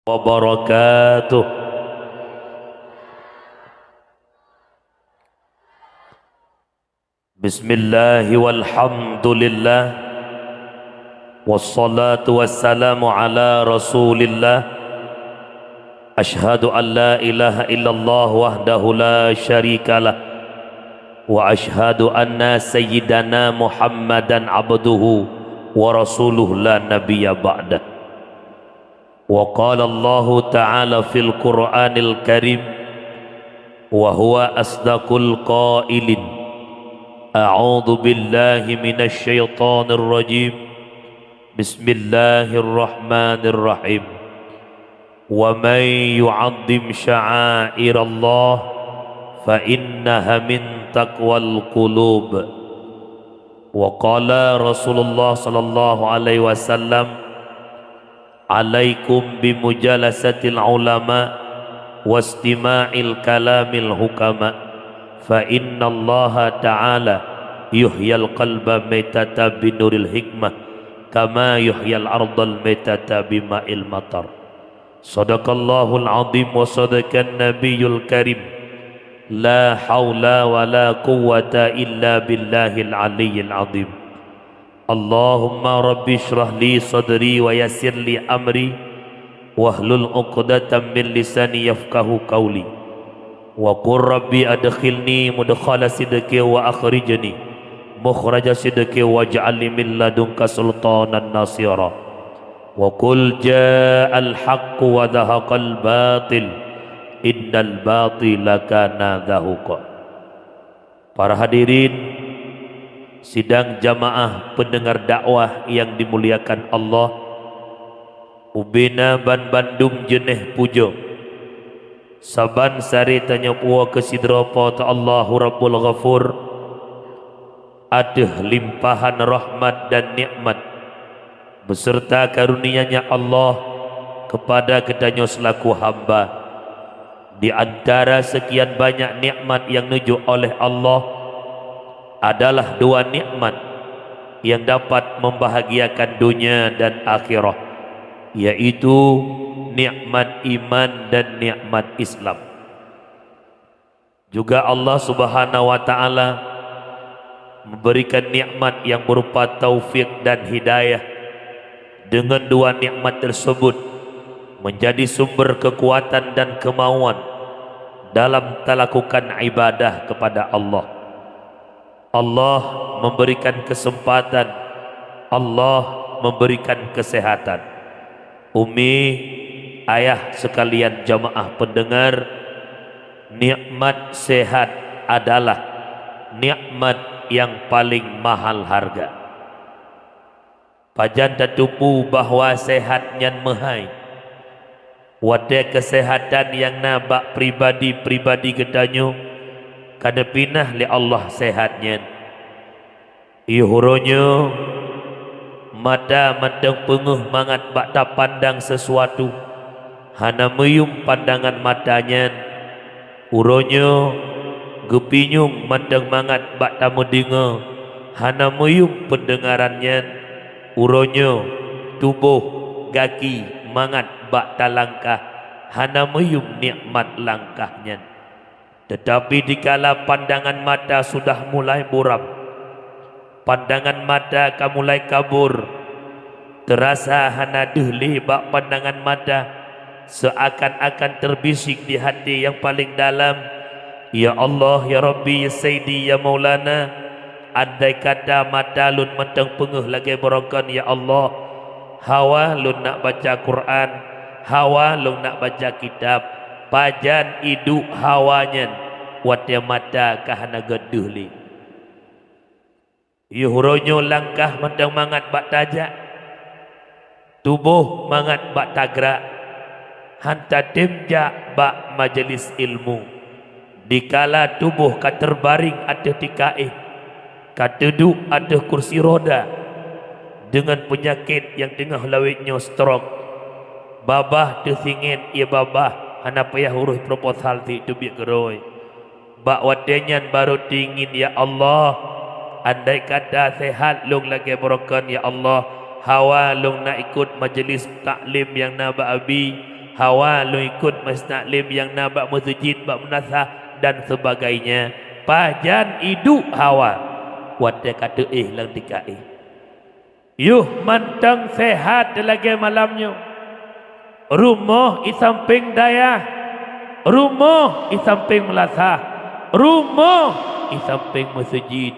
wabarakatuh. Bismillahi walhamdulillah, wassalatu wassalamu ala rasulillah. Ashhadu an la ilaha illallah wahdahu la syarikalah, wa ashhadu anna sayyidana muhammadan abduhu wa rasuluh la nabiyya ba'dah. Wa qala Allah ta'ala fil Qur'anil Karim, wa huwa asdaqul qailin, a'udzu billahi minasy syaithanir rajim, bismillahirrahmanirrahim. Wa may yu'azzim sya'airallah fa innaha min taqwal qulub. Wa qala Rasulullah sallallahu alaihi wasallam, alaikum bimujalasatil ulama wastima'il kalamil hukama fa innallaha ta'ala yuhyal qalba maitata binuril hikmah kama yuhyal ardal maitata bima'il matar. Sadaqallahul azim wa sadaqan nabiyul karim. La hawla wa la quwwata illa billahil aliyyil azim. Allahumma rabbi shrah li sadri wa yassir li amri wahlul 'uqdatam min lisani yafqahu qawli. Wa qur rabbi adkhilni mudkhala sidqi wa akhrijni mukhraja sidqi waj'al li min ladunka sultanan nasira. Wa qul ja'al haqqu wa dhahaqal batil innal batila kana dhahuqa. Para hadirin sidang jamaah pendengar dakwah yang dimuliakan Allah, ubina ban Bandung jeneh pujo saban sari tanya puwa kesidropo ta Allahu Rabbul Ghafur, adeh limpahan rahmat dan nikmat beserta karunia-Nya Allah kepada kedanyo selaku hamba. Di antara sekian banyak nikmat yang nuju oleh Allah adalah dua nikmat yang dapat membahagiakan dunia dan akhirah, yaitu nikmat iman dan nikmat Islam. Juga Allah Subhanahu wa taala memberikan nikmat yang berupa taufik dan hidayah. Dengan dua nikmat tersebut menjadi sumber kekuatan dan kemauan dalam melakukan ibadah kepada Allah. Allah memberikan kesempatan, Allah memberikan kesehatan. Umi, ayah sekalian jamaah pendengar, nikmat sehat adalah nikmat yang paling mahal harga. Pajan tatupu bahwa sehatnya mehai. Wade kesehatan yang nabak pribadi-pribadi kedanyo kada pinah li Allah sehatnya. Ihuronyo mata mandang penguh mangat bakta pandang sesuatu, hana meyum pandangan matanya. Uronyo gepinyung mandang mangat bakta mendengar, hana meyum pendengarannya. Uronyo tubuh gaki mangat bakta langkah, hana meyum nikmat langkahnya. Tetapi dikala pandangan mata sudah mulai buram, pandangan mata ka mulai kabur, terasa hana dehli bak pandangan mata, seakan-akan terbisik di hati yang paling dalam, ya Allah, ya Rabbi, ya Sayyidi, ya Maulana, andai kata mata lun mentang penguh lagi borokan, ya Allah, hawa lun nak baca Quran, hawa lun nak baca kitab, pajan iduk hawanya watya mata kahana geduhli. Yuhuronyo langkah mentang mangat bak tajak, tubuh mangat bak tagrak, hanta timjak bak majelis ilmu. Dikala tubuh ka terbaring ada tikaih, kaduduk ada kursi roda, dengan penyakit yang tengah lawitnya stroke, babah tersingit, ya babah hana payah huruf proposal tu biak geroi bak wadenyan baru dingin, ya Allah, andai kata sehat long lagi borokan, ya Allah, hawa long nak ikut majlis taklim yang naba abi, hawa lu ikut masnaklim yang nabak masjid bak menasah dan sebagainya. Pajan hidup hawa wadah kata lang dikai yuh mantang sehat lagi malamnya rumah di samping daya, rumah di samping melasah, rumah di samping masjid.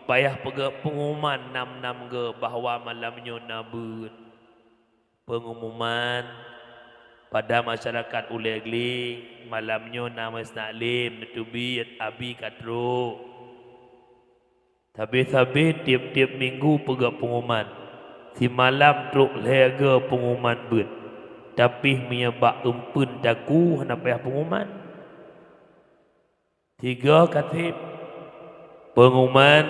Payah pengumuman nam ke bahawa malamnya nabut pengumuman pada masyarakat Ulegli malamnya nama Snaklim netubit abi katro. Tapi tiap-tiap minggu pegak pengumuman si malam truk lega pengumuman but tapi menyebab umpun daku hendak payah pengumuman 3 katib pengumuman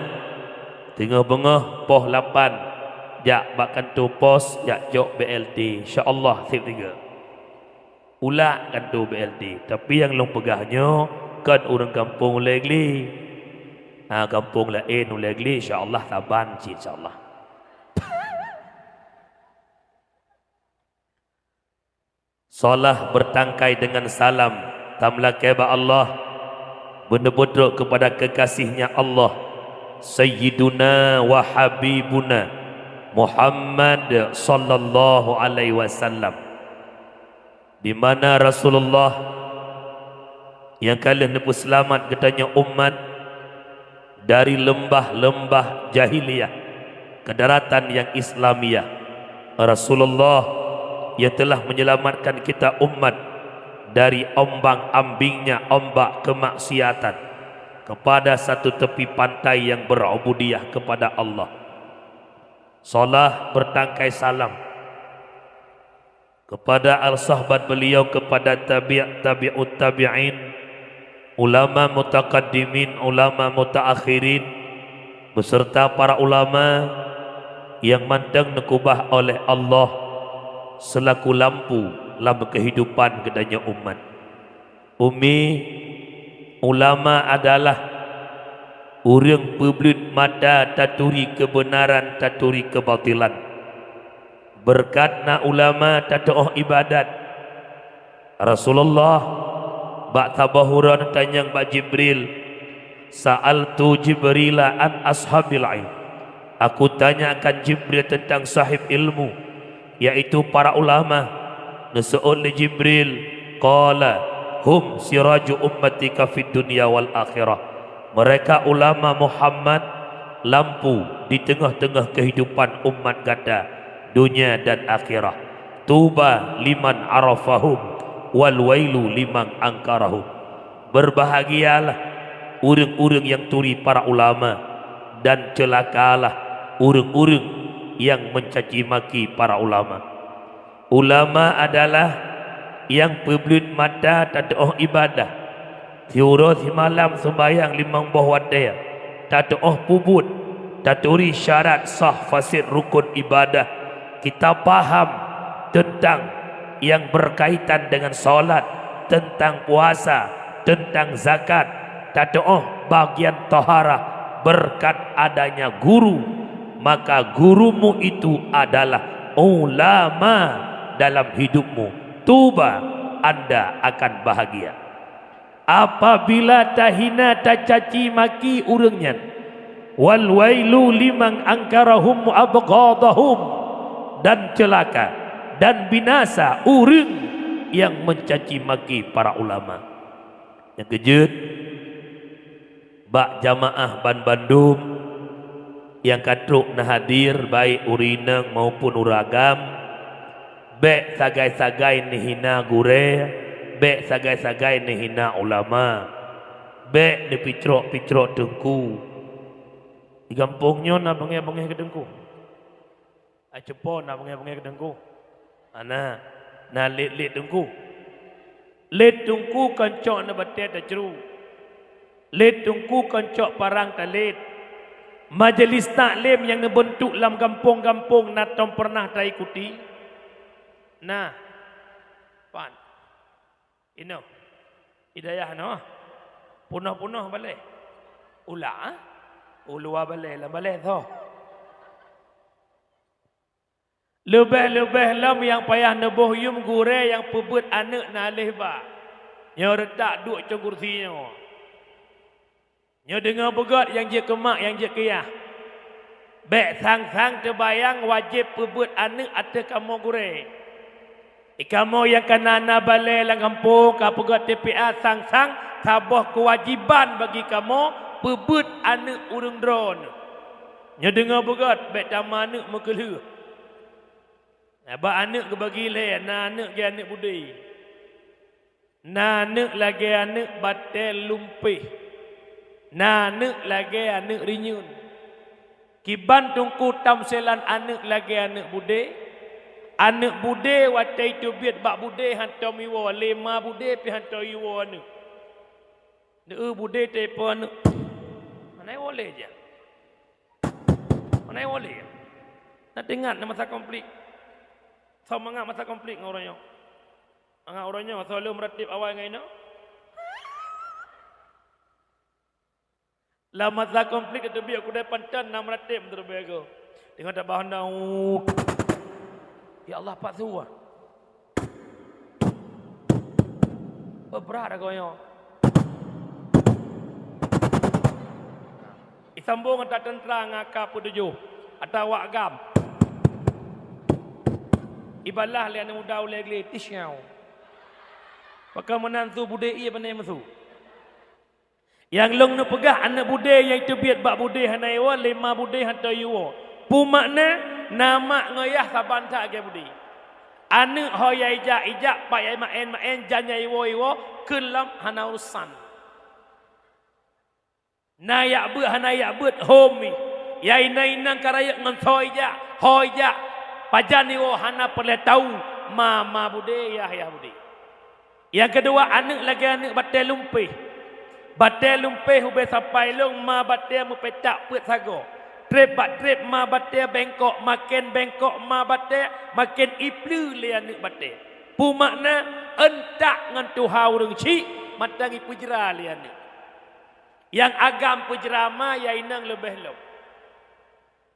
tengah-tengah poh 8 jak bak kantor pos jak jok BLT insya-Allah sip 3 ulak kantor BLT tapi yang long pegahnya kan orang kampung Ulegli kampung lain Ulegli insya-Allah taban insya-Allah. Salah bertangkai dengan salam tamla keba Allah benar-benar kepada kekasihnya Allah Sayyiduna wa Habibuna Muhammad sallallahu alaihi wasallam, di mana Rasulullah yang kalian nepu selamat katanya umat dari lembah-lembah jahiliyah ke daratan yang Islamiyah. Rasulullah yang telah menyelamatkan kita umat dari ombang-ambingnya ombak kemaksiatan kepada satu tepi pantai yang berubudiyah kepada Allah. Salah bertangkai salam kepada al-sahabat beliau, kepada tabi'ut tabi'in, ulama mutaqaddimin, ulama mutaakhirin, beserta para ulama yang mandang nekubah oleh Allah selaku lampu kehidupan kedanya umat. Ulama adalah orang publik mata taturi kebenaran taturi kebatilan. Berkatna ulama tatoh ibadat. Rasulullah bak tabahuran tanyang bak Jibril, sa'altu Jibrila an ashabil ilm. Aku tanyakan Jibril tentang sahib ilmu, yaitu para ulama. Nasu'ul Jibril qala hum siraju ummatika fid dunya wal akhirah. Mereka ulama Muhammad lampu di tengah-tengah kehidupan umat gada dunia dan akhirat. Tuba liman arafahum wal wailu liman angkarahum. Berbahagialah urang-urang yang turi para ulama dan celakalah urang-urang yang mencaci maki para ulama. Ulama adalah yang pebelut mata tadoh ibadah, tiura si malam sembahyang 5 buah wadaya, tadoh pubut, taturi syarat sah fasid rukun ibadah. Kita faham tentang yang berkaitan dengan solat, tentang puasa, tentang zakat, tadoh bagian taharah. Berkat adanya guru, maka gurumu itu adalah ulama dalam hidupmu. Tuba, anda akan bahagia. Apabila tahina tacaci maki urangnya, wal wailu liman angkarahum abghadahum, dan celaka dan binasa urang yang mencaci maki para ulama. Yang kejut bak jamaah Ban Bandung yang katruk na hadir baik urinang maupun uragam, bek sagai-sagai nihina gure, bek sagai-sagai nihina ulama, bek ni picrok-picrok dengku. Di kampungnya nak bengeh-bengeh ke dengku. Cepo nak bengeh-bengeh ke dengku. Ana na lit-lit dengku. Lit dengku kancok na batet da ceru. Lit dengku kancok parang talit. Majlis taklim yang ngebentuk dalam kampung-kampung nak tom pernah tak ikuti. Nah, pan, ino, hidayah no, punah balik, ulah, ulua balik lah balik tu. Lebih-lebih lam yang payah nebuh yum gure yang pebut anak nalih ba. Nya retak duk cong kursinya. Nya dengar begat yang je kemak yang je kiyah. Bek sang-sang terbayang wajib pebut anak atau kamu gure. Kamu yang kena balai lang kampung ka pegat TPA sang-sang tabah kewajiban bagi kamu pebut anak urang drone. Nya dengar begat bek tamanu mekelu. Ba anak ke bagi le, na anak ke anak budi. Na anak lagi anak batel lumpih. Na anak lagi anak rinyun. Kiban tungku tamselan anak lagi anak budi. Anak budi watai tu biat bak budi hantar miwa. Lima budi pi hantar iwa anak. Budi telepon anak. Mana boleh je. Mana boleh. Nak ingat nama masa konflik. Sama ngak masa konflik dengan orangnya. Angak orangnya selalu meratib awal dengan ini. Lah masa konflik itu biar aku depan tan nak meratib terbaik aku. Tengok tak bahan dah. Ya Allah pak suah. Berat dah kau yang. Isambung tak tentera ngakap petujuh. Atau wakgam. Ibalah lian muda oleh geli tisyau. Maka menantu budai ia pandai masu. Yang long nu pegah anak budai yang itu biat bak budai hanai wa lima budai hantar yuwa. Pu makna nama ngoyah saban tak ke budai. Anak hoya ijak pak yai maen janya iwo kelam hana urusan. Na yak beut hana yak beut homi. Yai nang karaya ngan hoya pajan iwo hana perlu tahu mama bude ya bude. Yang kedua anak lagi anak batel lumpih. Batel lumpih ube sampai long ma batel mu petak put sago. Trip ma batel bengkok makin bengkok ma batel makin iplu le anak batel. Pu makna entak ngan tuhau reng ci matangi pujra le anak. Yang agam pujra ma ya inang lebih long.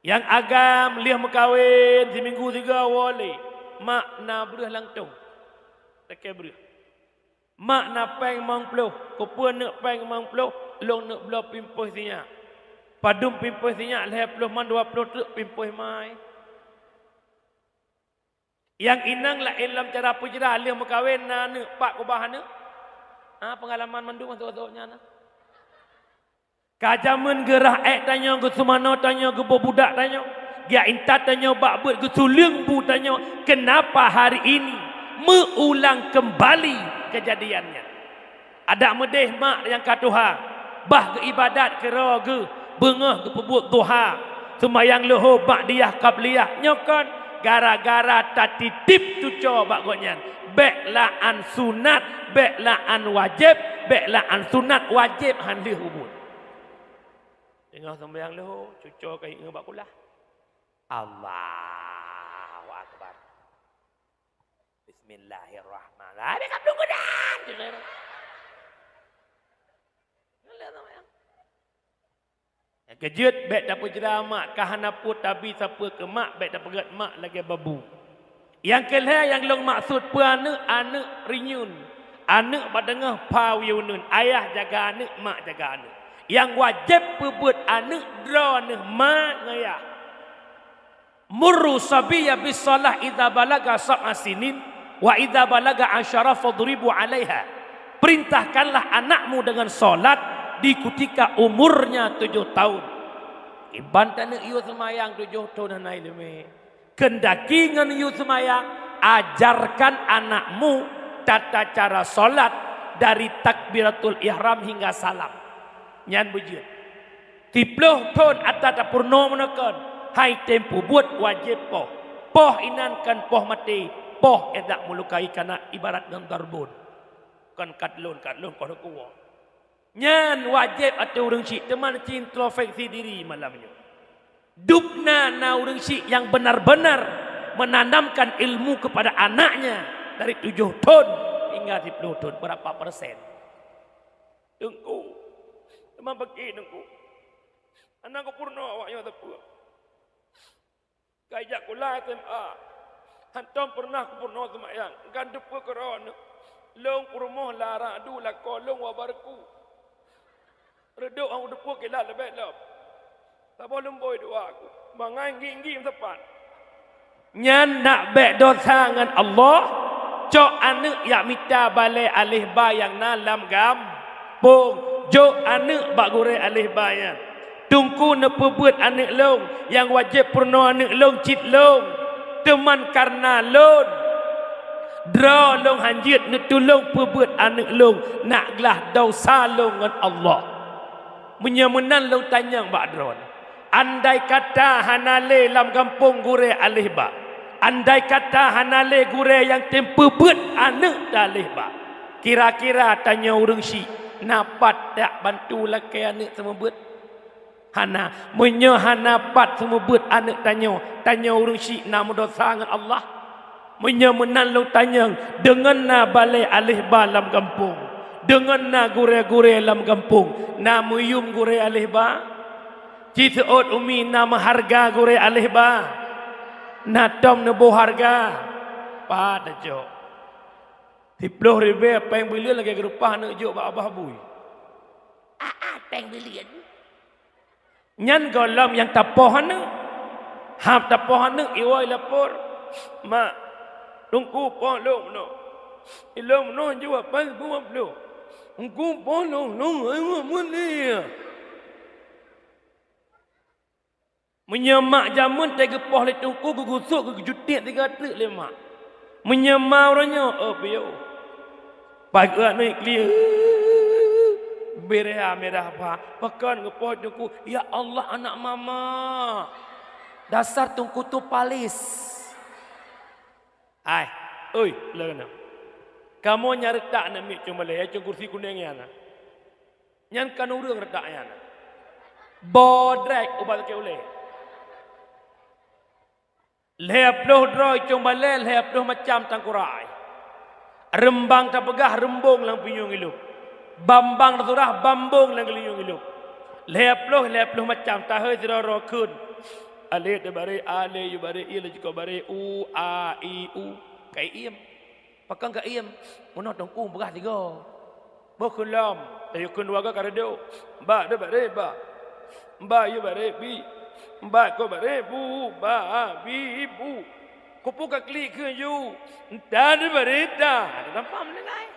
Yang agam liah mekawin seminggu 3 wali. Mak na beruh langtung. Tekai beruh. Mak na peng mang puluh. Kupun nak peng mang puluh. Long nak belah pimpuh sinyak. Padum pimpuh sinyak. 10 man 20 truk pimpuh mai. Yang inang lah ilam cara pujra. Liah mekawin na nak pak kubahan nak. Pengalaman mandu masuk-masuknya nak. Kajaman gerah tanya ke sumano tanya ke budak tanya. Dia intat tanya bakbut ke suling bu tanya. Kenapa hari ini mengulang kembali kejadiannya. Ada medeh mak yang katuha. Bah ke ibadat ke roga. Bengah ke pebut duha. Semayang leho bak diah kabliyah. Nyokan gara-gara tatitip tu coba bakgonyan. Beklah an sunat. Beklah an wajib. Beklah an sunat wajib handih umur. Tengah sembahyang lahu, cucuk kai ngabak kulah. Allahu akbar. Bismillahirrahmanirrahim. Abi kablu gudan. Kejut bek dapat jeramak kahana put tabi siapa ke mak bek dapat gerat mak lagi babu. Yang kelih yang long maksud pu anak rinyun. Anak badengah pawiunun. Ayah jaga anak, mak jaga anak. Yang wajib pebut anak drone mak ngaya. Murru sabiya bis salah idza balaga sab'a sinin wa idza balaga 10 fadribu 'alaiha. Perintahkanlah anakmu dengan solat di ketika umurnya 7 tahun. Iban tanah ieu semayang 7 tahun hanai leme. Kendaki ngan ieu semayang ajarkan anakmu tata cara solat dari takbiratul ihram hingga salam. Nyan bujur. Tiploh ton atata purno menekan. Hai tempu buat wajib poh. Poh inankan poh mati. Poh edak melukai karena ibarat dengan tarbun. Kan katlun kau kuwa. Nyan wajib atau orang syik. Teman introspeksi diri malamnya. Dupna na orang syik yang benar-benar menanamkan ilmu kepada anaknya. Dari 7 ton hingga 10 ton. Berapa persen? Tengku. Teman bagi nengku. Anak ko purno awaknya tepu. Kajak kula SMA. Hantam pernah purno semayang. Kan depa kerana. Long purmoh larang adu lako long wabarku. Reduk ang depa kila lebih lep. Tak boleh lemboi doa aku. Mangai ginggi tepat. Nyan nak bek dosa dengan Allah. Cok anak yak minta balik alih bayang nalam gam. Pung. Jok anak bak gore alih bayang. Tungku nepebuat anak long. Yang wajib purno anak long cit long. Teman karena long. Draw long hanjit netulong pebuat anak long. Naklah dosa long dengan Allah. Menyemenan long tanyang bak drone. Andai kata hanale lam kampung gure alih ba. Andai kata hanale gure yang tempe bet anak dalih ba. Kira-kira tanya orang si napat tak bantu laki anak semua bet. Hana menyo hanapat semua bet anak tanya orang si nama dosa dengan Allah. Menyo menan lu tanya dengan na balai alih ba lam kampung. Dengan na gure-gure lam kampung. Na muyum gure alih ba. Citaot umi nama harga gure alih ba. Natom nebo harga. Pada jok. 10,000 peng bilion lagi gerupah nak jok ba abah bui. Peng bilion. Nyan golam yang tapoh nak. Hap tapoh nak iwai lapor. Mak. Tungku poh long no. Ilong no jawab pas buat lo. Tungku poh long no. Ayo muni. Menyemak jamun tak gepoh le tungku gugusuk gejutit 3 truk le mak. Menyemau orangnya biyo. Pagi ni clear. Merah merah apa? Pakan gepoh tungku. Ya Allah anak mama. Dasar tungku tu palis. Ai, oi, lena. Kamu nyari tak nak mik cuma le, cung kursi kuning ya na. Nyan kan urang retak ya na. Bodrek ubat ke oleh. Leploh droi cung balel leploh macam tangkurai. Rembang tak pegah rembung lang pinyung iluk. Bambang surah bambung lang liung iluk. Leploh macam tahai siraro kun. Ale de bare ale yu bare il juga bare u a i u kai iem. Pakang ka iem. Mono tongku pegah 3. Bo kulam ayo kun waga karado. Ba de bare ba. Ba yu bare bi. Mbak ko bare bu ba bi bu ko puka klik ke you dan berita nampak menengai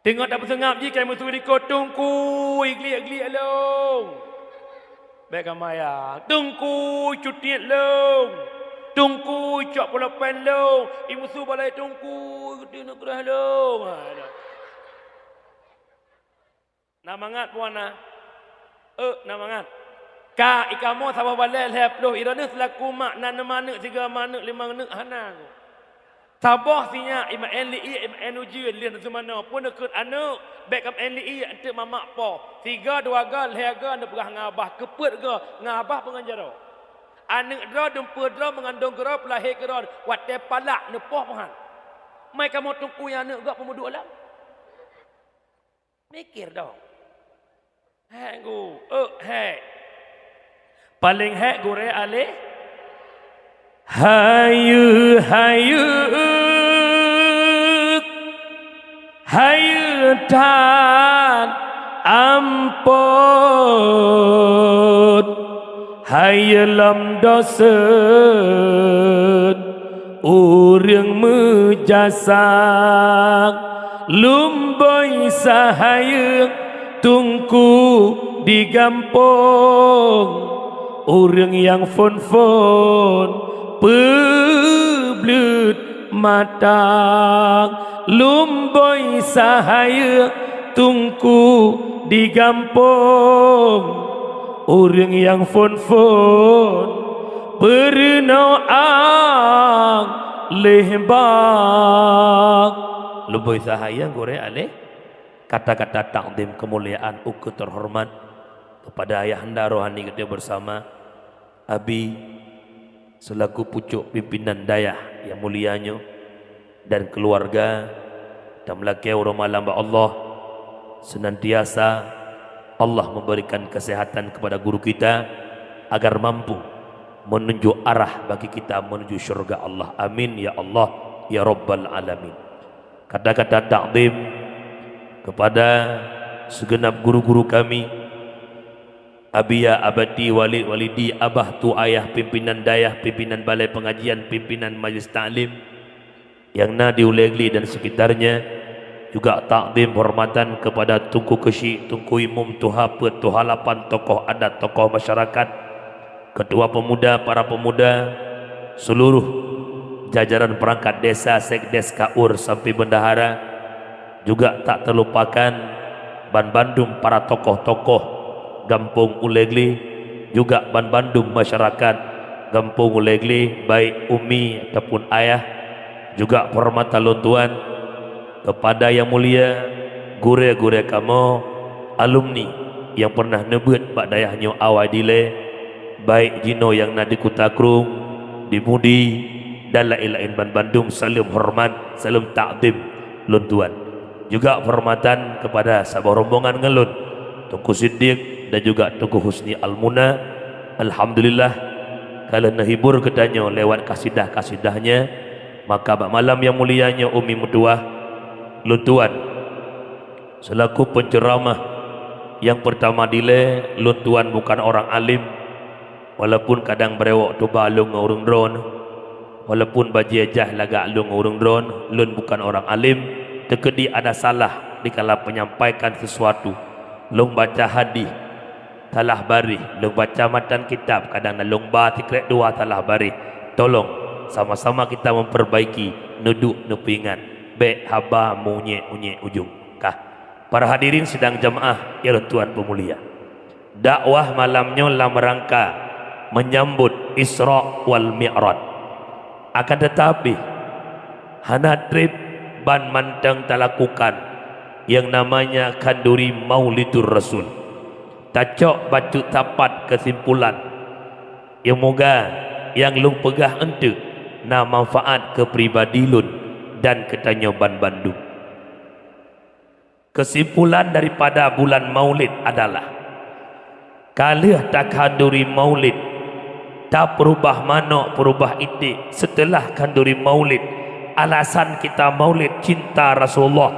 tengok tak bersengap ji kai mutu di kotungku igli along baik maya tungku cuti long tungku cok pola pen long ibu su balai tungku gede nak gerah long namangat puana namangat Ka ikamo sabah balai leploh irana selaku mak nan manak 3 manak 5 manak hana. Sabah sinya ima NLI ima NUJ lian semana pun dekat anak baik kam NLI ante mamak po 3 2 gal hega nak berah ngabah kepet ke ngabah penganjaro. Anak dra dempe dra mengandung gera pelahir gera wate palak nepoh pahan. Mai kamu tungku yang anak gak pemudu alam. Mikir dong. Hei go, hei. Paling hek gore ale hayu tan ampun hayu lam dosen urang mejasak lumboy sahayang tungku digampung orang yang fon peblut mata lumboy sahaya tungku digampung orang yang fon bernoang lehbang lumboy sahaya gore ale kata-kata takdim kemuliaan uku terhormat kepada ayahanda rohani kita bersama Abi selaku pucuk pimpinan dayah yang mulianya dan keluarga dan melaki orang malam Allah senantiasa Allah memberikan kesehatan kepada guru kita agar mampu menunjuk arah bagi kita menuju syurga Allah. Amin ya Allah ya Rabbal Alamin. Kata-kata takdim kepada segenap guru-guru kami, Abiya, Abadi, Walid, Walidi, Abah, Tu, Ayah, pimpinan dayah, pimpinan balai pengajian, pimpinan majlis ta'lim yang Nadi, Ulegli dan sekitarnya. Juga takdim hormatan kepada Tunku Kesyik, Tunku Imum, Tuha Pet, Tuha Lapan, tokoh adat, tokoh masyarakat, ketua pemuda, para pemuda, seluruh jajaran perangkat desa, sekdes, kaur sampai bendahara. Juga tak terlupakan Ban Bandung, para tokoh-tokoh Gampung Ulegli, juga Ban Bandung masyarakat Gampung Ulegli, baik umi ataupun ayah. Juga hormatan lontuan kepada yang mulia gure-gure kamu, alumni yang pernah nebut bak dayahnya awadile, baik Jino yang nadi Kutakrung, di Mudi dan lain-lain Ban Bandung. Salam hormat, salam takdim lontuan. Juga hormatan kepada sabah rombongan ngelun Tunku Siddiq dan juga Tunku Husni Al-Muna. Alhamdulillah kalau nahibur kedanya lewat kasidah-kasidahnya, maka bak malam yang mulianya Umi Mutuah Luntuan selaku penceramah yang pertama dile. Luntuan bukan orang alim, walaupun kadang berewak tu balung urung dron, walaupun bajajah lagak alung urung dron. Lun bukan orang alim, tekedi ada salah dikala menyampaikan sesuatu. Long baca hadis talah bari, long baca matan kitab kadang nalong ba tikrek dua talah bari. Tolong sama-sama kita memperbaiki, nuduk nepingan be haba munye ujung kah. Para hadirin sidang jamaah ya tuan pemulia, dakwah malamnya dalam rangka menyambut Isra wal Mi'raj. Akan tetapi hana trip ban mantang talakukan yang namanya kanduri Maulidur Rasul. Tacok batu tapat kesimpulan yang moga yang lung pegah ente na manfaat ke pribadi lun dan ketanya Ban Bandung. Kesimpulan daripada bulan Maulid adalah kalih tak kanduri Maulid tak perubah manok perubah itik setelah kanduri Maulid. Alasan kita Maulid cinta Rasulullah,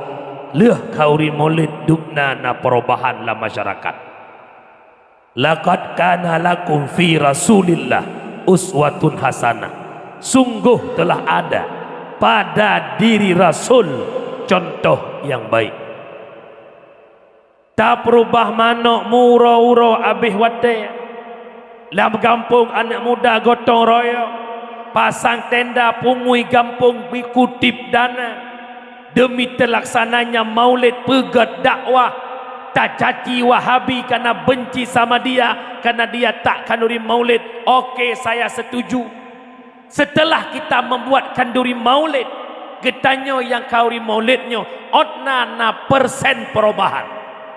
leh kauri Maulid dubna na perubahan la masyarakat. Laqad kana lakum fi Rasulillah uswatun hasanah. Sungguh telah ada pada diri Rasul contoh yang baik. Tak perubah manok muro-uro abih wate. Lam gampung anak muda gotong royong, pasang tenda pungui gampung bikutip dana demi terlaksananya Maulid pegat dakwah. Tak caci Wahabi karena benci sama dia, karena dia tak kanduri Maulid. Okey, saya setuju. Setelah kita membuat kanduri Maulid, getanyo yang kauri Maulidnya otna na persen perubahan.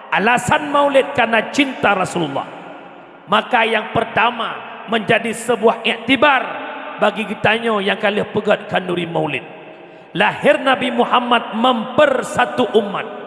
Alasan Maulid karena cinta Rasulullah. Maka yang pertama menjadi sebuah iktibar bagi getanyo yang kali pegat kanduri Maulid. Lahir Nabi Muhammad mempersatu umat.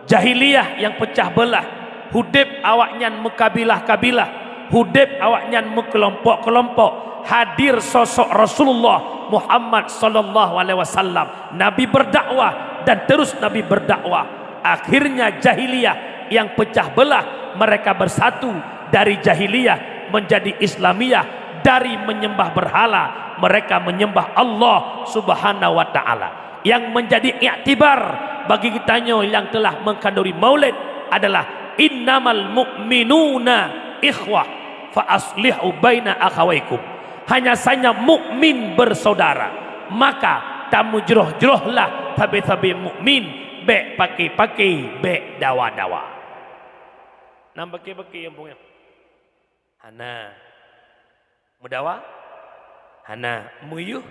Jahiliyah yang pecah belah, hudib awaknyan mekabilah-kabilah, hudib awaknyan mekelompok-kelompok. Hadir sosok Rasulullah Muhammad sallallahu alaihi wasallam. Nabi berdakwah dan terus Nabi berdakwah. Akhirnya jahiliyah yang pecah belah, mereka bersatu dari jahiliyah menjadi Islamiyah. Dari menyembah berhala, mereka menyembah Allah Subhanahu wa taala. Yang menjadi iktibar bagi kitanya yang telah mengkanduri Maulid adalah innamal mu'minuna ikhwah fa aslihu baina akhawaikum. Hanya saja mukmin bersaudara, maka tamu jeroh-jerohlah tabi-tabi mukmin be pakai-pakai be dawa-dawa. Nam pakai-pakai yang punya hana mudawa hana muyuh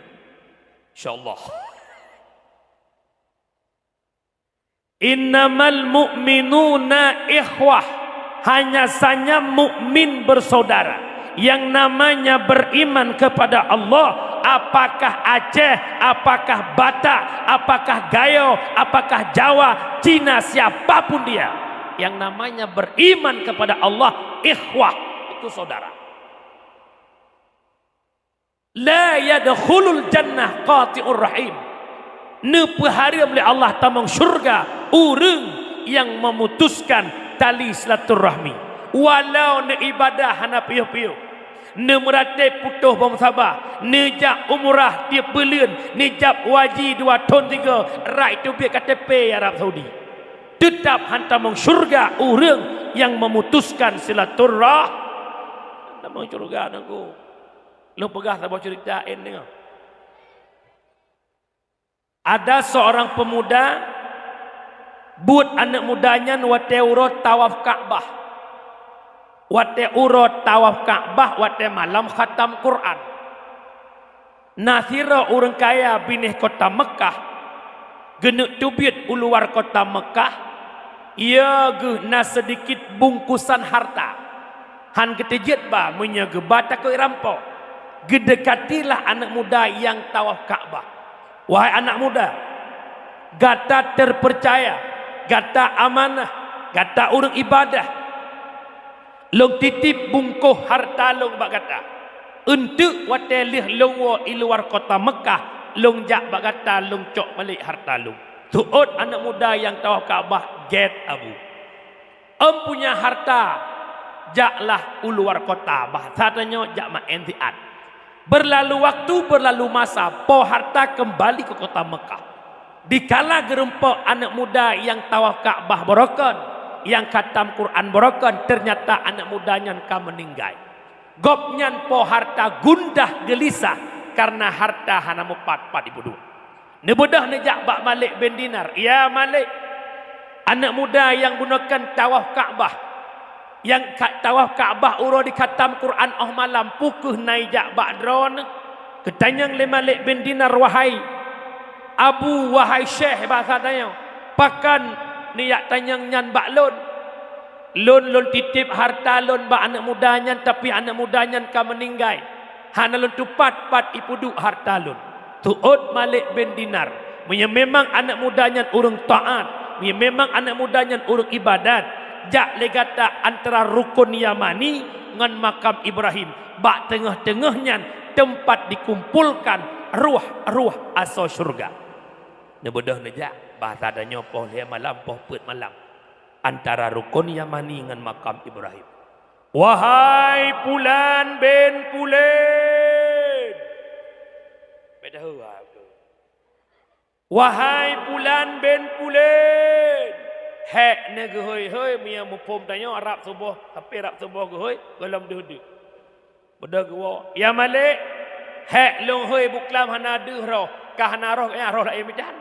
insyaallah. Innamal mu'minuna ikhwah, hanya saja mukmin bersaudara. Yang namanya beriman kepada Allah, apakah Aceh, apakah Batak, apakah Gayo, apakah Jawa, Cina, siapapun dia, yang namanya beriman kepada Allah, ikhwah, itu saudara. La yadkhulul jannah qati'ur rahim. Ne peharam oleh Allah tamang syurga urang yang memutuskan tali silaturahmi. Walau ne ibadah hana piuh-piuh. Ne merate putuh bom sabah. Ne jak umrah dia belian. Ne jak waji 2 tahun 3. Rai tu biar KTP Arab Saudi. Tetap hantamang syurga urang yang memutuskan silaturahmi. Namang syurga nangku. Lu pegah tak bawa ceritain ni. Ada seorang pemuda buat anak mudanya wate urut tawaf Ka'bah. Wate urut tawaf Ka'bah wate malam khatam Quran. Nasira orang kaya binih kota Mekah. Genuk tubit uluar kota Mekah. Ia guna sedikit bungkusan harta. Han ketejit ba menyaga bata ke rampok. Gedekatilah anak muda yang tawaf Ka'bah. Wahai anak muda, gata terpercaya, gata amanah, gata orang ibadah. Long titip bungkuh harta long bak gata. Untuk watelih long wa iluar kota Mekah, long jak bak gata long cok balik harta long. Tuot anak muda yang tawaf Ka'bah get abu. Punya harta jaklah uluar kota. Bahasanya jak ma entiat. Berlalu waktu, berlalu masa, po harta kembali ke kota Mekah. Dikala gerempok anak muda yang tawaf Ka'bah borokan, yang khatam Quran borokan, ternyata anak mudanya kan meninggal. Gopnyan po harta gundah gelisah karena harta hana mupat ibu dua. Nebedah nejak bak Malik bin Dinar. Ya Malik, anak muda yang gunakan tawaf Ka'bah. Yang tawaf Ka'bah uro di khatam Quran malam pukuh naijak ba'dron ketanyang le Malik bin Dinar, wahai Abu, wahai Syekh bahasa tanya pakan niyak tanyang nyan bak lon titip harta lon bak anak mudanya, tapi anak mudanya kan meninggal hana lon tupat ipudu harta lon. Tuut Malik bin Dinar memang anak mudanya urang taat, memang anak mudanya urang ibadat. Jak legata antara rukun Yamani dengan makam Ibrahim. Bak tengah-tengahnya tempat dikumpulkan ruh-ruh asal syurga. Nebodah nejak bahasa ada nyopoh dia malam poh put malam antara rukun Yamani dengan makam Ibrahim. Wahai Pulan bin Pulen. Beda wahai Pulan bin Pulen. Hek ne gehoi mia mupom tanya Arab subuh tapi Arab subuh gehoi dalam duduk. Beda gua ya Malik hek long hoi buklam hana deuh roh kah hana roh roh lain medan.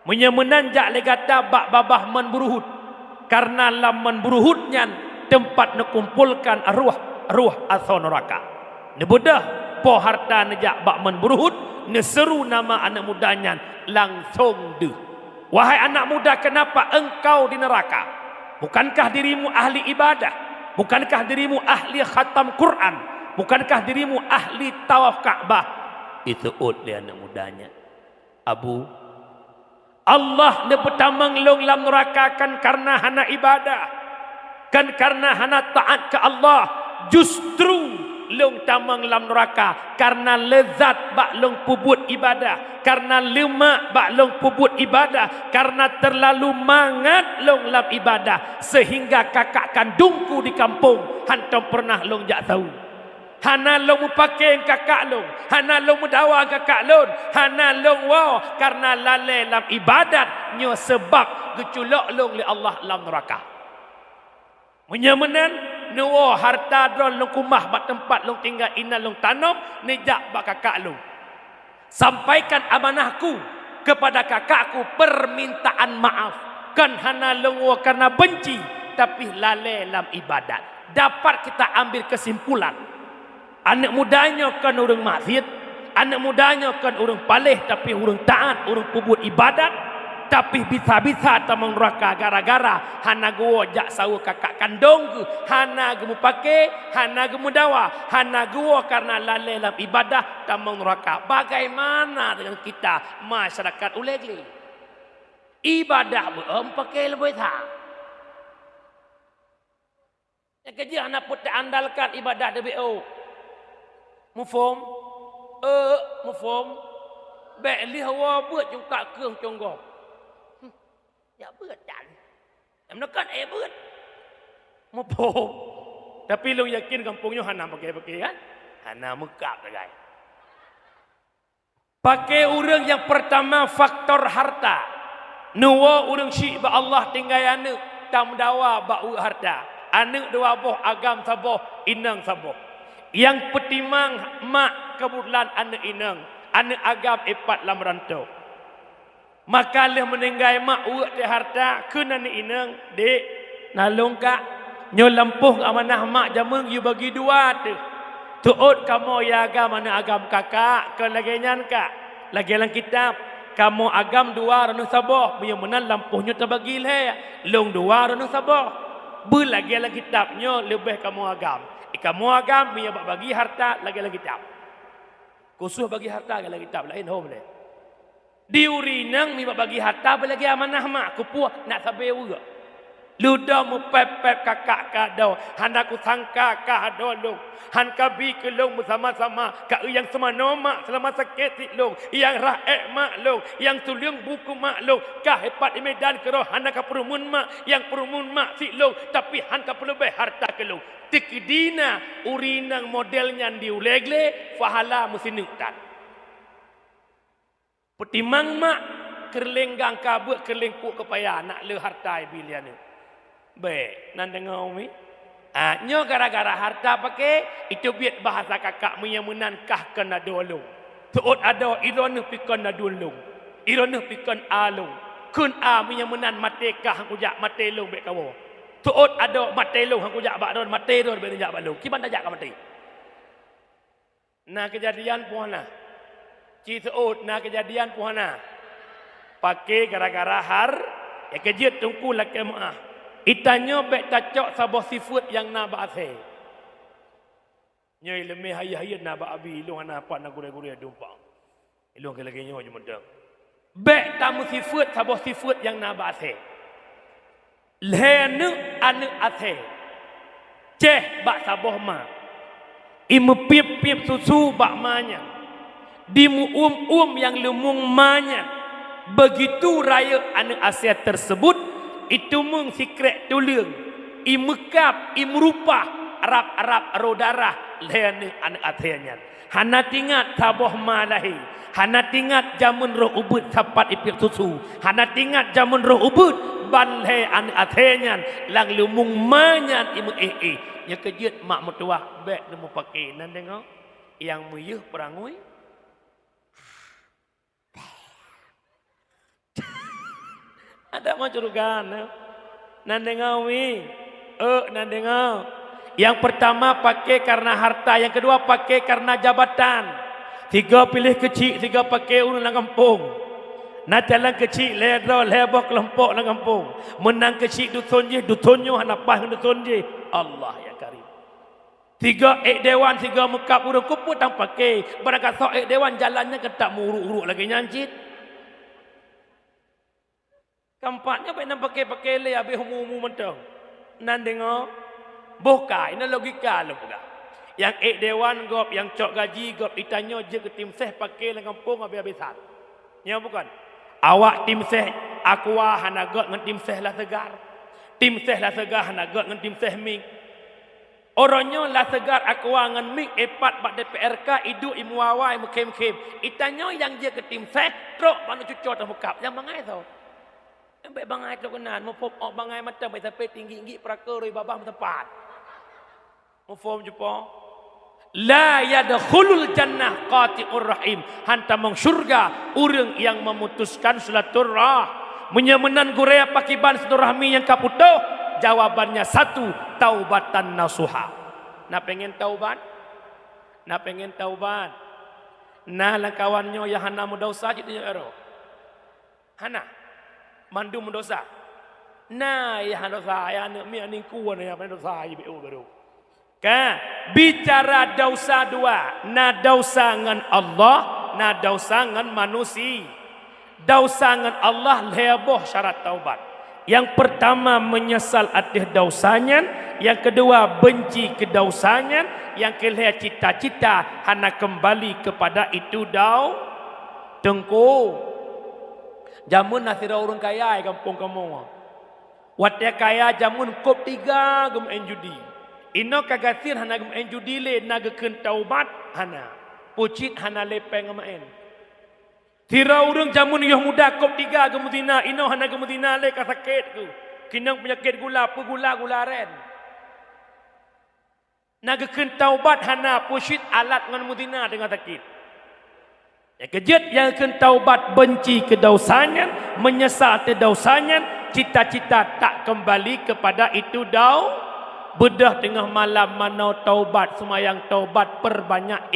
Menya menanjak le kata bak babah man buruhut karena laman buruhutnya tempat nekumpulkan ruh asal neraka. Ne bedah po harta nejak bak man buruhut ne seru nama anak mudanya langsung deuh. Wahai anak muda, kenapa engkau di neraka? Bukankah dirimu ahli ibadah? Bukankah dirimu ahli khatam Quran? Bukankah dirimu ahli tawaf Ka'bah? Itu dia anak mudanya. Abu, Allah ne betamang long lam neraka kan karena hana ibadah. Kan karena hana taat ke Allah. Justru long tamang lam neraka karena lezat bak long pubut ibadah, karena lemak bak long pubut ibadah, karena terlalu mangat long lam ibadah sehingga kakak kandungku di kampung hantam pernah long jak tahu. Hana long mupake kakak long, hana long mudawa kakak long, hana long wow karena lalai lam ibadat nyo sebab geculok long li Allah lam neraka. Menyamanan nuwo harta dron long kumah bak tempat long tinggal ina long tanam nejak bak kakak long. Sampaikan amanahku kepada kakakku permintaan maaf. Kan hana long karena benci tapi lalai lam ibadat. Dapat kita ambil kesimpulan. Anak mudanya kan orang maksiat, anak mudanya kan orang palih tapi orang taat, orang pubut ibadat. Tapi bisa-bisa tamang neraka gara-gara hana gua jak sawu kakak kandung ku, hana gemu pake, hana gemu dawa, hana gua karena lalai dalam ibadah tamang neraka. Bagaimana dengan kita masyarakat ulegli? Ibadah pakai lebih tak. Yang kerja anak putih andalkan ibadah DBO. Mufum mufom. Bek li hawa buat jung tak keung conggop. Ya buat dan. Em nak kan buat. Mufom. Tapi lu yakin kampungnya hana pakai-pakai kan? Hana mekap dah guys. Pakai orang yang pertama faktor harta. Nuwa orang syik ba Allah tinggal anak tam dawa ba harta. Anak dua boh agam saboh inang saboh. Yang petimang mak kebetulan anak inang, anak agam epat lam rantau. Maka le meninggal mak uak te harta ke anak inang, dek nalung kak nyo lempuh amanah mak jameng you bagi dua tu. Tuut kamu ya agam anak agam kakak ke lagi nyan kak. Lagi dalam kitab kamu agam dua ranu sabah punya menan lampuhnya terbagi le long dua ranu sabah ber lagi dalam kitabnya lebih kamu agam kamu agam punya bagi harta lagi dalam kitab khusus bagi harta dalam kitab lain home le diuri nang mi bagi harta lagi amanah mak kupuh nak sabe juga luda mu pep kakak kado hanaku sangka kado long han kabi ke long bersama-sama ka yang semano mak selama sakit si long yang raek mak long yang tuliung buku mak long ka hepat medan ke roh hanaka perumun mak yang perumun mak si long tapi han ka lebih harta ke long tikdina urinang modelnya diulegle fahala musinutan petimang mak kerlenggang kabut kerlengkuk kepaya nak le harta bilian baik nan dengar umi nyo gara-gara harta pakai itu biat bahasa kakak mu yang menankah kena dulu tuut ada irone pikon na dulu irone pikon alung kun mu yang menan matekah hang kujak matelung bek kawo tuut ada matelung hang kujak bak don matelung bek jak balung kiban tajak ka mati nah kejadian puana ci tuut nah kejadian puana pakai gara-gara ya kejut tungku lak maah itanyo bek tacok sabah sifat yang naba ase. Nyai lemeh hayah naba abi ilung ana apa nak gure-gure dumpang. Ilung lagi nyo jemedang. Bek tamu sifat sabah sifat yang naba ase. Lenu anu ase. Ceh bak sabah ma. Imu pip-pip susu bak manya. Dimu yang lumung manya. Begitu raya anu ase tersebut itu mung sikret tulang imekap imrupa Arab rodarah lene anak athenya hana tingat sabah malahi hana tingat jamun roh ubud sapat ipik susu hana tingat jamun roh ubud banle anak athenya lang lumung manyan imu nya kejut mak mertua bek nemu pakai nan tengok yang muyuh perangui ada mau curugan nandengawi nandengau yang pertama pakai karena harta yang kedua pakai karena jabatan tiga pilih kecil tiga pakai ulun lang kampung na jalan kecil ledro lebok kelompok lang kampung menang kecil dutonyo hanapah dutonje Allah ya karim tiga dewan tiga mekap urang kuput tang pakai barangkat sok dewan jalannya ketak muruk-uruk lagi nyancit kampaknya baik nak pakai le habis umum mentang. Nan dengar bokai ini logika lu buka. Yang dewan gop, yang cok gaji gop ditanya je ke tim seh pakai le kampung habis-habisan. Ya bukan. Awak tim seh aqua hanagot ngan tim seh lah segar. Tim seh lah segar hanagot ngan tim seh ming. Orangnya lah segar aqua ngan ming epat bak DPRK idu imuawai mukem-kem. Itanya yang je ke tim seh trok mana cucot dah bukap. Yang mangai tau. Sampai bangai tu kenan, mau pop bangai macam sampai tinggi-tinggi prakeroi babah tempat. Mau form jumpa. La yadkhulul jannah qati'ur rahim. Hantamang syurga orang yang memutuskan silaturrah, menyemenan gurea pakiban silaturahmi yang kaputuh. Jawabannya satu, taubatan nasuha. Nak pengen taubat? Nak pengen taubat? Nah lah kawannya yang hana mudosa jadi ero. Hana mandu mendosa. Nah, ya dosa ya mi aning kuan ya mendosa ya be baru. Ka bicara dosa dua, na dosa ngan Allah, na dosa ngan manusia. Dosa ngan Allah leboh syarat taubat. Yang pertama menyesal atas dosanya, yang kedua benci ke dosanya, yang ketiga cita-cita hana kembali kepada itu tengku. Jamun nasira orang kaya di kampung kamu. Watia kaya jamun kop 3 gem judi. Ino kagasir hana gem judi le naga keun taubat hana. Pucit hana lepeng main. Tira urang jamun yoh muda kop 3 gemudina ino hana gemudina le ka sakit ku. Kinang penyakit gula ren. Naga keun taubat hana pucit alat ngan mudina dengan sakit. Yang kejut yang keun taubat benci ke dosanya, menyesal ke dosanya, cita-cita tak kembali kepada itu bedah tengah malam mana taubat semayang taubat perbanyak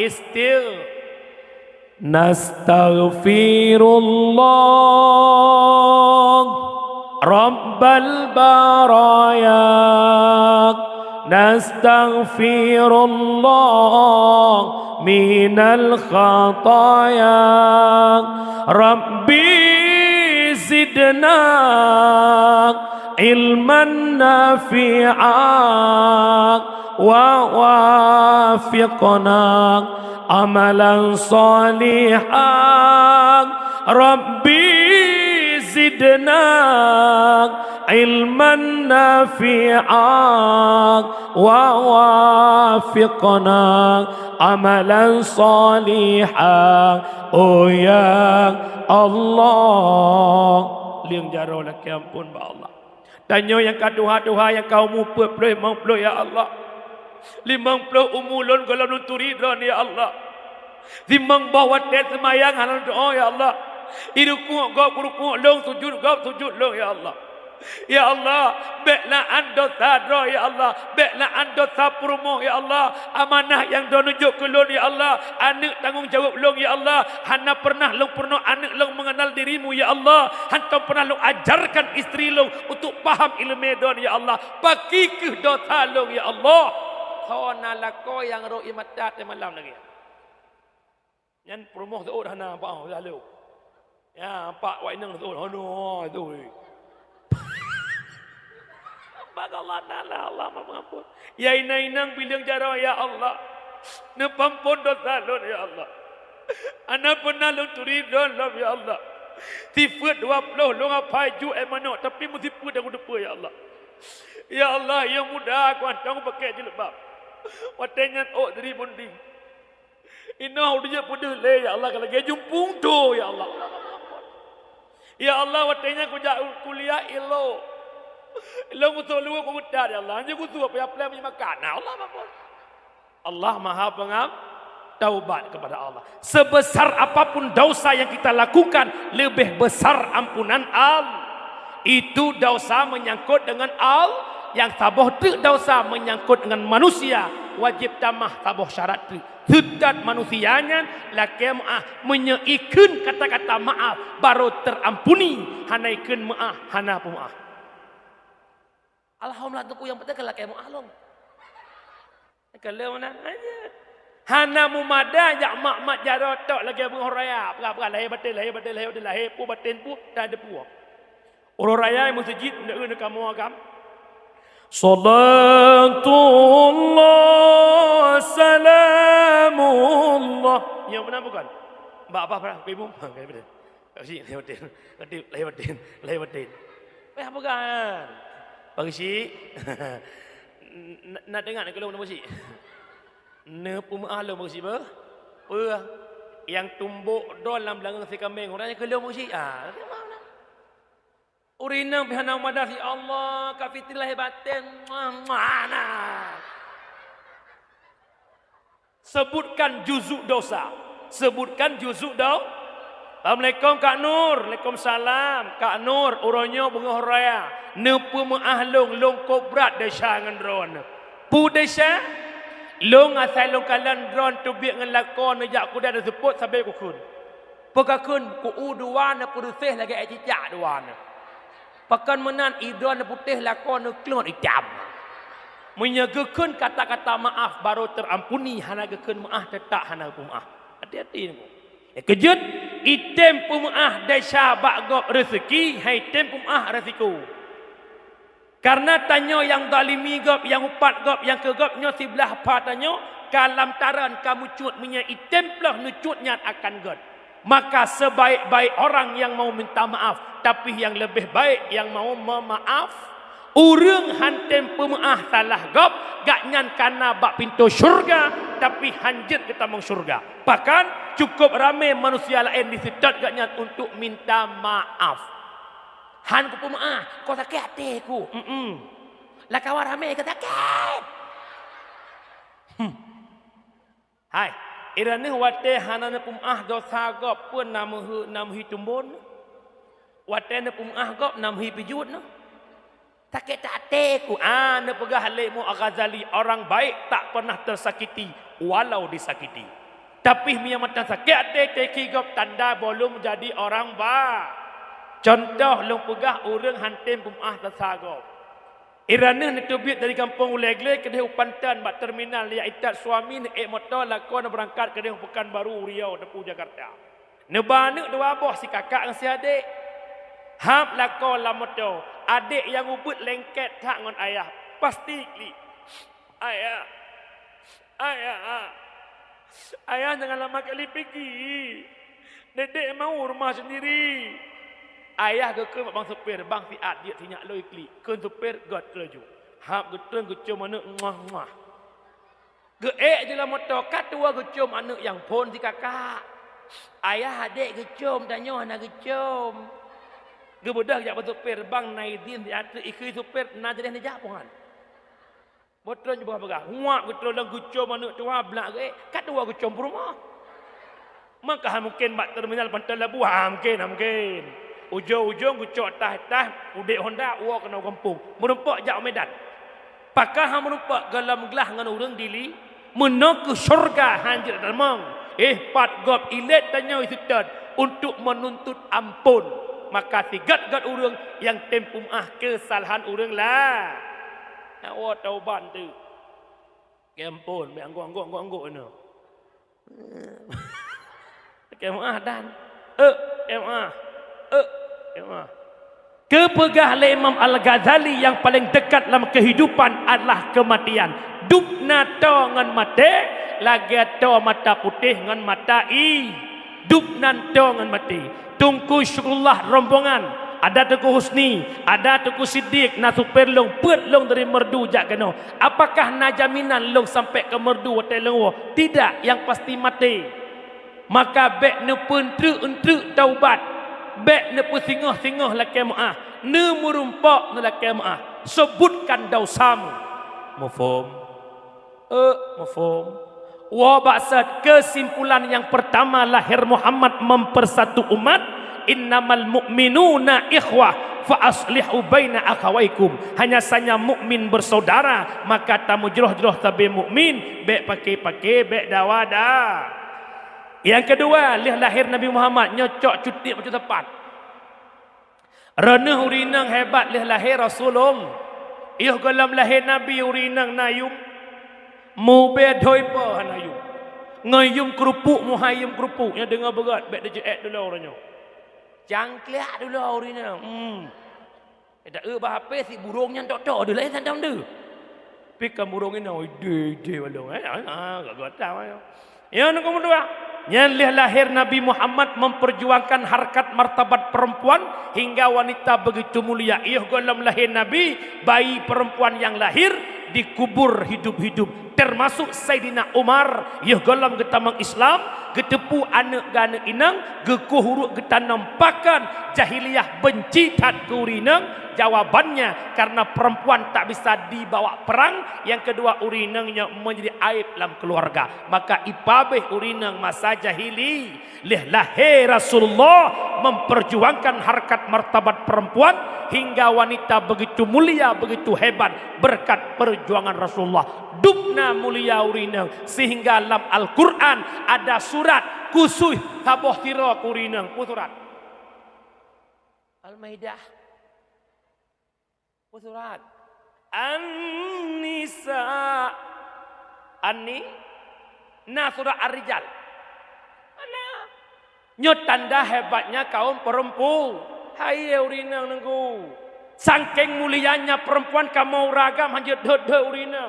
Nastaghfirullah Rabbal baraya Nastaghfirullah minal khataya Rabbi zidna ilman nafi'an wa wafiqna amalan salihan Rabbi zidna ilman nafi'an wa wafiqna amalan salihan oh ya Allah liang jaro laki ampun ba Allah tanya yang kaduha-duha yang kau muput pelih mempelih ya Allah 50 umulun kalau nunturidran ya Allah Timang bawa tet semayang halan doa ya Allah Iruku gau kuruku long sujud gau sujud long ya Allah Ya Allah, beklah ando sadra ya Allah, beklah ando sapurmo ya Allah, amanah yang do nunjuk ke long ya Allah, anak tanggung jawab long ya Allah, hana pernah long anak long mengenal dirimu ya Allah, hantam pernah long ajarkan istri long untuk paham ilmu don ya Allah, bagi ke dosa long ya Allah. Khona lako yang ro imatat malam lagi. Yan promoh tu hana apa lalu. Ya, pak wai nang tu hono tu. Bagi Allah Ta'ala Allah mengampun ya inang bilang jara ya Allah nepampun dosa lon ya Allah anak pernah lon turidon lon ya Allah tifut 20 lon apa ju emano tapi mesti pun aku depa ya Allah ya Allah yang muda aku antang pakai jilbab watenya ok dari bonding ino dia pude le ya Allah kalau jumpung tu ya Allah ya Allah watenya aku kuliah ilo Long usul lu aku udah ya Allah, hanya usul apa yang punya makan. Allah maafkan. Allah Maha taubat kepada Allah. Sebesar apapun dosa yang kita lakukan, lebih besar ampunan Allah. Itu dosa menyangkut dengan Allah, yang taboh tu dosa menyangkut dengan manusia, wajib tamah taboh syarat tu. Tidak manusianya laki maaf menyeikun kata-kata maaf baru terampuni, hanaikun maaf hana pemaaf. Alhamdulillah tu yang penting kalau kamu ahlong. Kalau mana aja. Hana mumada jak mak jaro tok lagi bunga raya. Apa lahir batin lahir pu batin pu tak ada pu. Orang raya masjid nak kamu agam. Salatullah salamullah. Yang benar bukan? Mbak apa? Ibu. Kasih lahir batin. Apa bukan? Bagi si nak dengar nak kalau nak si ne pemahalam bagi si apa yang tumbuk dalam belakang si kambing orangnya kalau bagi si urinang pihana madah si Allah kafitilah hebatin mana sebutkan juzuk dosa Assalamualaikum Kak Nur. Waalaikumsalam Kak Nur. Orangnya bunga raya. Nepu mengahlung long kobrat desa ngan drone. Pu desa long asal long kalan drone tu biak ngan lakon nejak ku dah sebut sampai ku kun. Pekakun ku uduan ku rusih lagi ai cicak duan. Pakan menan idon putih lakon keluar ijam. Menyegekun kata-kata maaf baru terampuni, hana gekun maaf tetap hana maaf. Hati-hati ni. Kejut item pemaah desa bagok rezeki hai item pemaah resiko Karena tanya yang zalimi gop, yang upat gop, yang kegop nyo sebelah apa tanya, kalam taran kamu cut punya item plah nucutnya akan god. Maka sebaik-baik orang yang mau minta maaf, tapi yang lebih baik yang mau memaaf. Urang hantem pemaaf salah gop, gak nyan kana bak pintu syurga, tapi hanjit kita mau syurga. Bahkan cukup ramai manusia lain di situ gak nyan untuk minta maaf. Han ku pemaaf, kau sakit hatiku. Lah kawan ramai kata sakit. Hai, irane wate hanane pemaaf dosa gop pun namhi tumbon. Wate ne pemaaf gop namhi pijut no. Sakit hatiku. Ne pegah lemu Al-Ghazali, orang baik tak pernah tersakiti walau disakiti. Tapi mia mata sakit hati gop tanda belum jadi orang baik. Contoh long pegah orang hantem pemaaf tersagop. Irana ni tubit dari kampung Ulegle ke Dehu Pantan bak terminal dia itat suami ni motor lakon berangkat ke Dehu Pekanbaru Riau Depu Jakarta. Nebana dua boh si kakak dengan si adik. Hap lakon la motor. Adik yang ubut lengket tak ngon ayah. Pasti li. Ayah. Ayah jangan lama kali pergi. Dedek mau rumah sendiri. Ayah ke bang supir, bang fiat dia tinyak loi klik. Keun supir got laju. Hap getun gucum anak muah. Geek je lah motor kat tua gucum anak yang pon si kakak. Ayah adik gucum tanya nak gucum. Gebudak jak supir bang naidin di atas ikui supir na jadi nejak puan. Motor juga pegah. Muak getun lang gucum anak tua belak geek. Kat tua gucum rumah. Maka mungkin bak terminal Pantai Labu mungkin. Ujung-ujung gucok tah udik Honda uak kena kampung merumpak jak Medan. Pakah merumpak galam gelah ngan urang dili menak ke syurga hanjir dalmang. Pat gop ilet tanya isutad untuk menuntut ampun. Maka tigat-gat urang yang tempum kesalahan urang lah. Awak tauban tu. Kampun me angguk no. Kemah dan Kepegah Imam Al-Ghazali yang paling dekat dalam kehidupan adalah kematian. Dupna to ngan mate, lagi to mata putih ngan mata i. Dupnan to ngan mati. Tungku syukurullah rombongan. Ada Teguh Husni, ada Teguh Siddiq, na super long put long dari merdu jak kena. Apakah na jaminan long sampai ke merdu hotel long? Tidak, yang pasti mati. Maka bek ne pentru taubat. Bek ne pu singah lakai maaf. Ne merumpak ne lakai maaf. Sebutkan dausamu. Mafhum? Mafhum. Wa ba'sad kesimpulan yang pertama lahir Muhammad mempersatu umat. Innamal mu'minuna ikhwah fa aslihu baina akhawaikum. Hanya saja mukmin bersaudara, maka tamu jeroh-jeroh tabe mukmin, bek pakai bek dawada. Yang kedua, lahir Nabi Muhammad nyocok cuti macam tepat. Rana urinang hebat lahir Rasulullah. Iuh galam lahir Nabi urinang nayum. Mube doipa nayum. Ngayum kerupuk muhayum kerupuk. Yang dengar berat bek dejet dulu orangnya. Jangkliak dulu urinang. Tak bahapa si burungnya tok-tok dulu sandam tu. Pikam burung ini ide walong gak tahu. Yang kedua, yang lahir Nabi Muhammad memperjuangkan harkat martabat perempuan hingga wanita begitu mulia. Iuh galam lahir Nabi, bayi perempuan yang lahir dikubur hidup-hidup. Termasuk Sayyidina Umar, iuh galam getamang Islam, getepu anak gana inang, gekuh huruk getanam pakan, jahiliyah benci tat kurinang. Jawabannya karena perempuan tak bisa dibawa perang. Yang kedua, urinangnya menjadi aib dalam keluarga. Maka ipabeh urinang masa jahili. Lahir Rasulullah memperjuangkan harkat martabat perempuan hingga wanita begitu mulia, begitu hebat berkat perjuangan Rasulullah. Dupna mulia urinang sehingga dalam Al-Quran ada surat kusuh taboh tira urinang. Surat Al-Maidah. Surat An-Nisa. Surat Ar-Rijal. Nyot tanda hebatnya kaum perempuan. Hai urinang nengku. Sangking mulianya perempuan kamu ragam hanya dede urina.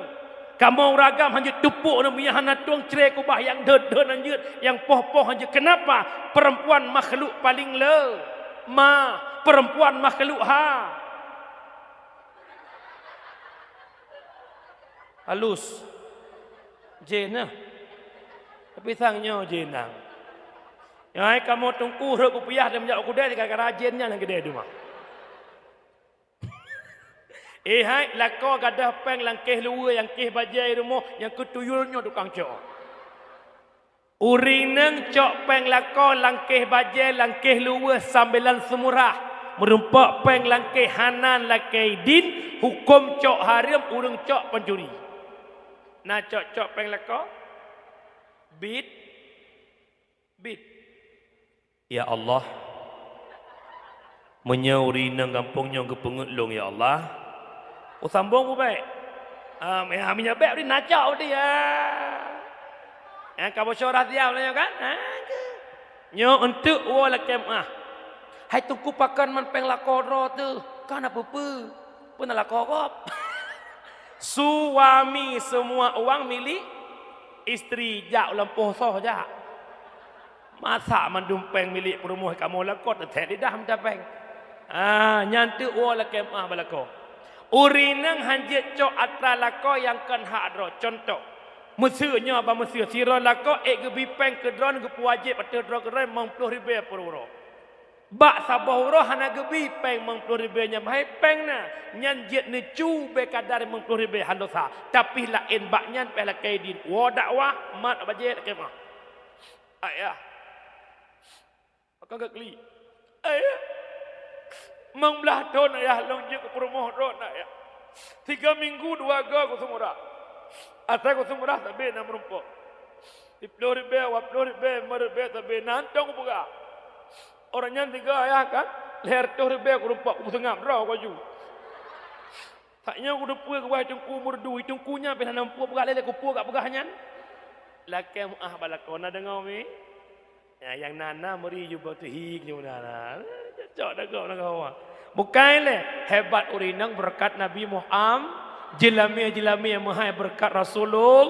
Kamu ragam hanya tupuk namanya hana tuang cerai kubah yang dede hanya yang poh-poh hanya. Kenapa? Perempuan makhluk paling perempuan makhluk halus. Jenah. Tapi sangnya jenang. Yang kamu tunggu rek kupiah dan menjak kudai dekat rajinnya yang gede tu mah. Hai lako gadah peng langkeh luar yang keh bajai rumah yang ketuyulnya tukang cok. Uring neng cok peng lako langkeh bajai langkeh luar sambilan semurah. Merumpak peng langkeh hanan langkeh din hukum cok haram urang cok pencuri. Nah cok peng lako bid. Ya Allah, menyauri nang kampungnya ke pengutlung ya Allah. Sambung pun baik. Minyak baik ni nacau dia. Yang kamu syurah dia kan? Nyo untuk wala kemah. Hai tungku pakan man peng lakoro tu. Kan apa pun lakorop. Suami semua uang milik isteri jak lampuh soh jak. Masa mandumpeng milik perumah kamu lakot tak dah minta peng. Nyantu wala kemah balako. Urinang hanjit cok atra lako yang kan hak dro. Contoh. Mesunya apa mesu. Siro lako gebi peng ke dron ke wajib atau dro ke dron RM40,000 per euro. Bak sabah euro hana gebi peng RM40,000 nya. Bahai peng na. Nyanjit ni cu be kadar RM40,000 handosa. Tapi lain bak nyan peh lakai din. Wa dakwah mat bajik lakai mah. Ayah. Maka gak keli. Ayah. Mengbelah tahun ayah longjek ke perumah ron ayah. 3 minggu 2 ga aku semurah. Atas aku semurah tak bina merumpok. RM10,000, RM20,000, RM40,000 tak bina. Nantong buka. Orangnya 3 ayah kan. Leher RM10,000 aku rumpok. Aku sengam rau baju. Taknya aku depu ke bawah tungku murdu. Tungkunya pernah nampu buka lele kupu kat pegahnya. Laki muah balakona dengar mi. Yang nana meri juga tu hik ni nana. Cok dah kau. Bukan le hebat urinang berkat Nabi Muhammad, jelami yang mahal berkat Rasulullah.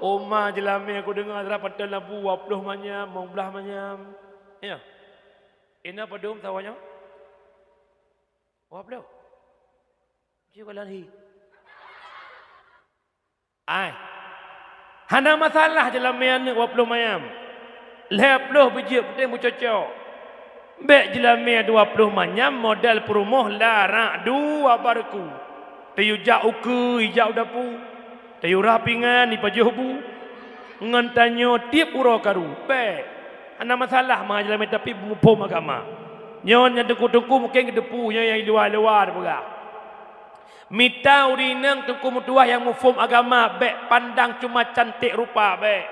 Umma jelami aku dengar dapat labu 20 manyam, mau belah manyam. Ya. Ina padum tawanya? 20. Juga lari. Hana masalah jelami ni 20 manyam. 20 biji putih mucocok. Bek jelami 20 manyam modal perumah larak 2 barku. Tayu jauh ke hijau dapu. Tayu rapingan di pajuhu. Ngantanyo tiap uro karu. Bek. Ana masalah mah jelami tapi pom agama. Nyon yang tungku-tungku mungkin depu yang luar-luar pula. Mita urinang tungku mutuah yang mufum agama bek pandang cuma cantik rupa bek.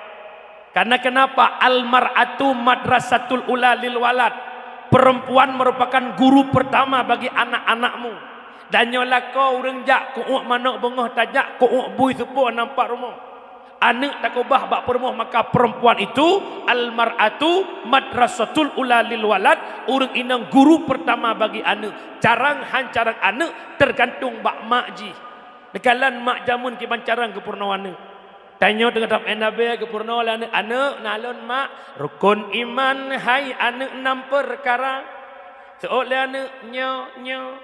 Karena kenapa? Al-mar'atu madrasatul ula lil walad. Perempuan merupakan guru pertama bagi anak-anakmu. Dan nyola kau urang jak kuuk manok bengah tajak kuuk bui sepuh nampak rumah. Anak tak ubah bak perumah maka perempuan itu al-mar'atu madrasatul ula lil walad. Urang inang guru pertama bagi anak. Carang hancarang anak tergantung bak makji. Dekalan mak jamun ki bancarang ke purnawana. Tanya dengan Nabi ke purna anak nalon mak rukun iman hai anak 6 perkara. Seolah anak nyo.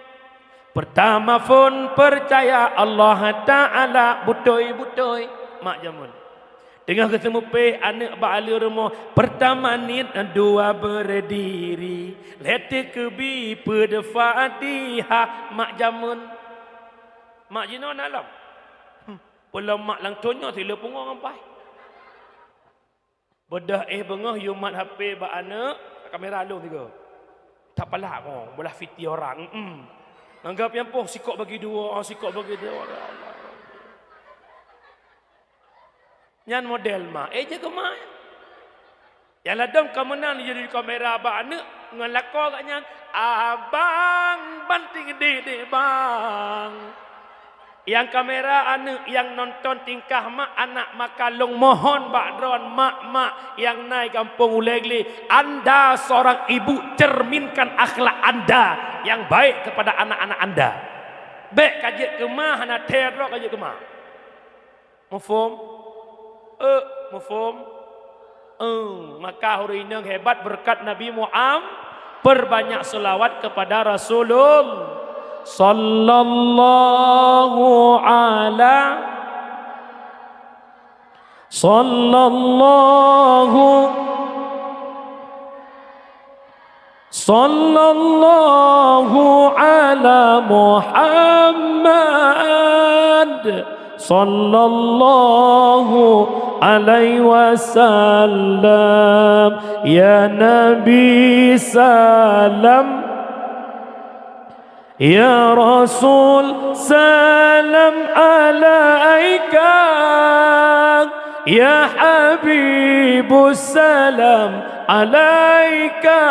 Pertama pun percaya Allah Ta'ala butoi mak jamun. Tengah kesemupe anak ba'ali rumah. Pertama nit 2 berdiri. Letik kebi pada Fatihah mak jamun. Mak jinon alam. Pula mak lang tonyo sila pungong ampai. Bedah bengah yumat HP ba anak kamera long 3. Tak pelak kau, belah fiti orang. Anggap yang poh sikok bagi 2, sikok bagi 2. Nyan model mak. Je ke mak. Yang ladang kemenang jadi kamera ba anak ngelako kat nyan. Abang banting dede bang. Yang kamera anak yang nonton tingkah mak anak makalung mohon bakdron mak yang naik kampung Ulegli. Anda seorang ibu cerminkan akhlak Anda yang baik kepada anak-anak Anda. Baik kajik kemah anak terok kajik kemah. Mufum? Mufum? Maka hari ini hebat berkat Nabi Muhammad. Perbanyak selawat kepada Rasulullah sallallahu ala Muhammad sallallahu alaihi wasallam ya Nabi salam ya Rasul salam alaika ya Habibus salam alaika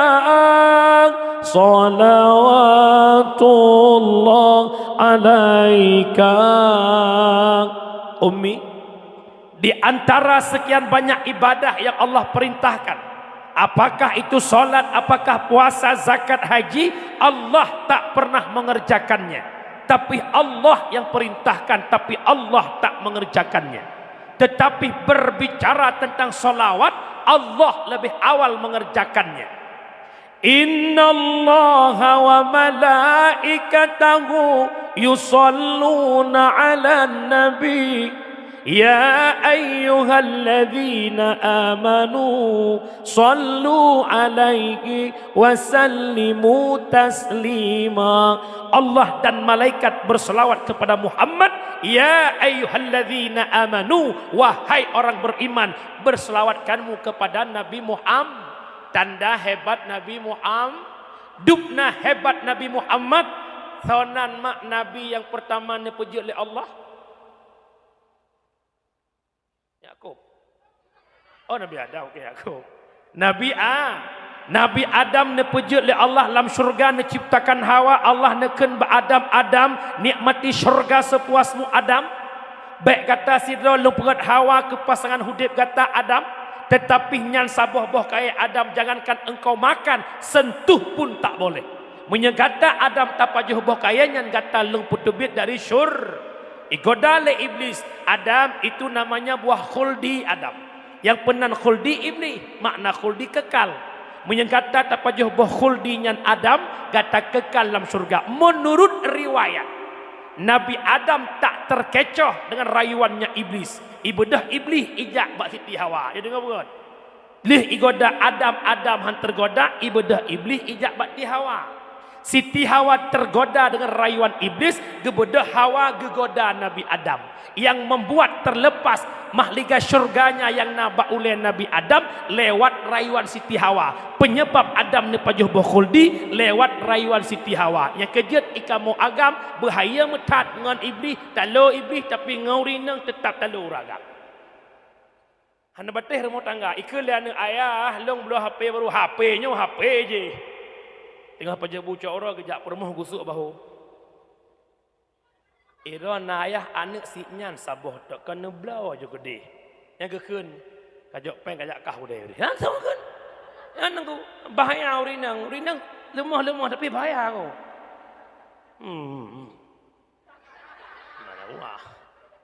salawatullah alaika. Ummi, di antara sekian banyak ibadah yang Allah perintahkan, apakah itu solat, apakah puasa, zakat, haji, Allah tak pernah mengerjakannya. Tapi Allah yang perintahkan, tapi Allah tak mengerjakannya. Tetapi berbicara tentang solawat, Allah lebih awal mengerjakannya. Inna Allaha wa malaikatahu yusalluna ala nabi ya ayyuhalladzina amanu sallu alaihi wa sallimu taslima. Allah dan malaikat berselawat kepada Muhammad. Ya ayyuhalladzina amanu, wahai orang beriman, berselawatkanmu kepada Nabi Muhammad. Tanda hebat Nabi Muhammad, dupna hebat Nabi Muhammad. Thonan mak Nabi yang pertama dipuji oleh Allah Yakub. Oh Nabi Adam, okey Yakub. Nabi Adam dipuji oleh Allah dalam syurga, menciptakan Hawa. Allah neken Adam nikmati syurga sepuasmu Adam. Baik kata sidra luperat Hawa ke pasangan hudib kata Adam. Tetapi nyan sabuh boh kaya Adam, jangankan engkau makan, sentuh pun tak boleh. Menyegata Adam tapajuh boh kaya nyan gata leng putubit dari syur. Igoda le iblis. Adam itu namanya buah khuldi Adam. Yang penan khuldi iblis, makna khuldi kekal. Menyegata tapajuh boh khuldi nyan Adam, gata kekal dalam surga. Menurut riwayat, Nabi Adam tak terkecoh dengan rayuannya iblis. Ibadah iblis ijak bak Siti Hawa. Ya dengar bukan? Lih igoda Adam han tergoda, ibadah iblis ijak bak Siti Hawa. Siti Hawa tergoda dengan rayuan iblis, gebedah Hawa gegoda Nabi Adam. Yang membuat terlepas mahliga syurganya yang nabak oleh Nabi Adam lewat rayuan Siti Hawa. Penyebab Adam ni pajuh berkhuldi lewat rayuan Siti Hawa. Yang kejut ikamu agam bahaya metat dengan iblis, talo iblis tapi ngaurinang tetap talo uragam. Hana batih rumah tangga, ikelian ayah long belum HP baru HP-nya HP je. Tengah paja buca orang kejak permoh gusuk bahu. Ira ayah anak si nyan saboh tak kena belau aja gede. Yang kekun kajak peng kajak kah udah dia. Ha sama kan? Yang nangku bahaya urinang lemah tapi bahaya aku. Mana wah.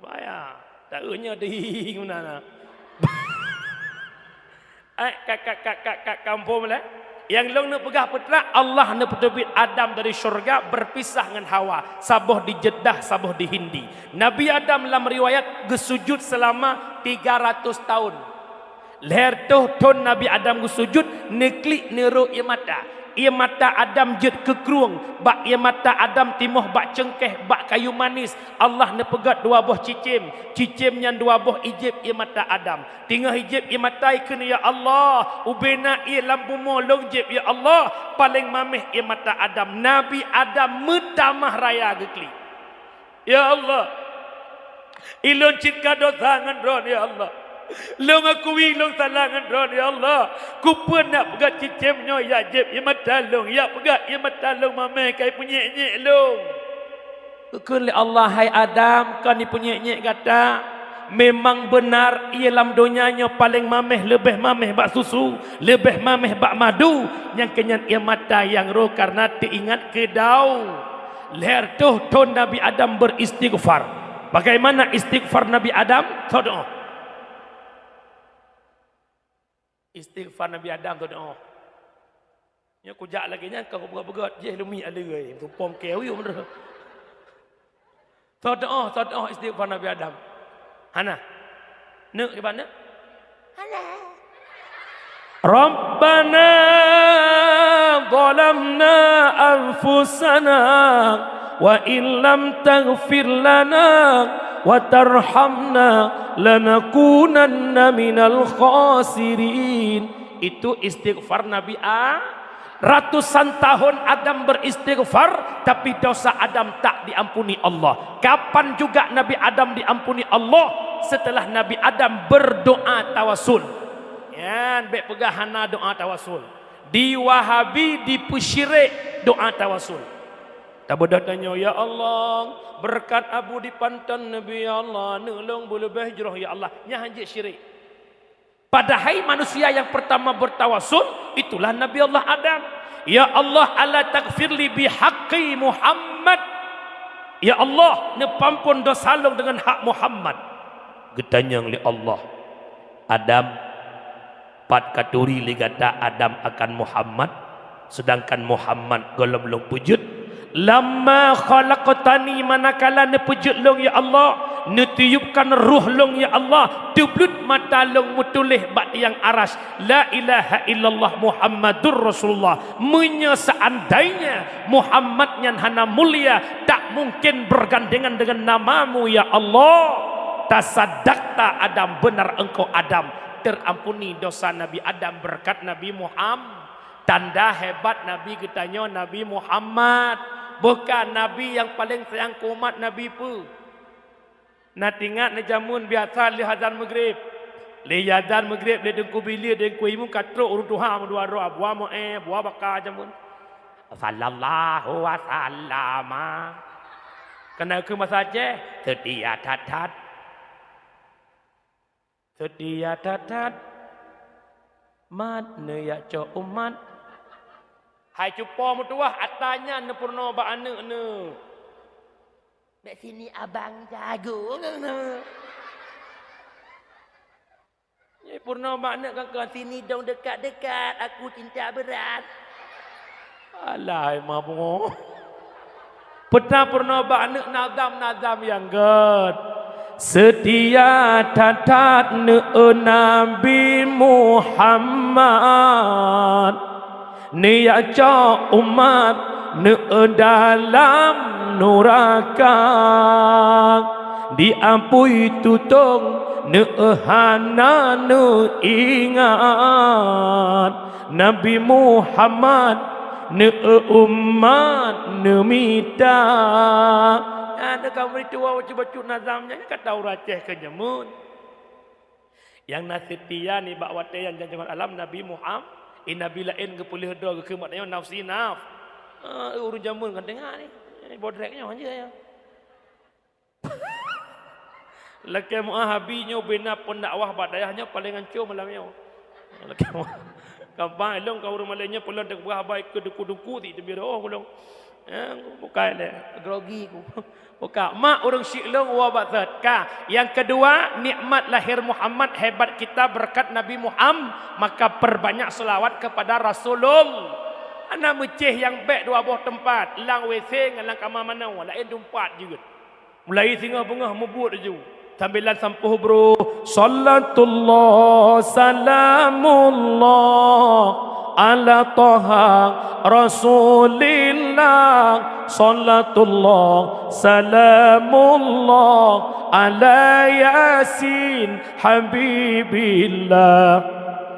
Bahaya. Tak eunya di mana. Kakak kampung lah. Yang long nak pegah putra Allah nak petubit Adam dari syurga berpisah dengan Hawa. Saboh di Jeddah, saboh di Hindi. Nabi Adam dalam riwayat gesujud selama 300 tahun. Leher ton Nabi Adam gesujud neklik neru ia mata. Ia mata Adam jed ke keruang. Bak ia mata Adam timuh bak cengkeh, bak kayu manis. Allah ne pegat dua buah cicim. Cicimnya dua buah ijib ia mata Adam. Tinggal ijib ia mata ikun ya Allah. Ubena ia lampu molong jib ya Allah. Paling mamih ia mata Adam. Nabi Adam metamah raya gekli. Ya Allah. Ilon cika dosangan ron ya Allah. Long aku wilong salangan ron ya Allah. Ku pernah pegat cicimnya ya jib ya mata long. Ya pegat ya mata long mamai kai punyek-nyek long. Kun li Allah hai Adam kan dipunyai kata memang benar ia dalam dunianya paling mameh lebih mameh bak susu, lebih mameh bak madu yang kenyan ia mata yang roh karena teringat kedau. Leher tu Nabi Adam beristighfar. Bagaimana istighfar Nabi Adam? Doa. Istighfar Nabi Adam doa. Nya kujak lagi nya kau begat-begat je lumi ada ai. Tu pom keu yo bener. Doa istighfar Nabi Adam. Hana. Nek di mana? Hana. Rabbana zalamna anfusana wa illam taghfir lana wa tarhamna lanakunanna minal khasirin. Itu istighfar Nabi A. Ratusan tahun Adam beristighfar, tapi dosa Adam tak diampuni Allah. Kapan juga Nabi Adam diampuni Allah? Setelah Nabi Adam berdoa tawasul. Ya, baik pegahana doa tawasul. Di Wahabi, di Pesyirik doa tawasul. Tak boleh tanya, ya Allah, berkat Abu di pantan Nabi ya Allah, nolong boleh berhijrah ya Allah. Nya hanjit syirik. Padahal manusia yang pertama bertawasul itulah Nabi Allah Adam. Ya Allah, ala takfirli bihaqqi Muhammad. Ya Allah, nepampun dosa long dengan hak Muhammad. Getanyang li Allah. Adam pat katuri li gata Adam akan Muhammad, sedangkan Muhammad golom long pujud. Lama khalaqtani manakala ne pujud long ya Allah, ne tiupkan ruh long ya Allah, tublut mata long mutulih bak yang aras. La ilaha illallah Muhammadur Rasulullah. Seandainya Muhammad yang hana mulia, tak mungkin bergandengan dengan namamu ya Allah. Tasaddaqta Adam, benar engkau Adam, terampuni dosa Nabi Adam berkat Nabi Muhammad. Tanda hebat Nabi katanya Nabi Muhammad, bukan Nabi yang paling sayang umat Nabi pu. Nak ingat na jamun biasa li azan maghrib. Li azan maghrib le dengku bilir dengku imu katro urut Tuhan dua roh buah mo buah bakar jamun. Sallallahu wa sallama. Kena ke masaje setia tatat. Setia tatat. Mat ne ya co umat. Hai cupo mutuah atanya ne purno ba ane ne. Mek sini abang jago ne. Ye purno ba ane kan sini dong dekat-dekat aku cinta berat. Alai mabo. Peta purno ba ane nazam yang ged. Setia tatat ne Nabi Muhammad. Niat ca umat ne dalam neraka, diampui tutung ne hana ne ingat Nabi Muhammad ne umat ne mita. Ada kamu itu awak baca nazamnya kata uraceh ke jamun. Yang nasetia ni bak wate yang jangan alam Nabi Muhammad. Nabi lain ke pulih doa ke maknanya nafsi naf. Urun jamun kan dengar ni. Bodreknya aja ya. Laki muahabinya bina pendakwah badayahnya paling hancur malamnya. Laki kampang elong kau rumah lainnya pulang dek buah baik ke duku-duku ti tebi roh ulong. Bukan le grogi ku. Buka mak orang syiklong wa batat ka. Yang kedua, nikmat lahir Muhammad hebat kita berkat Nabi Muhammad, maka perbanyak selawat kepada Rasulullah. Ana meceh yang baik dua buah tempat, lang WC dengan lang kamar mana lain tempat juga. Mulai singgah bengah mebut je. Sambilan sampuh bro. Sallatullah salamullah ala taha rasulillah. Sallatullah salamullah ala yasin habibillah.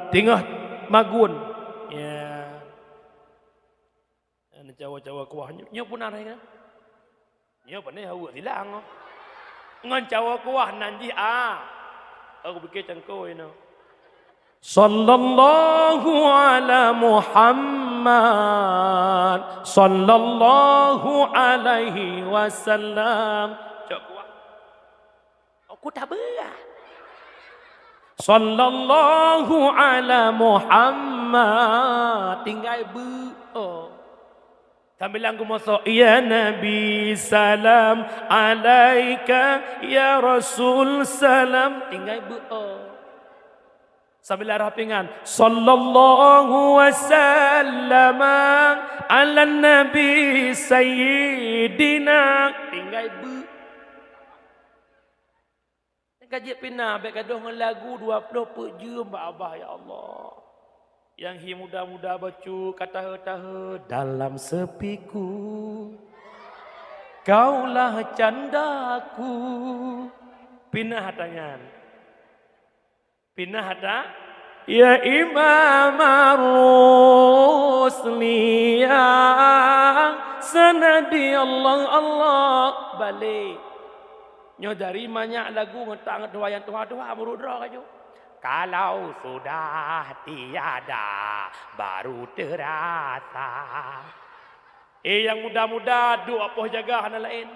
Tengah magun ya ana cawa-cawa kuahnya nya pun ada kan nya pandai hawa hilang ngan cawa kuah nanji aku fikir cangkoi no Sallallahu ala Muhammad sallallahu alaihi wasallam. Cok kuat. Aku tak berat. Sallallahu ala Muhammad. Tinggal bu. Sambil aku masuk. Ya Nabi salam alaika. Ya Rasul salam. Tinggal bu. Sambil rapingan. Sallallahu wasallam ala Nabi Sayyidina. Tinggal bu. Kaji pina baik gaduh dengan lagu 20 pejam Abah ya Allah. Yang hi muda-muda bacu kata-kata dalam sepiku. Kaulah candaku. Pinah tangan. Pinah hata. Ya Imam Ar-Rusliyah. Sanadi Allah balik. Nyo dari banyak lagu ngetak ngedoayan doa-doa merudra kaju. Kalau sudah tiada baru terasa. Yang muda-muda doa apa jaga hana lain.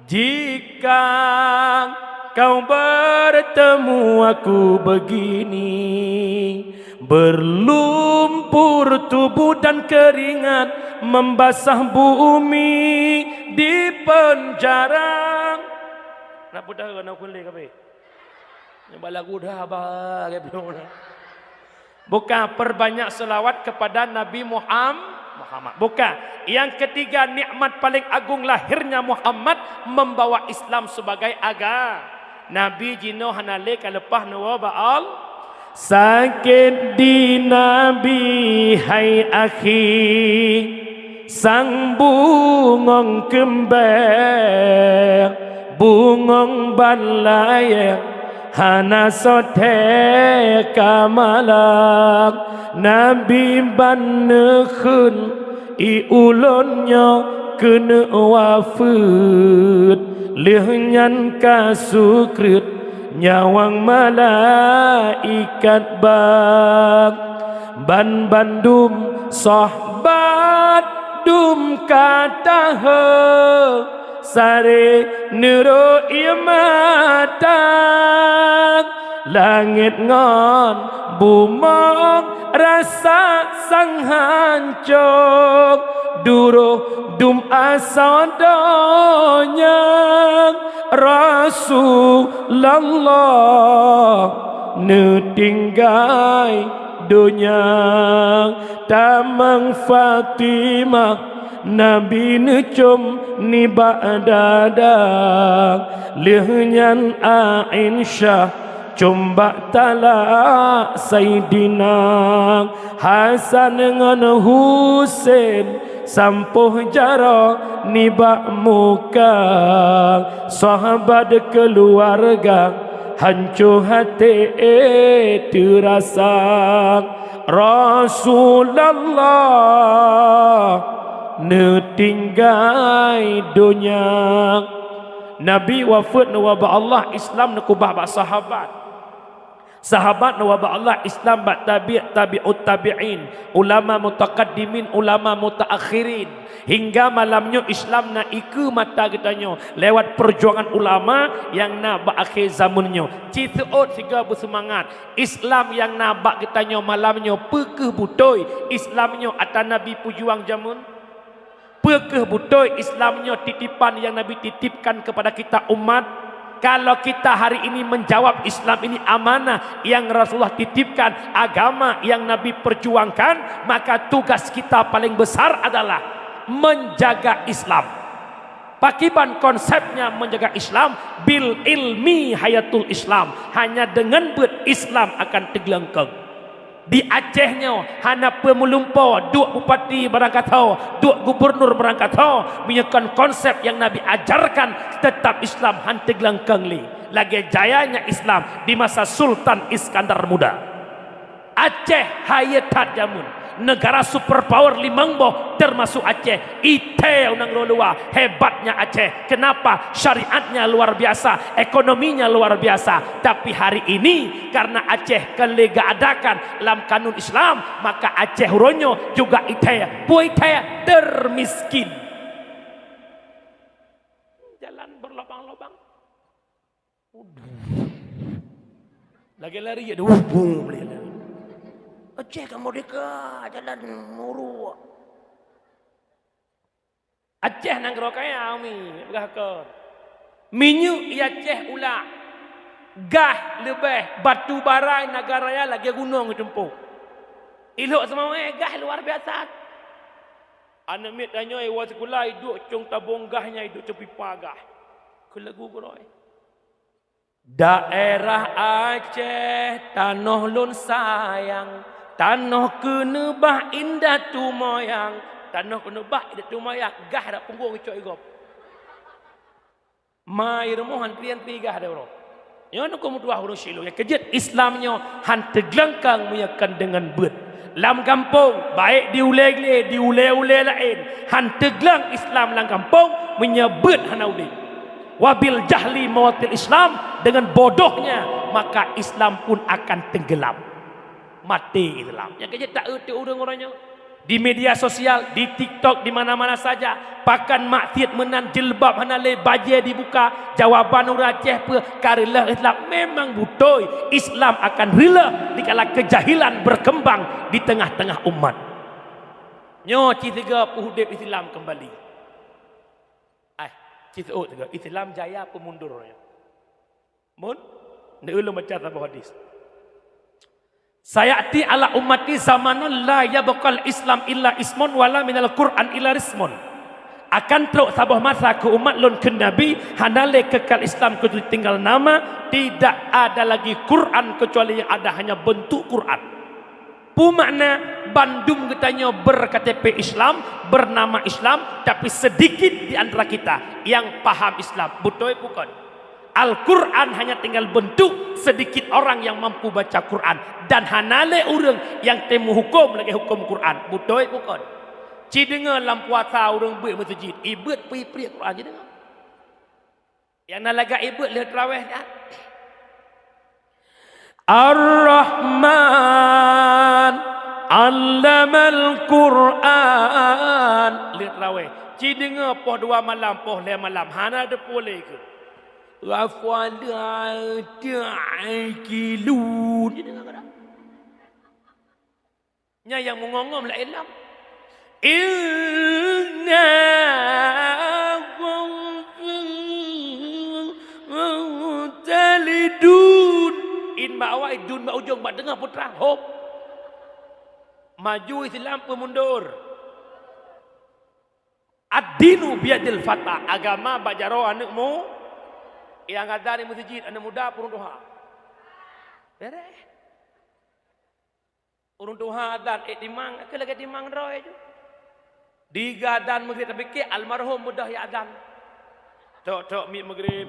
Jika kau bertemu aku begini, berlumpur tubuh dan keringat membasah bumi di penjara. Nak putar ke nak kulit ke apa? Yang lagu dah abah ke belum. Bukan perbanyak selawat kepada Nabi Muhammad. Bukan. Yang ketiga nikmat paling agung lahirnya Muhammad membawa Islam sebagai agama. Nabi jino hanale kalepah nawa baal. Sakit di Nabi hai akhi. Sang bungong kembang. Bungong balaya hana sote kamalak Nabi bannekhun i ulunnya kena wafud lehnyan kasukrit nyawang malaikat bak ban bandum sahbat dum katah sare nero imatang langit ngon bumong rasa sang hancur duruh dum asadonya Rasulullah netinggai dunia tamang Fatimah Nabi necum ni ba'dada lihnyan Aisyah combak talak Sayyidina Hasan dengan Husain sampuh jara ni bak muka sahabat keluarga hancur hati terasa Rasulullah netinggai dunia Nabi wafat nawaba Allah Islam nakubah bak sahabat nawaba Allah Islam bak tabi'ut tabi'in ulama mutaqaddimin ulama mutaakhirin hingga malamnya Islam na iku mata kitanya lewat perjuangan ulama yang na bak akhir zamannya citeot siga bersemangat Islam yang na bak kitanya malamnya pekeh butoi Islamnya atas Nabi pujuang jamun pekeh butoi Islamnya titipan yang Nabi titipkan kepada kita umat. Kalau kita hari ini menjawab Islam ini amanah yang Rasulullah titipkan, agama yang Nabi perjuangkan, maka tugas kita paling besar adalah menjaga Islam. Pakiban konsepnya menjaga Islam bil ilmi hayatul Islam. Hanya dengan berislam akan tegelengkeng. Di Acehnya hana pemulumpo duk bupati berangkatau duk gubernur berangkatau menyekan konsep yang Nabi ajarkan tetap Islam hante gelangkang li lagi jayanya Islam di masa Sultan Iskandar Muda Aceh hayetat jamun negara superpower limangboh termasuk Aceh. Ite unang luar hebatnya Aceh. Kenapa? Syariatnya luar biasa, ekonominya luar biasa. Tapi hari ini karena Aceh kelega adakan dalam kanun Islam, maka Aceh huronyo juga ite puite termiskin. Jalan berlobang-lobang. Lagi lari ya, Aceh kan merdeka, jalan muru. Aceh nang kerokaya mi, bergakar. Minyak ia Aceh ulah. Gah lebih batu bara negara ya lagi gunung tempuh. Ilok semua gah luar biasa. Anak mit tanya wa sekolah hidup cung tabung gahnya hidup tepi pagah. Kelagu geroi. Daerah Aceh tanah lun sayang, tanah kenebah indah tu moyang, tanah kenebah indah tu moyang, gah dak punggung cok igop. Mai remohan pian pigah dah bro. Yo nu komu tuah urus silu ya kejut Islamnya han teglengkang menyakan dengan bet. Lam kampung baik diule-ule lain, han teglang Islam lam kampung menyebut hanaudi. Wabil jahli mawatil Islam, dengan bodohnya maka Islam pun akan tenggelam, mati Islam. Yang kerja tak erti orang-orangnya di media sosial, di TikTok, di mana-mana saja pakan maksiat menan jilbab hanale baje dibuka jawaban orang Aceh karilah Islam memang betul. Islam akan rela dikala kejahilan berkembang di tengah-tengah umat. Nyo tiga puhudip Islam kembali. Islam jaya apa mundur? Mun, ni ulun baca tabah hadis. Sayati ala ummati zamanun la yabqal Islam illa ismun wala minal Quran illa rismun. Akan teruk sabah masa ke umat lun ke Nabi hanale kekal Islam kecuali tinggal nama, tidak ada lagi Quran kecuali yang ada hanya bentuk Quran. Makna Bandung katanya berKTP Islam, bernama Islam, tapi sedikit di antara kita yang paham Islam. Betul bukan? Al-Quran hanya tinggal bentuk, sedikit orang yang mampu baca Quran, dan hanale orang yang temu hukum lagi hukum Quran. Betul bukan? Ci dengar lam puasa orang buat masjid, ibad pri Quran je dengar. Yang nak laga ibad lihat tarawih dah. Ar-Rahman Allamal Quran. Lihat tarawih. Ci dengar poh 2 malam, poh 5 malam. Hana ada boleh ke? Rafala ta'kilun. Ci dengar tak? Nya yang mengongom la ilam. Inna talidun. In bawa idun ba ujung ba dengar putra hop. Maju Islam pemundur. Ad-dinu biadil fata. Agama bajaro anakmu yang ada di masjid, anak muda purun doha. Beres. Urun doha adan dimang ke lagi dimang roy je. Diga adan maghrib tapi ke almarhum mudah ya adan. Tok mi maghrib.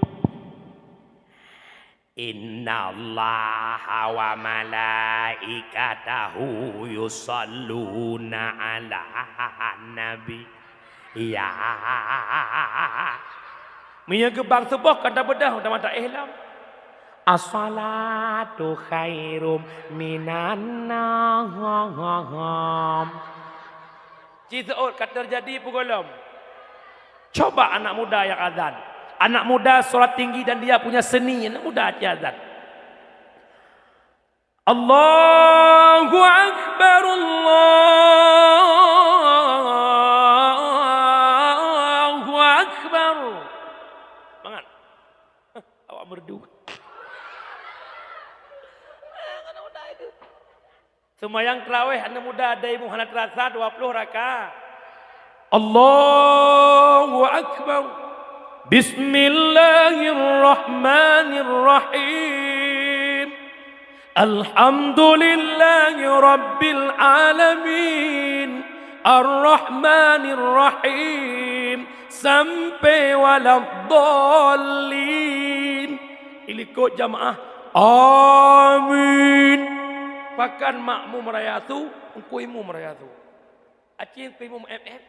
Inna Allaha wa malaikatahu yusalluna ala nabi. Ya. Minyak gebang sebuah kata bedah udah mata ihlam. As-salatu khairum minan nawm. Cisaut kata terjadi pugolom. Coba anak muda yang azan. Anak muda solat tinggi dan dia punya seni. Anak muda azan. Allahu Akbar, Allahu Akbar. Semangat. Awak merdu. Semayang tarawih anak muda ada ibu hana terasa 20 rakaat. Allahu Akbar. Bismillahirrahmanirrahim. Alhamdulillahi Rabbil Alamin. Ar-Rahmanir-Rahim. Sampai waladhdallin. Ilikut jamaah. Amin. Bahkan makmum raya tu Engkau imum raya tu. Acing engkau imum MF.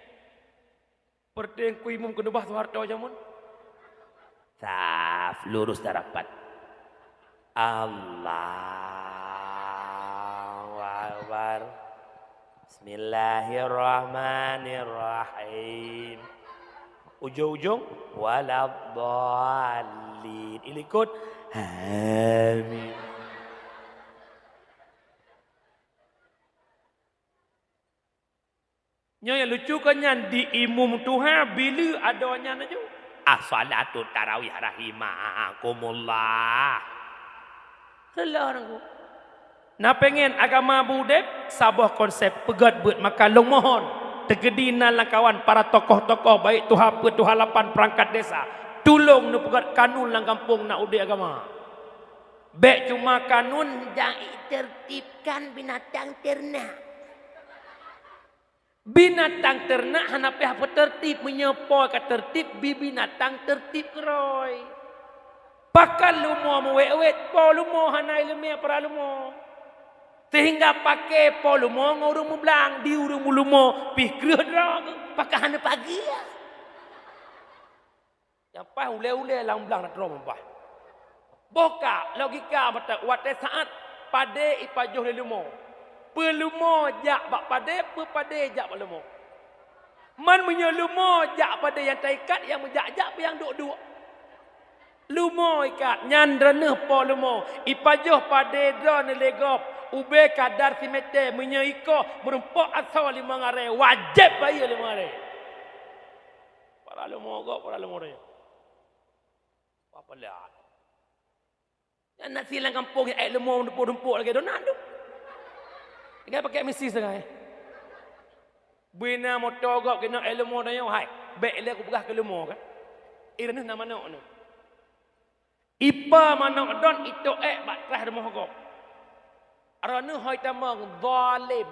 Perdeng engkau imum kenubah tu harta jamun. Saf, lurus darapat. Allahu Akbar. Bismillahirrahmanirrahim. Ujung-ujung waladhdallin. Ilikut amin. Yang lucu kan yang diimum Tuhan bila adanya aja. As-salatu tarawih rahimakumullah. Salah aku. Nak pengen agama budek sabah konsep pegat buat maka long mohon tegedinan langkawan para tokoh-tokoh baik Tuhan Tuhan lapan perangkat desa tolong nu pegat kanun lang kampung nak udik agama. Baik cuma kanun Yang tertibkan binatang ternak. binatang ternak hanapi apa tertib menyepoi ke tertib binatang tertib keroi. Pakal lumo mewet-wet po lumo hanai lemia para lumo. Sehingga pakai po lumo ngurung mublang di urung lumo pikir drog pakai hana pagi ya. Yang pas ule-ule lang belang nak drog bah. Boka logika mata wate saat pade ipajoh le lumo. Pelumo jak bak pade, pepade jak bak lumo. Man punya lumo jak pada yang taikat yang menjak-jak yang duk-duk. Lumo ikat nyan reneh po lumo. Ipajoh pade dron legop. Ube kadar simete punya iko berempok asal 5 ngare. Wajib bayar 5 ngare. Para lumo gop, para lumo dia. Apa lihat? Yang nak silang kampung yang air lumo dempuk-dempuk lagi donan tu. Dia pakai misi setengah. Bina motor gop kena ilmu dah yang hai. Baik dia aku perah ke ilmu kan. Ira ni nama nak ni. Ipa mana don itu bak terah rumah gop. Arana hai tamang zalim.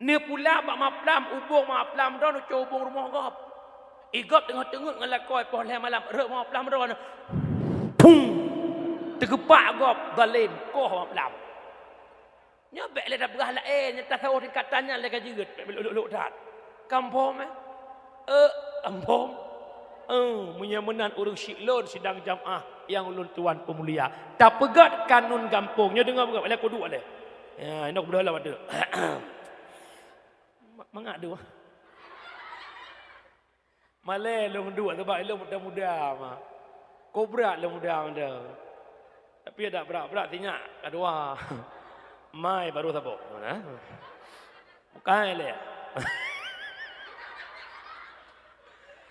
Ni pula bak maplam ubung maplam don cubung rumah gop. Igop tengah-tengah ngelakoi pohon malam rek maplam don. Pung. Tergepak gop zalim koh maplam. Nyobek le dah berah lain yang tak tahu tingkatannya le kajigut luk dah. Kampung kampung. Menyamanan urang syiklon sidang jamaah yang ulun tuan pemulia. Tak pegat kanun kampungnya dengar pegat aku dua le. Ya, nak berdoa pada. Mangak dua. Malai long dua sebab long muda-muda mah. Kobra long muda dah. Tapi ada berat-berat tinyak kedua. Mai baru sabuk. Mana? Bukan le.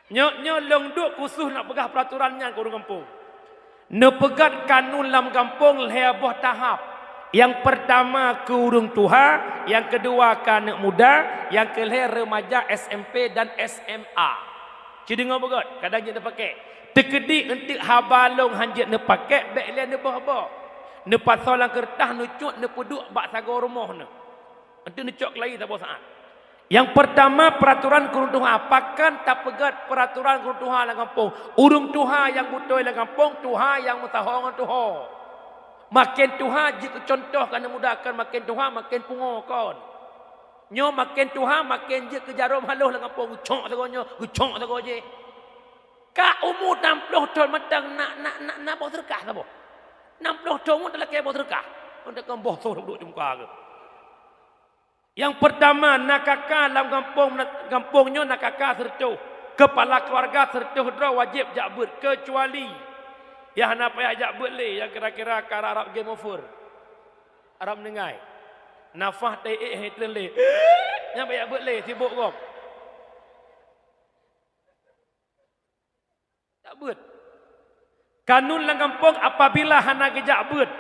Nyok long duk khusus nak pegah peraturannya ke orang kampung. Ne pegat kanun dalam kampung leboh tahap. Yang pertama ke urang tuha, yang kedua ke anak muda, yang kelihir remaja SMP dan SMA. Jadi dengar begat, kadang dia pakai. Tekedi entik habalong hanjit ne pakai, baik dia ne bah-bah. Ne pasolang kertas ne cut ne puduk bak sago rumah ne. Nanti ne cok lagi tak saat. Yang pertama peraturan kurung tuha apakan tak pegat peraturan kurung tuha dalam kampung. Urung tuha yang butoi dalam kampung, tuha yang mutahong tuha. Makin tuha jika contoh kan mudahkan makin tuha makin pungokon. Nyo makin tuha makin je ke jarum haluh dalam kampung gucok sagonyo, gucok sago je. Ka umur 60 tahun matang nak bawa serkah sabo. 60 tahun dah laki bawa serkah. Untuk kampung so duduk di muka ke. Yang pertama nak kakak dalam kampungnya nak kakak serta kepala keluarga serta hudra wajib jakbut kecuali yang nak payah jakbut le yang kira-kira ke Arab game over. Arab nengai. Nafah taik hitler le. Yang payah jakbut le sibuk kau. Jakbut. Kanun dalam kampung apabila hana jakbut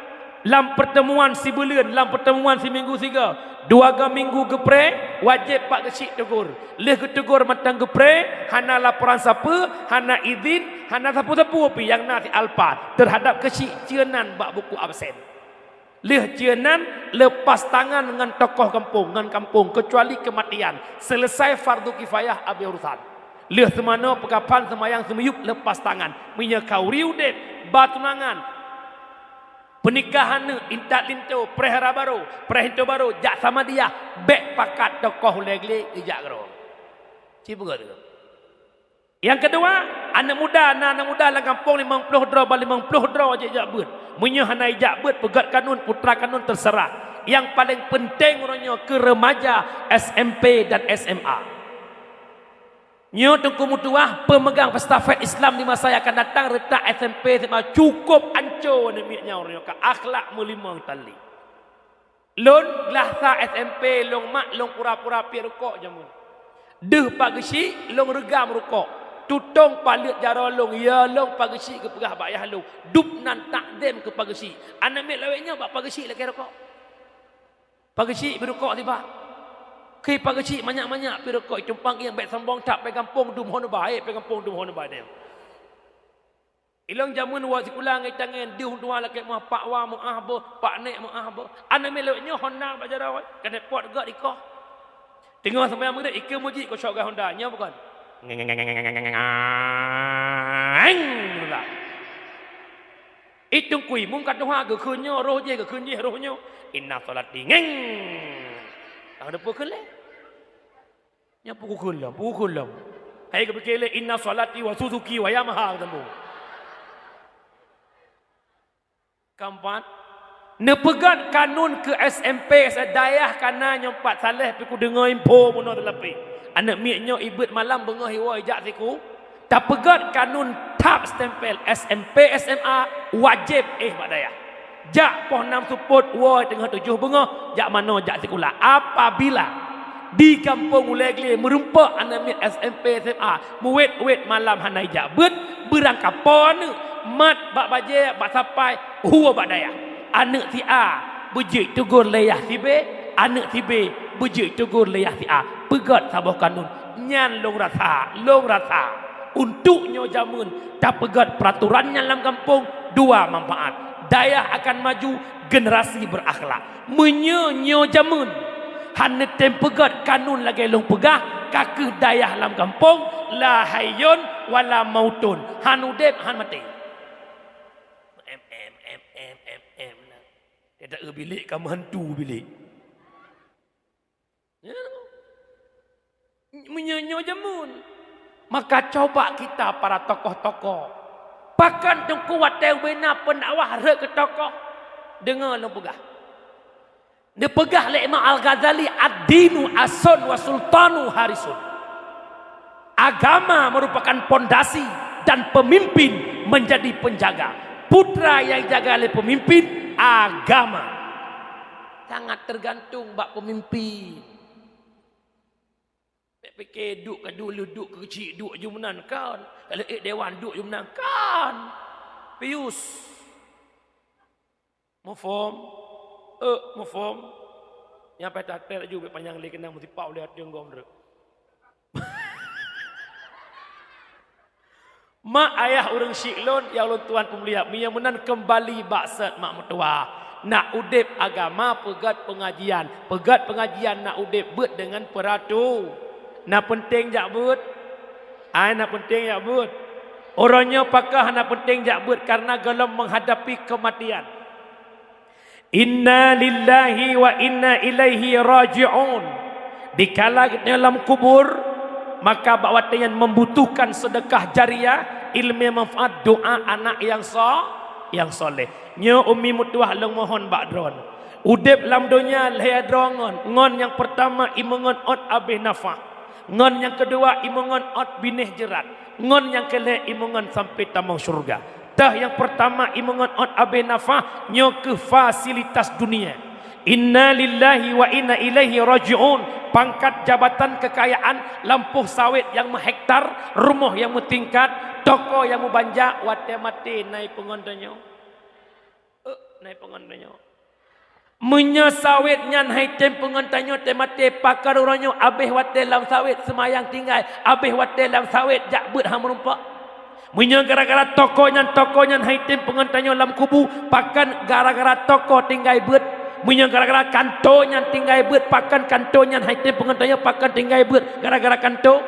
dalam pertemuan si bulan, dalam pertemuan si minggu siga, 2 minggu gepre, wajib pak kecik tegur. Leh ke tegur matang gepre, hana laporan siapa, hana izin, hana sapu-sapu api yang nasi alpa terhadap kecik cienan bak buku absen. Leh cienan lepas tangan dengan tokoh kampung, dengan kampung kecuali kematian. Selesai fardu kifayah abi urusan. Leh semana pekapan semayang semuyup lepas tangan. Minya kauriu dek, batunangan. Pernikahan ni intat lintu, prehara baru, prehintu baru, jak sama dia, bek pakat tokoh legli, ijak gero. Cipu tu. Yang kedua, anak muda dalam kampung 50 dro, 50 dro je ijak ber. Munyo hana ijak ber, pegat kanun, putra kanun terserah. Yang paling penting orangnya ke remaja SMP dan SMA. Nyo Tengku Mutuah pemegang estafet Islam di masa yang akan datang retak SMP SMA cukup ancur demikiannya orangnya ke akhlak mulimang tali. Lon gelasa SMP long mak long pura-pura pi rokok jamun. Deh pak gesi long regam rokok. Tutong palit jaro long ya long pak gesi ke pegah bayah long. Dup nan takdem ke pak gesi. Anak mek laweknya bak pak gesi lagi rokok. Pak gesi berokok tiba. Kei pagi banyak-banyak pi rokok tumpang yang baik sambong tak pe kampung dum hono baik pe kampung dum hono baik. Ilang jamun wa sikulang ngai tangan di huntua laki mah pak wa mu ahbo pak nek mu ahbo. Ana meloknya Honda bajarau kena pot gak dikoh. Tengok sampai amre ikeu muji ko syok Honda nya bukan. Itu kui mung kat doa ke khunyo roh je ke khunye rohnya. Inna salati ngeng. Ada pukul le. Nya pukul lam. Hai ke bekele inna salati wa Suzuki wa Yamaha tembu. Keempat, nepegat kanun ke SMP sedayah kana nyompat saleh pi ku dengar info mono telepi. Anak miaknya ibet malam bengah hiwa ijak siku. Tak pegat kanun tap stempel SMP SMA wajib badayah. Jak poh 6 suput woi tengah 7 bengah jak mana jak sekolah apabila di kampung Ulegli merumpak anak mit SMP SMA muwet malam hanai jak berangkap pon mat bak baje bak sapai huwa bak daya anak si A bejik tegur layah si B anak si B bejik tegur layah si A pegat sabah kanun nyan long rasa untuknya jamun tak pegat peraturannya dalam kampung dua manfaat. Dayah akan maju, generasi berakhlak. Menyo jamun. Hanya tempegat kanun lagi long pegah. Kakeh dayah dalam kampung. La hayyun wala mautun. Han udep, han mati. Dia tak bilik kamu hantu bilik. Menyo jamun. Maka coba kita para tokoh-tokoh. Pakan tengku watel bina pendakwah rek ke tokoh dengar lo pegah. Dia pegah le Imam Al-Ghazali ad-dinu asun wa sultanu harisun. Agama merupakan pondasi dan pemimpin menjadi penjaga. Putra yang jaga oleh pemimpin agama. Sangat tergantung bak pemimpin. Fikir duk ke dulu duk ke kecil duk je menang kan. Kalau dewan duk je menang kan. Pius. Mufom. Mufom. Yang pai tak juga panjang lagi kena mesti pau lihat jenggom dek. Mak ayah urang syiklon ya ulun tuan pemuliha yang menan kembali baksat mak mertua. Nak udip agama pegat pengajian nak udip bet dengan peratu. Nak penting jak but. Nak penting jak but. Orangnya pakah nak penting jak but karena gelam menghadapi kematian. Inna lillahi wa inna ilaihi raji'un. Dikala dalam kubur maka bawatan yang membutuhkan sedekah jariah, ilmu manfaat, doa anak yang soleh. Nya ummi mutuah long mohon bakdron. Udip lam dunia laya drongon. Ngon yang pertama imongon ot abih nafah. Ngon yang kedua imongon ot binih jerat. Ngon yang kelima imongon sampai tamang surga. Tah yang pertama imongon ot abih nafah nyo ke fasilitas dunia. Inna lillahi wa inna ilaihi raji'un. Pangkat jabatan kekayaan, lampuh sawit yang menghektar, rumah yang mentingkat, toko yang membanja, wate mati naik pengontonyo. Naik pengontonyo. Menyasawit nyan hai tem pengontonyo temate pakar oranyo abeh wate lam sawit semayang tinggal, abeh wate lam sawit jak bet ham rumpak. Munya gara-gara toko nyan hai tem pengontonyo lam kubu, pakan gara-gara toko tinggal bet. Munya gara-gara kanto nyan tinggal bet, pakan kanto nyan hai tem pengontonyo pakan tinggal bet gara-gara kanto.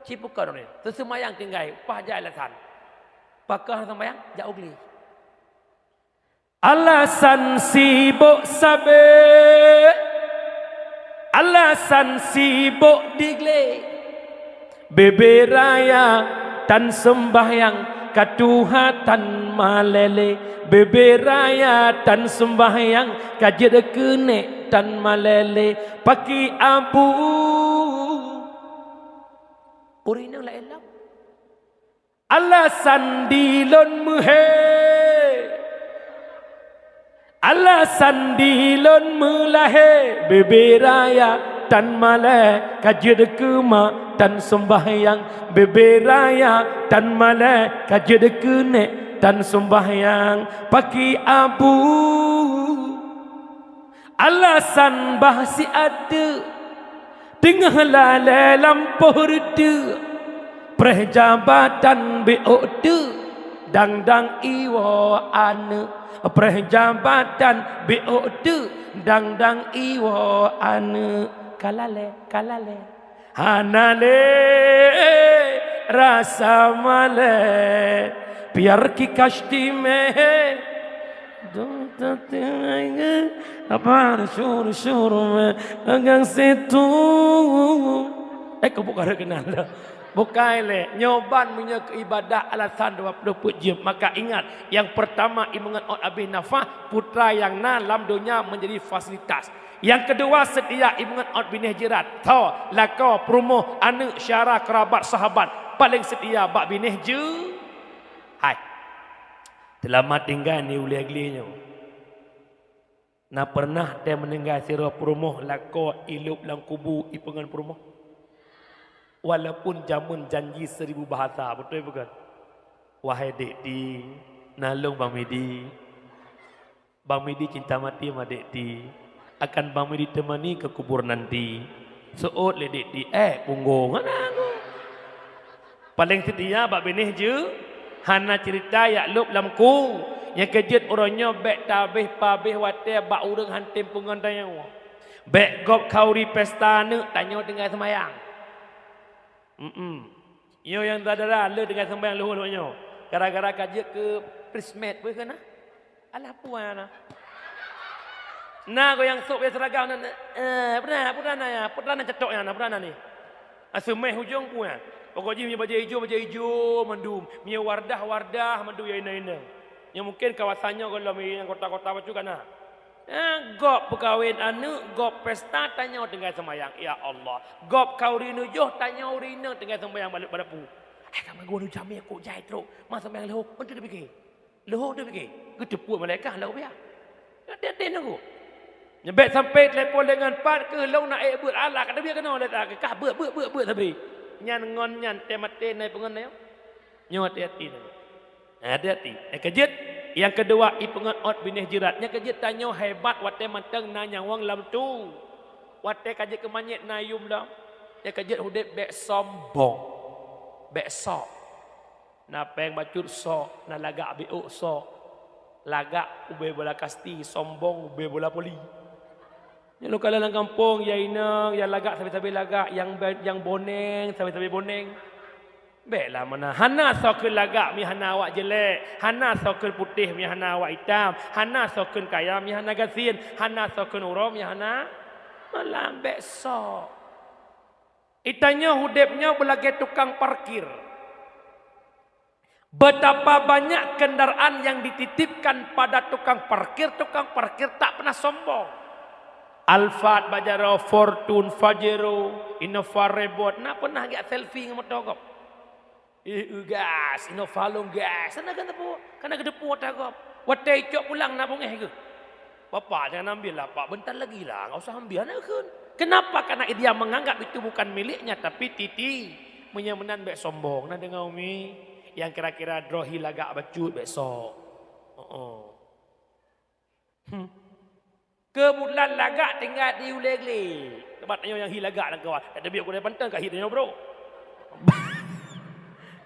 Cipukan ni, sesemayang tinggal pah jai lasan. Pakar semayang jak ugli. Alasan sibuk sabe, alasan sibuk digle, beberaya tan sembahyang katuhatan malele, beberaya tan sembahyang kajed kene tan malele, paki abu urina la elam, alasan dilon muhe, alasan dilon mulahe, beberaya tan male kajed kema tan sembahyang, beberaya tan male kajed kene tan sembahyang, paki abu alasan bahsi ada tengah lalai lampuh reda, perjabatan beokde dang iwa ane, perjabatan beokde dang iwa ane, kalale hanale rasa male biar ki kashti me apa syur agang situ kau bukan kenal dah. Bukan le nyoban punya keibadah alasan 20 jam. Maka ingat, yang pertama imungan Abi Nafah, putra yang dalam dunia menjadi fasilitas. Yang kedua setia imungan bin Hijrat. Tahu lakau perumoh anak syarah kerabat sahabat paling setia bak bin Hijrat. Hai. Selamat tinggal ni uli-aglinya. Na pernah dia meninggal sirah perumoh lakau ilup lang kubu ipungan perumoh. Walaupun jamun janji 1000 bahasa, betul bukan? Wahai dek di, nalung Bang Midi. Bang Midi cinta mati sama dek di. Akan Bang Midi temani ke kubur nanti. Seot le dek di, punggung aku. Paling setia bak benih je. Hana cerita yak lup lamku. Yang kejut orangnya bek tabih pabih watir bak urang hantim pungan tanya. Bek gop kauri pesta ne tanya dengan semayang. Yo yang dadara le dengan sembahyang luhur-luhurnya. Gara-gara kaji ke prismet pun kena. Alah puan. Nah, go yang sok ya seragam na pernah cetok yang pernah ni. Asumeh hujung puan. Pokoknya punya baju hijau mendum, punya wardah mendum ya ina. Yang mungkin kawasannya kalau yang kota-kota macam kana. Gop perkahwin anu, gop pesta tanya dengan sembahyang. Ya Allah. Gop kauri nujuh tanya urina dengan sembahyang balik pada pu. Kamu gua nu jami aku jahit teruk. Masa sembahyang leho, betul dia fikir. Leho dia fikir. Kedepu malaikat lah biar. Dia aku. Nyebek sampai telefon dengan pat ke long nak buat Allah kata dia kena letak kah buat tapi. Nyan ngon nyan temate nai pengen dia. Nyo hati-hati. Hati-hati. Kejut. Yang kedua ipungan Ot bin Hijrat. Yang kejut tanya hebat wate manteng nanya wang lam tu. Wate kajut kemanyet nayum lam. Yang kejut hudip bek sombong. Bek sok. Na peng bacut sok, na lagak beuk sok. Lagak ube bola kasti, sombong ube bola poli. Yang lokal dalam kampung ya inang, yang lagak sabi-sabi lagak, yang boneng sabi-sabi boneng. Baiklah mana hana sokul lagak mi hana awak jelek, hana sokul putih mi hana awak hitam, hana sokul kaya mi hana gasin, hana sokul uram mi hana malam besok. Itanya hudipnya belagai tukang parkir. Betapa banyak kendaraan yang dititipkan pada tukang parkir tak pernah sombong. Alphard, Bajaro, Fortune, Fajero, Innova Rebot, nak pernah agak selfie dengan motor kau. Gas, Innova long gas. Sana kan tepu, kana kedepu motor kau. Watai cok pulang nak bungeh ke? Bapak jangan ambil lah, Pak. Bentar lagi lah, enggak usah ambil nak kan. Kenapa? Karena dia menganggap itu bukan miliknya, tapi titi menyemenan bek sombong. Nah dengar umi, yang kira-kira drohi lagak bacut besok. Kebulan lagak tinggal di uleg-leg. Tempatnya yang hilagak lah kawan. Ada biar aku dah pantang kat hitanya bro.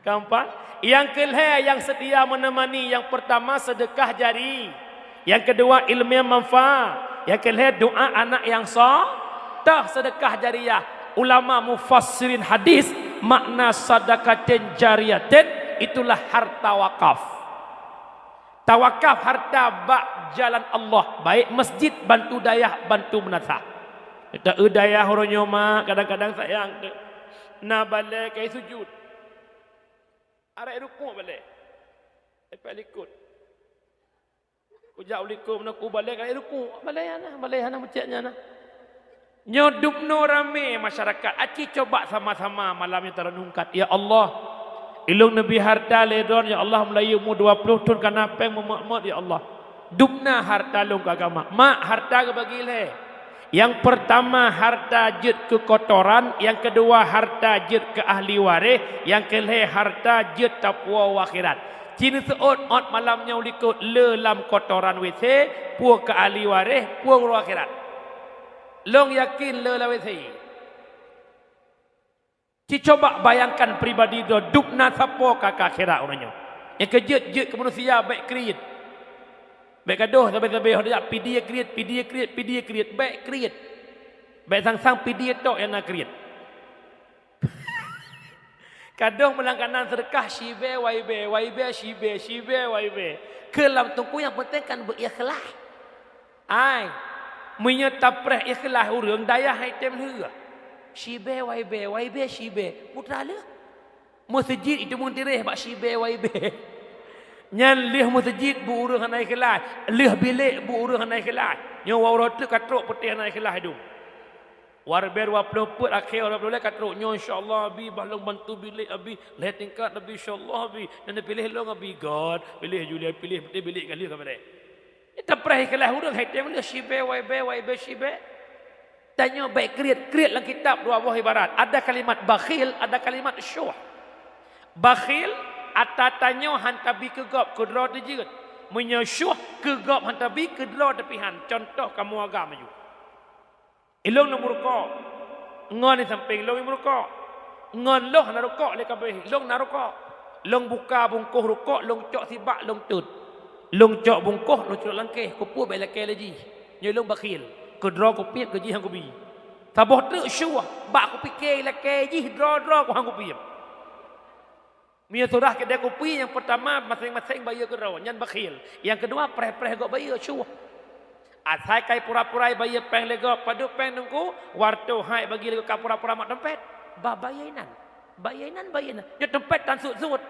Keempat, yang kelihatan yang setia menemani. Yang pertama sedekah jari. Yang kedua ilmu manfaat. Yang kelihatan doa anak yang sah sedekah jariah. Ulama mufassirin hadis makna sedekatin jariyatin itulah harta wakaf. Tawakaf harta bak jalan Allah. Baik masjid bantu dayah bantu menata. Kita dayah orang nyoma kadang-kadang sayang. Na balik kai sujud. Arek rukuk balik. Lepas likut. Ujak ulikum nak ku balik kai rukuk. Balik ana masjidnya nah. Nyodupno rame masyarakat. Aci coba sama-sama malamnya terenungkat. Ya Allah. Ilung Nabi harta ledon ya Allah Melayu mu 20 tun kana peng memak ya Allah. Dupna harta long ke agama. Mak harta ke bagi le. Yang pertama harta jid ke kotoran, yang kedua harta jid ke ahli waris, yang kelih harta jid takwa akhirat. Cina seot ot malamnya ulikut le lam kotoran WC, puak ke ahli waris, puak ru akhirat. Long yakin le la WC. Coba bayangkan pribadi itu dupna sapo kakak akhirat orangnya. Yang kejut-jut ke manusia baik kreat. Baik gaduh sampai-sampai dia pidi kreat, baik kreat. Baik sang-sang pidi tok yang nak kreat. Kadang melangkanan sedekah shibe waibe shibe waibe. Kelam tungku yang penting kan berikhlas. Ai, menyatapreh ikhlas urang daya item heuh. Shibe waibe shibe putra le masjid itu mun tireh bak shibe waibe nyan leh masjid bu urang hanai kelas leh bilik bu urang hanai kelas nyo waurot tu katruk putih hanai kelas hidup warber 20 put akhir 20 katruk nyo insyaallah abi balong bantu bilik abi leh tingkat abi insyaallah abi dan pilih long abi god pilih Julia pilih bilik kali kepada kita preh kelas urang haitem le shibe waibe shibe. Tanya baik kreat dalam kitab dua buah ibarat. Ada kalimat bakhil, ada kalimat syuh. Bakhil ata tanyo hantabi kegop kudro dijirat. Menyosyuh kegop hantabi kudro tepihan. Contoh kamu agama ju. Ilong nomor ko. Ngon di samping long nomor ngon loh na rukuk le kabeh long na rukuk long buka bungkuh rukuk long cok sibak long tut long cok bungkuh long cok langkeh kupu bae leke lagi nyolong bakhil ke draw ko piep ke ji hang ko bi taboh tu syuah bak ko fikir leke ji draw ko hang ko piep mia surah ke dia kopi yang pertama masing-masing bayar ke draw nyan bakhil yang kedua preh-preh go bayar syuah asai kai pura-pura bayar peng lego padu peng nungku warto hai bagi lego ka pura-pura mak dompet ba bayaran nya dompet tan sut-sut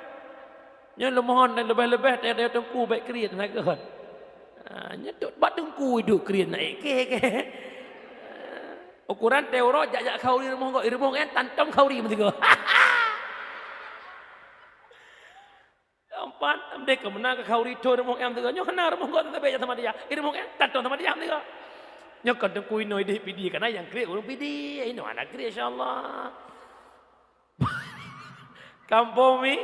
nya lemohon dan lebih-lebih dia tengku baik kriat nak ke nya duk bat tengku hidup kriat naik ke ukuran teoro jak-jak khauri rumah kan tantom khauri mesti go empat mereka menang ke khauri to rumah em tu nya kena rumah go tapi sama dia rumah kan tantom sama dia mesti go nya kan tengku inoi di pidi kana yang kriat urang pidi ino anak kriat insyaallah kampung mi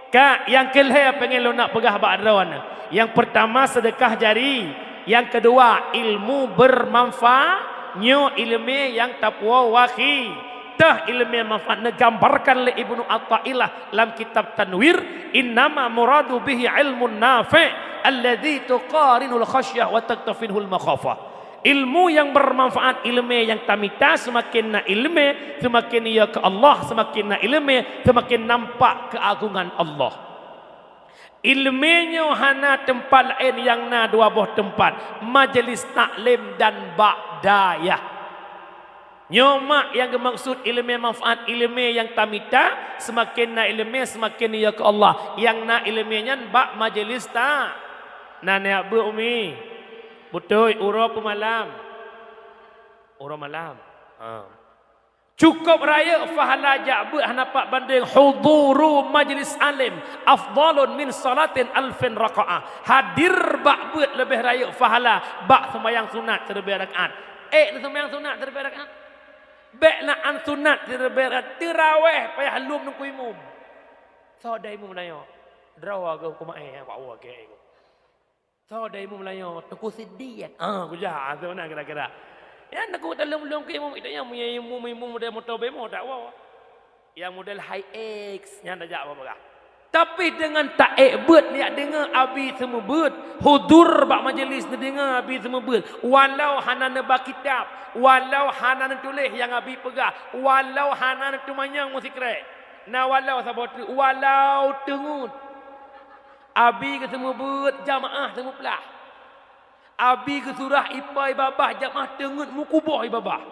kak yang kelih pengen lo nak pegah ba'drawan. Yang pertama sedekah jari, yang kedua ilmu bermanfaat, nyo ilmu yang taqwa wakhi. Tah ilmu manfaat gambarkan oleh Ibnu Athaillah dalam kitab Tanwir, innama muradu bihi ilmun nafi' alladhi tuqarinul khasyah wa taktafinul makhafah. Ilmu yang bermanfaat, ilmu yang tamita, semakin na ilmu, semakin ia ke Allah, semakin na ilmu, semakin nampak keagungan Allah. Ilmunya hana tempat lain yang na dua buah tempat, majlis taklim dan ba'dayah. Nyoma yang bermaksud ilmu manfaat, ilmu yang tamita, semakin na ilmu, semakin ia ke Allah. Yang na ilmunya bak majlis tak. Nana bu umi. Betul, urap malam. Cukup raya fahala ja'bu hanapak banding huduru majlis alim afdalun min salatin alfin raqa'ah. Hadir ba'bud lebih raya fahala bak sembahyang sunat terlebih rakaat. Sembahyang sunat terlebih rakaat. Nak an sunat terlebih rakaat. Tarawih payah lum nungku imum. Saudai imum layo. Drawa ke kumae pak wa ke. Saudai imum layo tuku siddian. Aku jahat tu nak kira-kira. Ya nak ku dalam ke imum itu yang punya imum model motor bemo tak wow. Yang model high X yang dah jak apa. Tapi dengan taik bet dia dengar abi semua bet. Hudur bak majlis dia dengar abi semua bet. Walau hanan ba kitab, walau hanan tulis yang abi pegah, walau hanan tu manyang musik rek. Na walau sabotu, walau tengut. Abi ke semua beut jamaah semua pelah. Abi ke surah ipai babah jamaah tengut mukubah ibabah.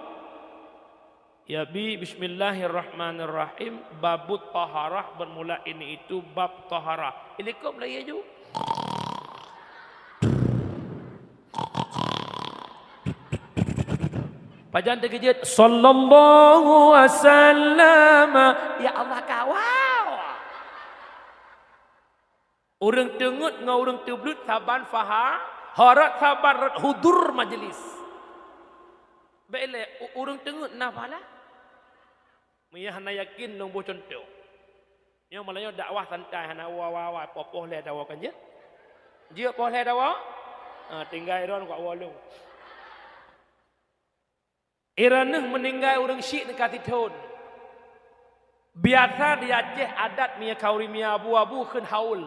Ya bi bismillahirrahmanirrahim. Babut taharah bermula ini itu bab taharah. Ini kau Melayu je. Pajan terkejut. Sallallahu wasallam. Ya Allah kawal. Orang tengut ngau orang teblut saban faham. Harat saban hudur majlis. Baiklah orang tengut nafalah. Mia hana yakin nong bo contoh. Yang malanya dakwah santai hana wa popoh le dakwah kan je. Dia poh le dakwah. Tinggal iron kat walung. Iranah meninggal orang syik dekat titun. Biasa di Aceh adat mia kauri mia abu-abu keun haul.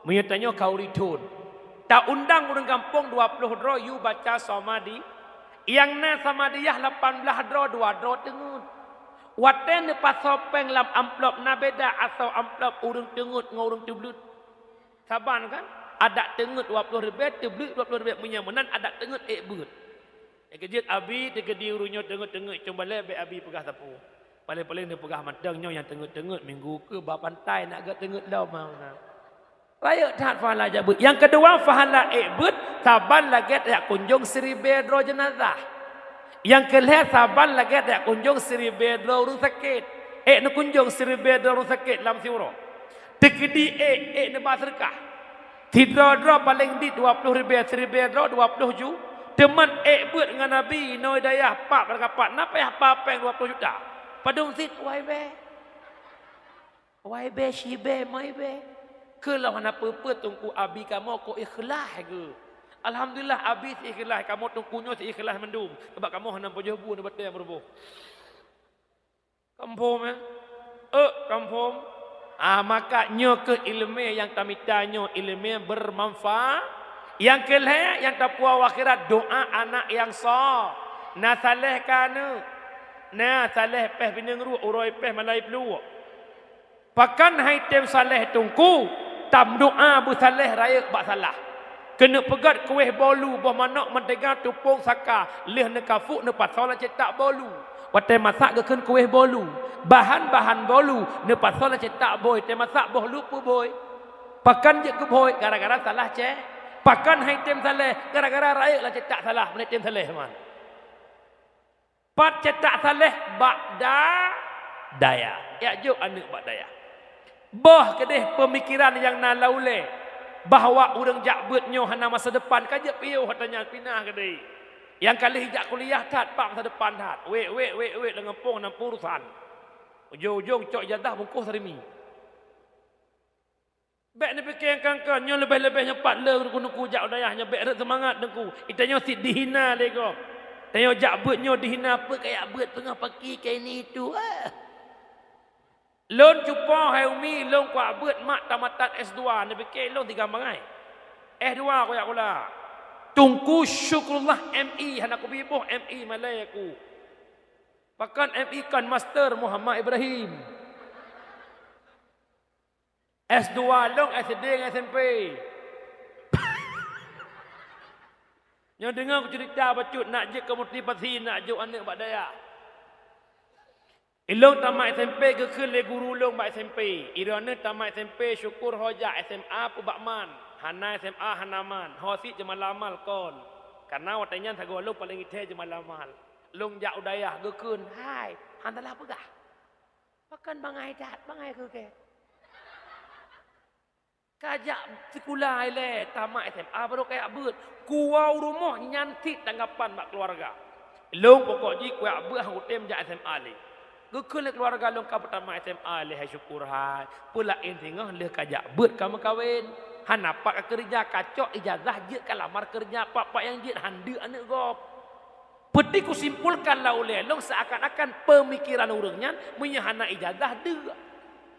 Mia tanya kauri tun. Tak undang orang kampung 20 dro you baca samadi. Yang na samadiyah 18 dro 2 dro tengut. Waten lepas sopeng lam amplop na beda asal amplop urang tengut ngau urang teblut. Saban kan? Adat tengut 20 lebih, teblut 20 lebih punya menan adat tengut beut. Kejut abi tegedi urunyo tengut-tengut coba lebih abi pegah sapu. Paling-paling dia pegah matangnya yang tengut-tengut minggu ke bab pantai nak ke tengut dah mau nak. Raya tak fahala jabut. Yang kedua fahala beut saban lagi tak kunjung 1000 dro jenazah. Yang kelihatan saban lagi tak kunjung 1000 dro urang sakit. Nak kunjung 1000 dro urang sakit lam siuro. Tegedi ne basrkah. Tidro-dro paling di 20 ribu 1000 dro 20 ju. Teman buat dengan Nabi no hidayah pak berkapat napa ya papeng 20 juta padung sit YB shibe mai be kalau apa tungku abi kamu ko ikhlas ke alhamdulillah abi ikhlas kamu tungkunya ikhlas mendum sebab kamu hana bojobu ne betul yang berbuh kampung kampung makanya ke ilmu yang kami tanya ilmu yang bermanfaat. Yang kelih yang tapua akhirat doa anak yang sah. Na saleh kana. Na saleh peh bineng ru uroi peh malai pelu. Pakan hai tem saleh tungku tam doa bu saleh raya bak salah. Kena pegat kuih bolu boh manak mentega tupung saka leh ne kafuk ne pasal cetak bolu. Watai masak ke kuih bolu. Bahan-bahan bolu ne pasal cetak boy te masak boh lupa boy. Pakan je ke boy gara-gara salah cek. Pakan hai tem saleh gara-gara raya lah cetak salah menet tem saleh man. Pat cetak saleh bakda daya. Ya jo anak bakdaya. Bah kedeh pemikiran yang nalaule bahawa urang jak beutnyo hana masa depan kaje piu hatanya pinah kedeh. Yang kali hijak kuliah tat pak masa depan tat. Wek dengan pong 60 urusan. Ujung-ujung cok jadah bungkus rimi. Bek ni fikir kan nyo lebih-lebih nyepat le ku jak dayahnya bek semangat dengku. Itanya sit dihina lego. Tanya jak beut nyo dihina apa kayak beut tengah pagi kayak ni itu. Lon cupa hai umi lon kuat beut mak tamatan S2 ni fikir lon 3 bangai. S2 ko yak kula. Tungku syukurullah MI hana ku bibuh MI Malay aku. Pakan MI kan master Muhammad Ibrahim. S2 long SD dengan SMP. Yang dengar aku cerita bacut nak je ke motivasi nak je anak bak daya. Ilong tamat SMP ke le guru long bak SMP. Irana tamat SMP syukur hoja SMA pu bakman. Hana SMA hanaman. Hosi je malamal kon. Karena watanya sago long paling ite je malamal. Long jak udayah gekeun. Hai, hantalah pegah. Pakan bangai dat, bangai ke ke. Kajak sekolah le tamat SMA baru kayak beut kuau rumah nyantik tanggapan mak keluarga long pokok ji kuat beut hang utem jak SMA le gekeul keluarga long ka pertama SMA le hai syukur hai pula in tengah le kajak beut kamu kawin han napak kerja kacok ijazah je ka lamar kerja pak yang je hande anak gop peti ku simpulkan laule long seakan-akan pemikiran urangnya menyahana ijazah de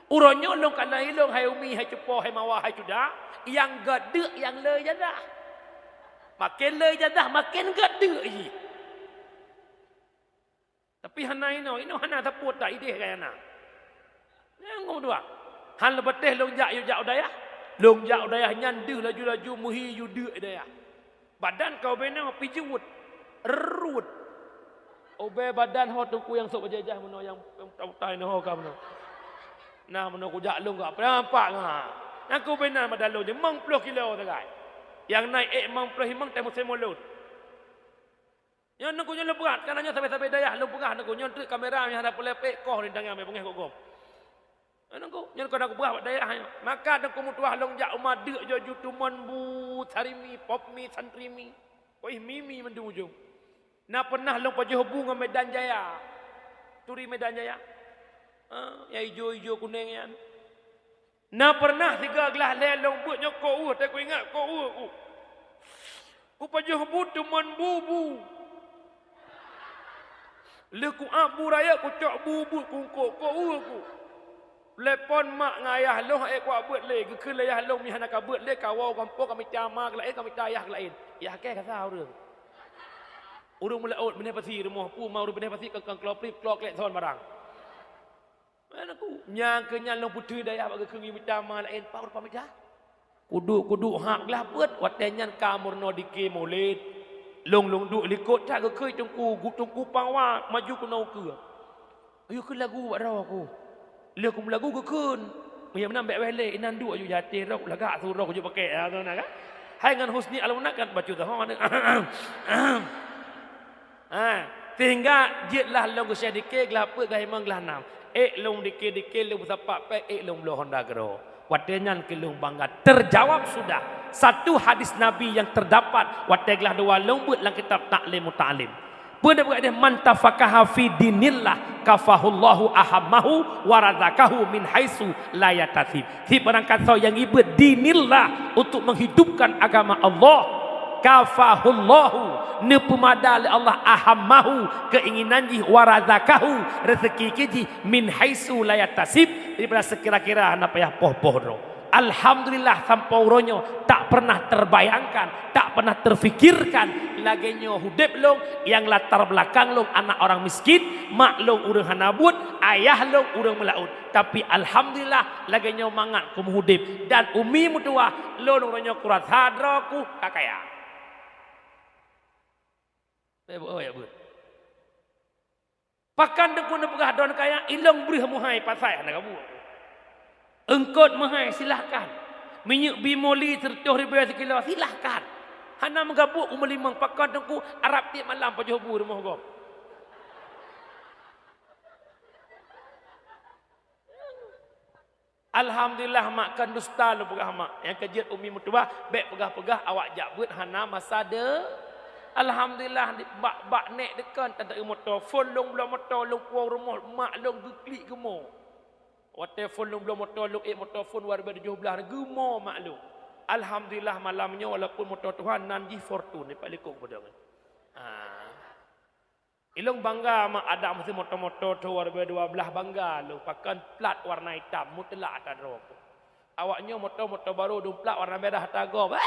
uronyo long kana ilong hai umi hai cupo hai mawah hai cuda yang gede yang le jadah makin le jadah makin gede ji tapi hana ino hana taput tak ide kaya na ngom dua han lebeteh long jak yu jak udayah Long jak daya nyandu laju-laju muhi yudu daya. Badan kau bena pijut. Rut. Obe badan ho tuku yang sok berjajah meno yang tai no kam no. Nah meno ku jak long ka nampak ngah. Aku bena badan long je 10 kilo tegai. Yang naik 10 himang temu semulut. Yang nak kunyo berat kan hanya sampai daya lu pegah nak kunyo trik kamera yang ada pelepek koh ni dangan me pengeh kok. Anakku, yang kau nak buat daya maka nak kamu tuah long jak umah dek jo jutuman bu tarimi popmi santrimi. Oi mimi mendu ujung. Na pernah long pajoh bu ngam Medan Jaya. Turi Medan Jaya. Ya ijo-ijo kuning yan. Na pernah 3 gelas lelong buat nyokok tak ku ingat kok ku. Ku pajoh bu tuman bubu. Le ku abu raya ku cok bubu ku ku. Lepon mak ngayah long ek kuat buat le ke layah long mi hana ka buat le kawau kampung kami cama ke lain kami tayah ke lain ya ke kata urang urang melaut benih pasi rumah pu mau benih pasi kang kloprip klok lek son barang mana ku nyang ke nyang long putih daya bagi kengi cama lain paur pamida kudu hak lah beut watenyan kamurno dike molid long duk likot tak ke kei tungku pangwa maju ku nau ke ayo ke lagu buat raw aku le kum lagu ke kun yang menang bek wele inan du ayu jati rok lagak surok je pakai tu nak kan hai ngan husni almunakan baca tu sehingga jetlah long ke sedike gelapa gai mang gelah 6 long dike long sapak pe long lo Honda gro watenyan ke long bangga terjawab sudah satu hadis nabi yang terdapat wateglah 2 long buat dalam kitab taklim muta'alim pun dia man tafaqaha fi dinillah kafahullahu ahammahu warazakahu min haitsu la yatasib. Si barang kata yang ibad dinillah untuk menghidupkan agama Allah kafahullahu nepemadal Allah ahammahu keinginan ji warazakahu rezeki kiji min haitsu la yatasib daripada sekira-kira ana payah poh-poh ro. Alhamdulillah sampauronyo tak pernah terbayangkan, tak pernah terfikirkan lagenyo hudep long yang latar belakang long anak orang miskin, mak long urang hanabut, ayah long urang melaut. Tapi alhamdulillah lagenyo mangat kum hudep dan umi mutua long ronyo kurat hadraku kakaya. Ya bu. Pakan dekun pegah don kaya ilong beri muhai pasai anak kamu. Engkot mahai silahkan. Minyak bimoli tertuh ribu sekilo silahkan. Hana menggabuk melimang pakan tengku Arab tiap malam pajoh bu rumah gom. Alhamdulillah makan dusta lu pegah mak. Yang kejut umi mutua bek pegah-pegah awak jabut hana masa de. Alhamdulillah bak nek dekan tak ada motor. Phone long belum motor long puang rumah mak long klik gemo. Telefon lu belum motor lu motor phone war ber 17 gemo maklum. Alhamdulillah malamnya walaupun motor Tuhan nanji fortune paling kok bodong. Ilong bangga mak ada mesti motor-motor tu war ber 12 bangga lu pakan plat warna hitam mutlak atas rokok. Awaknya motor-motor baru dum plat warna merah tagom.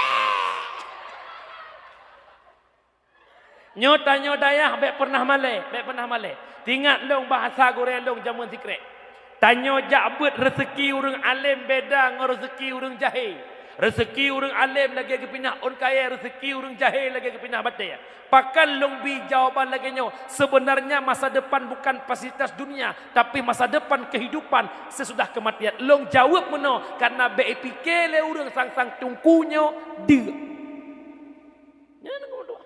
Nyota ya bek pernah male. Tingat long bahasa goreng long jamun sikret. Tanya jabut rezeki urang alim beda dengan rezeki urang jahil. Rezeki urang alim lagi ke pindah on kaya, rezeki urang jahil lagi ke pindah batai. Pakan long bi jawaban lagi nyo. Sebenarnya masa depan bukan fasilitas dunia, tapi masa depan kehidupan sesudah kematian. Long jawab meno karena BPK le urang sang-sang tungkunyo dia. Ya nak doa.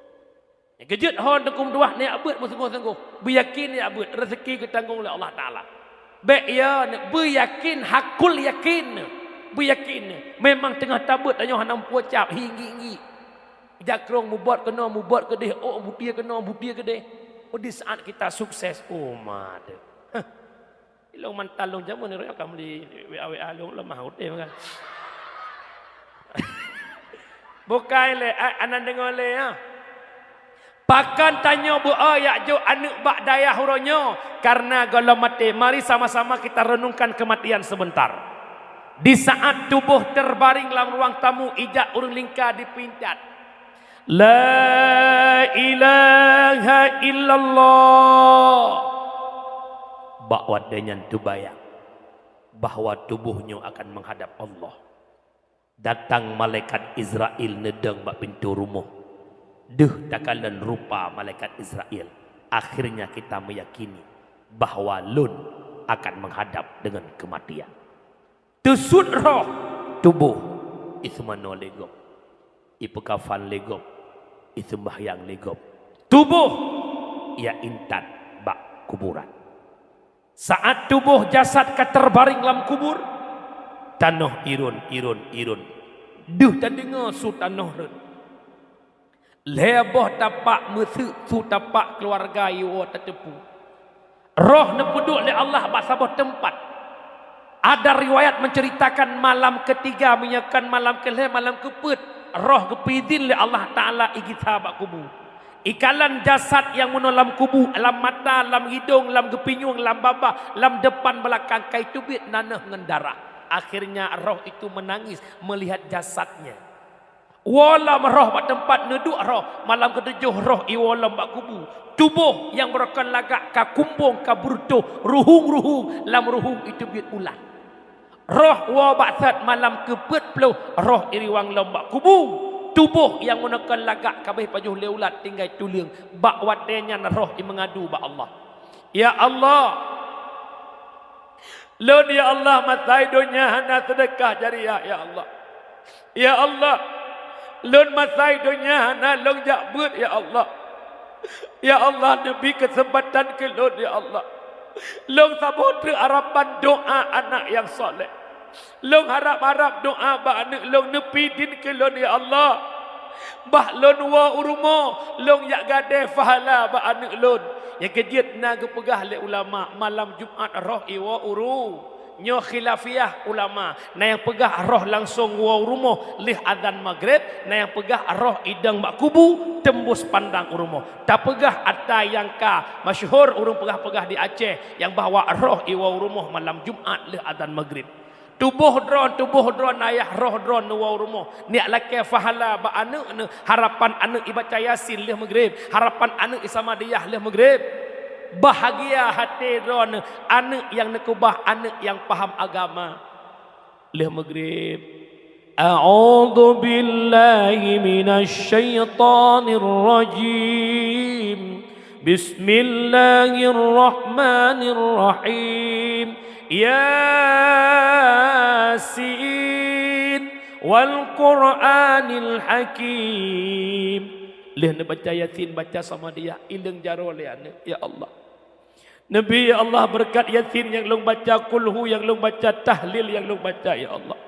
Ya kejut hon tengkum doa ni abut sungguh-sungguh. Beryakin ni abut rezeki ketanggung oleh Allah Taala. Baik ya, beryakin, hakul yakin. Beryakin. Memang tengah tabut tanya hanam pucap hinggi-hinggi. Jakrong mubat kena, mubat kedeh. Oh, butia kena, butia kedeh. Oh, di saat kita sukses. Oh, mada. Ilong mantal long jamu ni royak kamu di WA long lemah hotel kan. Bukan le, anan dengar le ya. Pakan tanya bu ayak jo anak bak daya huronyo karena kalau mati mari sama-sama kita renungkan kematian sebentar. Di saat tubuh terbaring dalam ruang tamu ijak urang lingkar dipincat. La ilaha illallah. Bak wadanyan tu bayang bahwa tubuhnya akan menghadap Allah. Datang malaikat Israel nedeng bak pintu rumah. Duh takalan rupa malaikat Israel. Akhirnya kita meyakini bahawa lun akan menghadap dengan kematian. Tusut roh tubuh itu mano legop. Ipu kafan legop. Itu sembahyang legop. Tubuh ia intan bak kuburan. Saat tubuh jasad keterbaring dalam kubur, tanah irun. Duh tak dengar su tanah run. Leboh tapak mesuk su tapak keluarga yo tetepu. Roh nepuduk oleh Allah bak sabah tempat. Ada riwayat menceritakan malam ketiga menyakan malam kelih malam keput. Roh kepidin oleh Allah Ta'ala igita bak kubur. Ikalan jasad yang menolom kubu, alam mata, alam hidung, alam gepinyung, alam babah, alam depan belakang kai tubit nanah dengan darah. Akhirnya roh itu menangis melihat jasadnya. Walam roh bak tempat neduk roh, malam ketujuh roh iwalam bak kubu. Tubuh yang merupakan lagak ka kumbung ka burtuh, ruhung, lam ruhung itu biut ulat. Roh wa baksat malam kepet peluh, roh iriwang lombak kubu. Tubuh yang menekan lagak kabeh pajuh leulat tinggal tuliang bak watenya roh yang mengadu bak Allah. Ya Allah, lon ya Allah masai dunia hana sedekah jariah ya Allah. Ya Allah, lon masai dunia hana long jakbut ya Allah. Ya Allah, nabi kesempatan ke lon ya Allah. Long sabut harapan doa anak yang soleh. Long harap-harap doa ba anak long nepi din ke lon ya Allah. Bah lon wa urumo long yak gade fahala ba anak lon. Yang kejiat na gepegah le ulama malam Jumaat roh iwa uru. Nyo khilafiyah ulama. Na yang pegah roh langsung wa urumo lih adzan maghrib, na yang pegah roh idang bak kubu tembus pandang urumo. Tak pegah ada yang ka masyhur urung pegah-pegah di Aceh yang bahawa roh iwa urumo malam Jumaat lih adzan maghrib. Tubuh dron ayah roh dron nuwa rumoh. Niak laki fahala ba anak ne harapan anak ibaca yasin leh maghrib, harapan anak isamadiyah leh maghrib. Bahagia hati dron anak yang nekubah, anak yang paham agama leh maghrib. A'udzu billahi minasy syaithanir rajim. Bismillahirrahmanirrahim. Yasin wal Qur'anil Hakim. Leh nak baca Yasin baca sama dia ileng jaro le anak ya Allah. Nabi ya Allah berkat Yasin yang long baca kulhu yang long baca tahlil yang long baca ya Allah.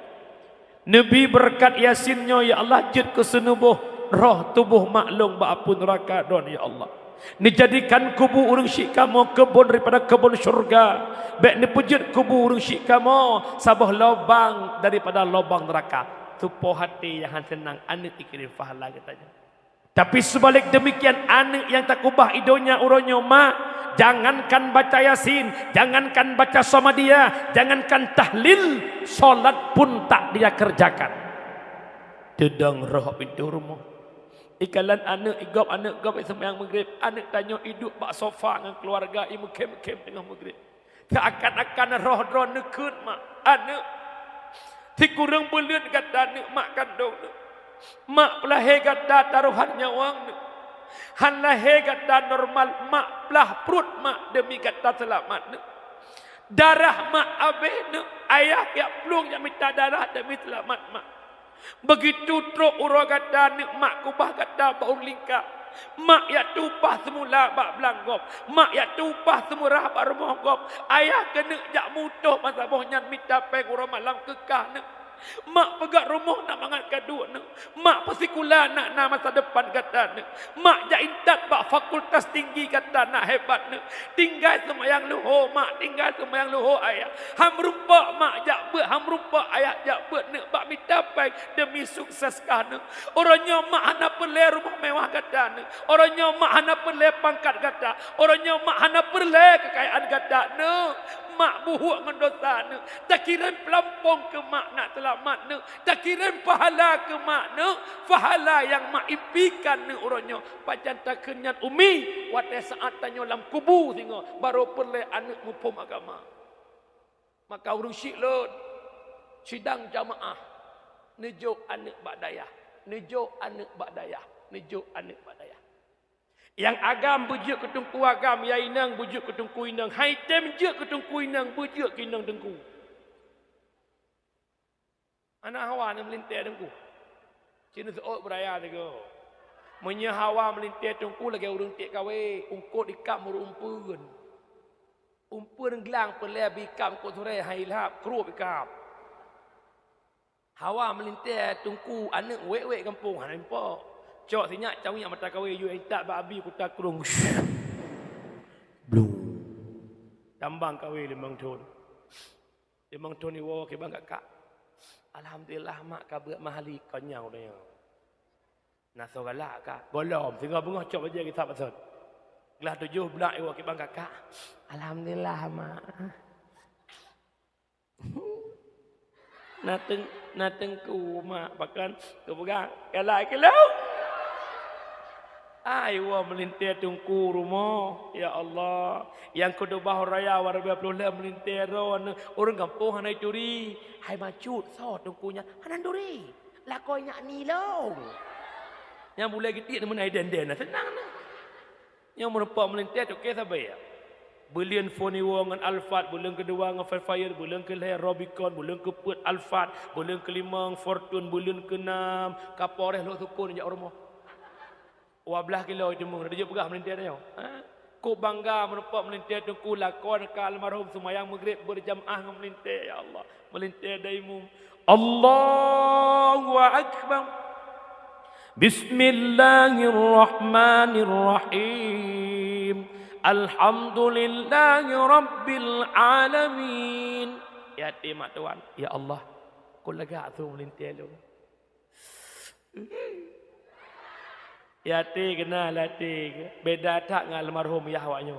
Nabi berkat Yasinnya ya Allah jid ke senubuh roh tubuh maklum ba apun neraka don ya Allah. Dijadikan kubu urang syik kamu kebun daripada kebun syurga. Baik ni pujud kubu urang syik kamu sabah lubang daripada lubang neraka. Tupo hati yang senang anak ikirim fahala katanya. Tapi sebalik demikian anak yang tak kubah idonya uronyo mak, jangankan baca Yasin, jangankan baca Samadiyah, jangankan tahlil, solat pun tak dia kerjakan. Dedang roh pintu rumah. Ikalan anak igop sembahyang maghrib, anak tanya hidup bak sofa dengan keluarga ibu kem tengah maghrib. Seakan-akan roh dron nekut mak anak. Ti kurang belut kata anak mak kandung nak. Mak pelahir kata taruhan nyawang nak. Han lahir kata normal mak pelah perut mak demi kata selamat nak. Darah mak habis nak. Ayah yang pelung yang minta darah demi selamat mak. Begitu truk urang kata ni mak kubah kata bau lingkar. Mak ya tupah semula bak belanggop. Mak ya tupah semurah bak rumah gop. Ayah kena jak mutuh masa bohnya minta peng urang malam kekah ni. Mak pegat rumah nak mangat kaduk ni. Mak persikula nak masa depan kata ni. Mak jak intat bak fakultas tinggi kata nak hebat ni. Tinggal semayang luhur mak, tinggal semayang luhur ayah. Ham rupa mak jak buat, ham rupa ayah jak buat ni. Bak minta peng demi sukses kah ni. Orangnya mak hana perle rumah mewah kata ni. Orangnya mak hana perle pangkat kata. Orangnya mak hana perle kekayaan kata ni. Mak buhuk dengan dosa ni. Tak kira pelampung ke mak nak selamat ni. Tak kira pahala ke mak ni. Pahala yang mak impikan ni orangnya. Pajan tak kenyat umi. Wadah saat tanya dalam kubu sehingga. Baru perlu anak mupum agama. Maka urung syik lud. Sidang jamaah. Nejo anak badayah. Nejo anak badayah. Nejo anak badayah. Yang agam bujuk ketungku agam. Ya inang bujuk ketungku inang. Hai tem je ketungku inang. Bujuk ke inang dengku. Anak hawa ni melintir dengku. Cina seot beraya tego. Menya hawa melintir dengku lagi urung tik kawe. Ungkut ikam muru umpun. Umpun gelang pelai bikam kot sore hai lap kerup ikam. Hawa melintir dengku anak wek-wek kampung han impok. Cok sinyak cawi yang mata kawe you tak babi ku tak kurung. Blum. Tambang kawe 5 ton. 5 ton ni wo ke bang kakak. Alhamdulillah mak kabut mahali konyau dia. Naso galak kak. Bolom singa bunga cok aja kita pasal. Gelah 7 bulan iwa ke bang kakak. Alhamdulillah mak. Nateng ku mak pakan kepegang kelak kelau. Aywa melintir tungku rumah. Ya Allah. Yang kedua raya warga pelula melintir ron. Orang kampung hanai curi. Hai macut. So tungkunya. Hanan duri. Lakonya ni long. Yang mulai getik teman ai den-den. Senang na. Yang menempat melintir tu kes apa ya? Bulan phone dengan Alphard. Bulan kedua dengan Fire. Bulan kelihir Robicon. Bulan keput Alphard. Bulan kelima Fortune. Bulan keenam Kaporeh lo sukun je rumah. 12 kilo itu mung dia pegah melintir dia. Ku bangga menepuk melintir tungku lakon ka almarhum semayang maghrib berjamaah dengan melintir ya Allah. Melintir daimu. Allahu akbar. Bismillahirrahmanirrahim. Alhamdulillahi rabbil alamin. Ya mak tuan, ya Allah. Ku lega tu melintir lu. Ya kena latih. Beda tak dengan almarhum Yahwanya.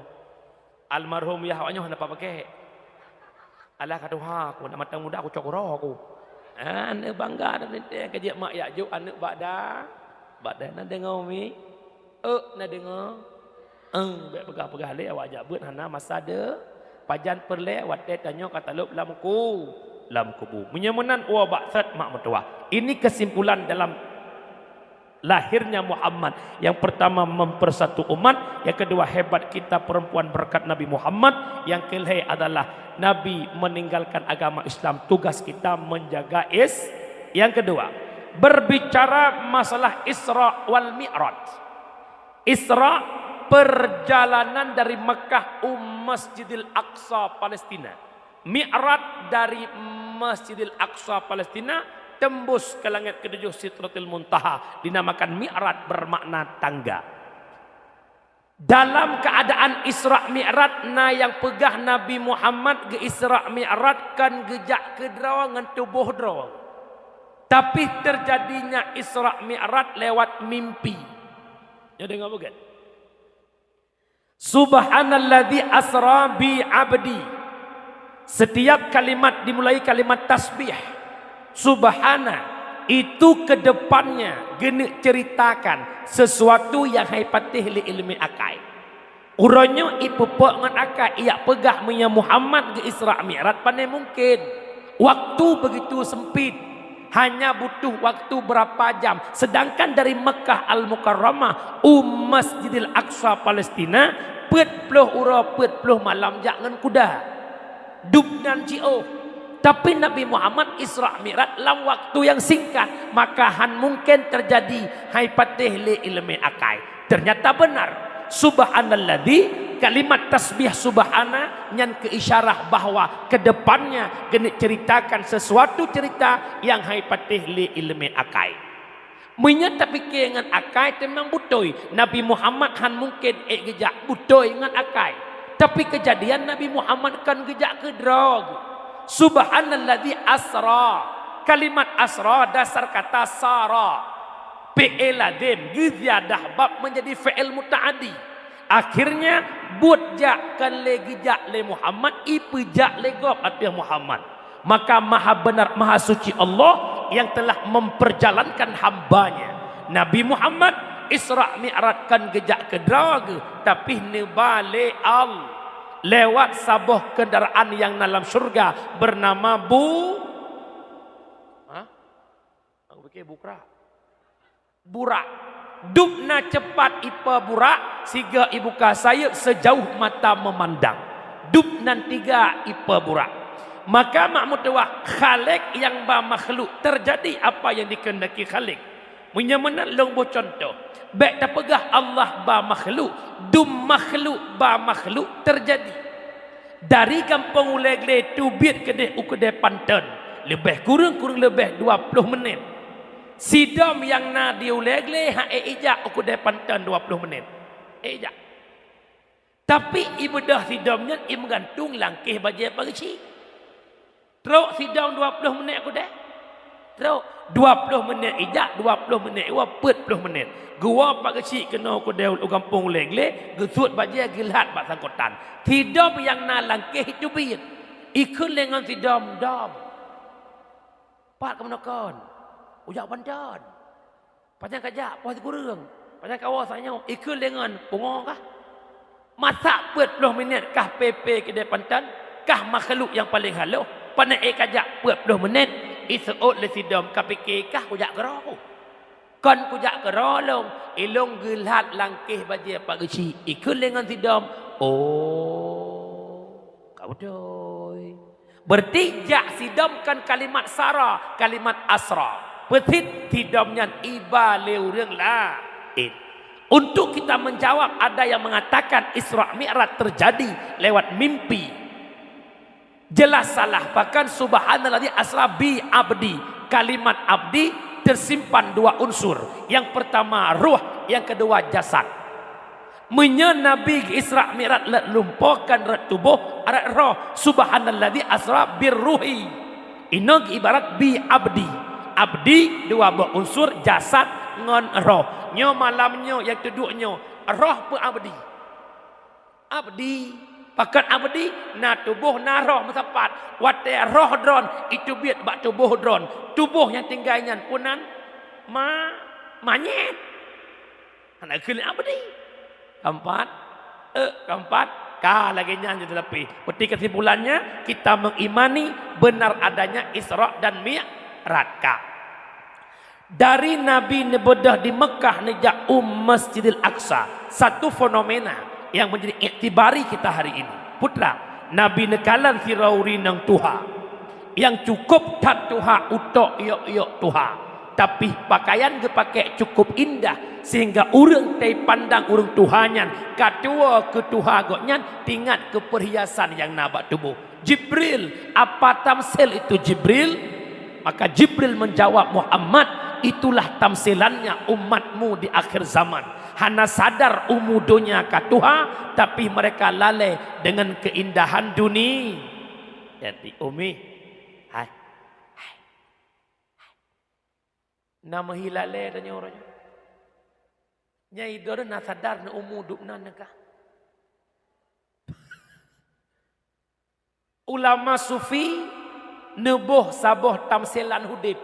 Almarhum Yahwanya hendak apa pakai? Alah kata aku nak matang muda aku cokro aku. Anak bangga dah nanti kerja mak ya juk anak bakda. Bakda nak dengar mi. Nak dengar. Baik pegah-pegah le awak ajak buat hana masa ada. Pajan perle awak tanya kata lop lam kubu. Menyemenan wa baksat mak mertua. Ini kesimpulan dalam lahirnya Muhammad. Yang pertama mempersatu umat. Yang kedua hebat kita perempuan berkat Nabi Muhammad. Yang kelihai adalah Nabi meninggalkan agama Islam. Tugas kita menjaga Yang kedua berbicara masalah Isra wal Mi'raj. Isra perjalanan dari Mekah Masjidil Aqsa Palestina. Mi'raj dari Masjidil Aqsa Palestina tembus ke langit ketujuh Sidratul Muntaha, dinamakan Mi'raj bermakna tangga. Dalam keadaan Isra Mi'raj na yang pegah Nabi Muhammad ke Isra Mi'raj kan gejak ke derawangan tubuh derawang. Tapi terjadinya Isra Mi'raj lewat mimpi. Ya dengar bukan? Subhanalladzi asra bi abdi. Setiap kalimat dimulai kalimat tasbih. Subhana itu kedepannya geni ceritakan sesuatu yang haipatih li ilmi akai. Uronyo ipupuk ngan akai ia pegah punya Muhammad ke Isra Mi'raj pandai mungkin. Waktu begitu sempit. Hanya butuh waktu berapa jam. Sedangkan dari Mekah Al-Mukarramah Masjidil Aqsa Palestina 40 ura 40 malam jangan kuda. Dubnan cio. Tapi Nabi Muhammad Isra Mi'raj dalam waktu yang singkat. Maka mungkin terjadi haipatih li ilmi akai. Ternyata benar. Subhanalladzi kalimat tasbih subhana yang keisyarah bahwa kedepannya kena ceritakan sesuatu cerita yang haipatih li ilmi akai. Menyata fikir dengan akai memang butoi. Nabi Muhammad mungkin gejak butoi dengan akai. Tapi kejadian Nabi Muhammad kan gejak ke drog. Subhanalladzi asra. Kalimat asra dasar kata sara. Fi'il ladin giziyadah bab menjadi fi'il muta'addi. Akhirnya buat jak kan le gejak le Muhammad ipejak le gob artinya Muhammad. Maka maha benar maha suci Allah yang telah memperjalankan hambanya. Nabi Muhammad Isra Mi'raj kan gejak ke draga tapi nebale al lewat sabuh kendaraan yang dalam syurga bernama Aku fikir burak. Burak. Dupna cepat ipa burak. Siga ibu kasayap sejauh mata memandang. Dup nan tiga ipa burak. Maka makmud tuah khalik yang ba makhluk. Terjadi apa yang dikehendaki khalik. Menyemenan longbo contoh. Baik tak pegah Allah ba makhluk. Dum makhluk ba makhluk terjadi. Dari kampung Ulegle tubit kedai ukudai Panten. Lebih kurang lebih 20 menit. Sidom yang na di Ulegle ha ijak ukudai Panten 20 menit. Ijak. Tapi ibadah sidomnya gantung langkih bajai pagi. Teruk sidom 20 menit ukudai. Teruk 20 menit ijak 20 menit wa 40 menit. Gua pak kecil kena ukudai kampung Ulegle gesut bajai gilat bak sangkotan. Sidom yang na langkih itu biit. Ikut lengan sidom dom. Pak kemenakon. Ujak pandan. Panjang kajak puas kurang. Panjang kawasannya ikut lengan pungong kah? Masak 40 minit kah PP kedai pandan? Kah makhluk yang paling halus? Pandai kajak 40 minit. Isuut le sidom kapikir kah kujak gerau. Kan kujak gerau long. Ilong gelat langkih bajai pak kecil. Ikut lengan sidom. Oh. Kau doi. Berarti jak sidomkan kalimat sara, kalimat asra. Petit sidomnya iba leu reung lain. Untuk kita menjawab ada yang mengatakan Isra Mi'raj terjadi lewat mimpi. Jelas salah. Bahkan subhanalladzi asra bi abdi. Kalimat abdi tersimpan dua unsur. Yang pertama ruh, yang kedua jasad. Nabi Isra Mi'raj let lumpurkan rat tubuh arat roh. Subhanalladzi asra birruhi. Inog ibarat bi abdi. Abdi dua buah unsur jasad ngon roh. Nyo malamnya yang keduknya roh pun abdi. Abdi pakat abdi na tubuh na roh mesapat. Wate roh dron itu biat bak tubuh dron. Tubuh yang tinggalnya punan manyet. Anak kali abdi. Keempat, lagi nyanyi tetapi. Berarti kesimpulannya kita mengimani benar adanya Isra dan Mi'raj. Dari Nabi nebedah di Mekah nejak Masjidil Aqsa, satu fenomena yang menjadi iktibari kita hari ini. Putra, Nabi nekalan Firauri nang Tuha, yang cukup tak Tuha utok yok Tuha. Tapi pakaian dia pakai cukup indah sehingga orang tai pandang orang Tuhannya katua ke Tuha goknya tingkat ke perhiasan yang nabak tubuh. Jibril, apa tamsil itu Jibril? Maka Jibril menjawab, Muhammad, itulah tamsilannya umatmu di akhir zaman. Hana sadar umudonya ke Tuha, tapi mereka lalai dengan keindahan dunia. Jadi Umi, nama hilale tanya orangnya. Nyai dora na sadar na umuduk na nakah. Ulama sufi nebuh saboh tamsilan hudib.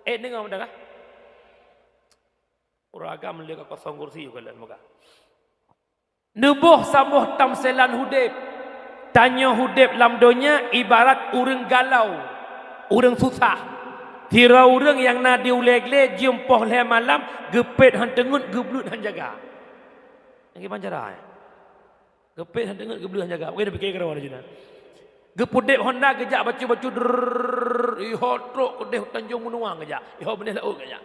Dengar mudah kah? Uragam leka kosong kursi juga lan muka. Nebuh saboh tamsilan hudib. Tanya hudib lamdonya ibarat urang galau, urang susah. Tira orang yang na diulegle jumpoh le malam gepet han tengut geblut han jaga. Yang pancara. Gepet han tengut geblut han jaga. Okey dah fikir kerawan juna. Gepudep Honda gejak bacu-bacu iho truk kedeh Tanjung Menuang gejak. Iho benih laut gejak.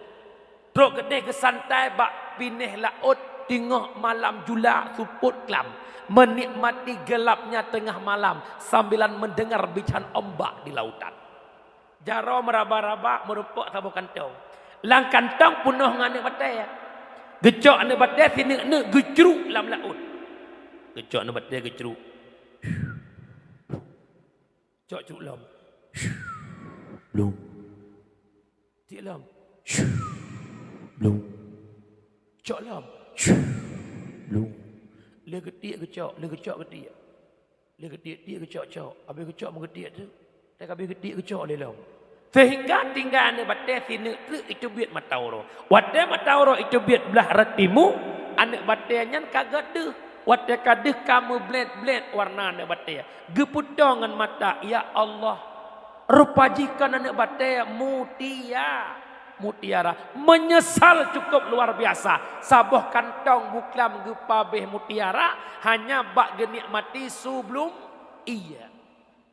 Truk kedeh ke santai bak pinih laut tengah malam jula suput kelam. Menikmati gelapnya tengah malam sambilan mendengar bican ombak di lautan. Jaro meraba-raba merupuk sabuh kantong. Lang kantong penuh dengan batai. Gecok ne batai sini ne gecruk lam laut. Gecok ne batai gecruk. Cok cuk lam. Blum. Tik lam. Blum. Cok lam. Blum. Le getik gecok, le gecok getik. Le getik dia gecok cok. Habis gecok mengetik tu. Tak habis getik gecok le lam. Sehingga tinggal ne batai sini itu biat matauro. Wadah matauro itu biat belah ratimu. Anak batainya kagak deh. Wadah kadeh kamu bled warna ne batai. Geputongan mata ya Allah. Rupa jika anak batai mutiara. Menyesal cukup luar biasa. Sabuh kantong buklam gepabeh mutiara. Hanya bak genikmati sebelum iya.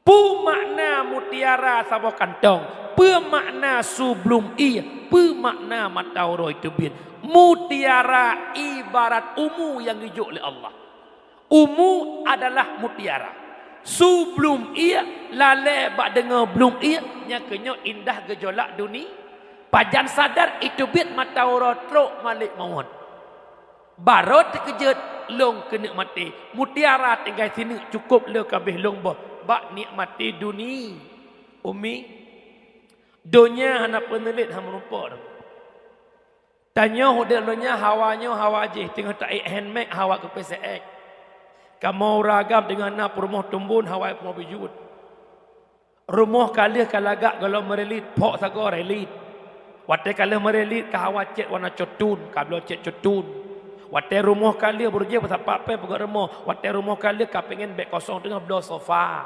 Pu makna mutiara sabuh kantong. Pu makna sebelum iya. Pu makna matauro itu bin. Mutiara ibarat umu yang dijuk oleh Allah. Umu adalah mutiara. Sebelum ia lalai bak dengar belum ia nyakanya indah gejolak dunia. Pajan sadar itu bit mata rotrok malik maut. Baru terkejut long kena mati. Mutiara tinggal sini cukup le kabeh long bah. Bak nikmati dunia. Umi dunia hana penelit ham rupa. Tanya hodalnya hawanya hawa je tengah tak handmade hawa ke PCX. Kamu ragam dengan nak rumah tumbun hawai rumah bijut. Rumah kalian kalagak kalau merelit pok sago relit. Watai kalian merelit kahawa cet warna cotun, kablo cet cotun. Watai rumah kalian berje pasal apa pegang rumah. Watai rumah kalian ka pengen beg kosong tengah belah sofa.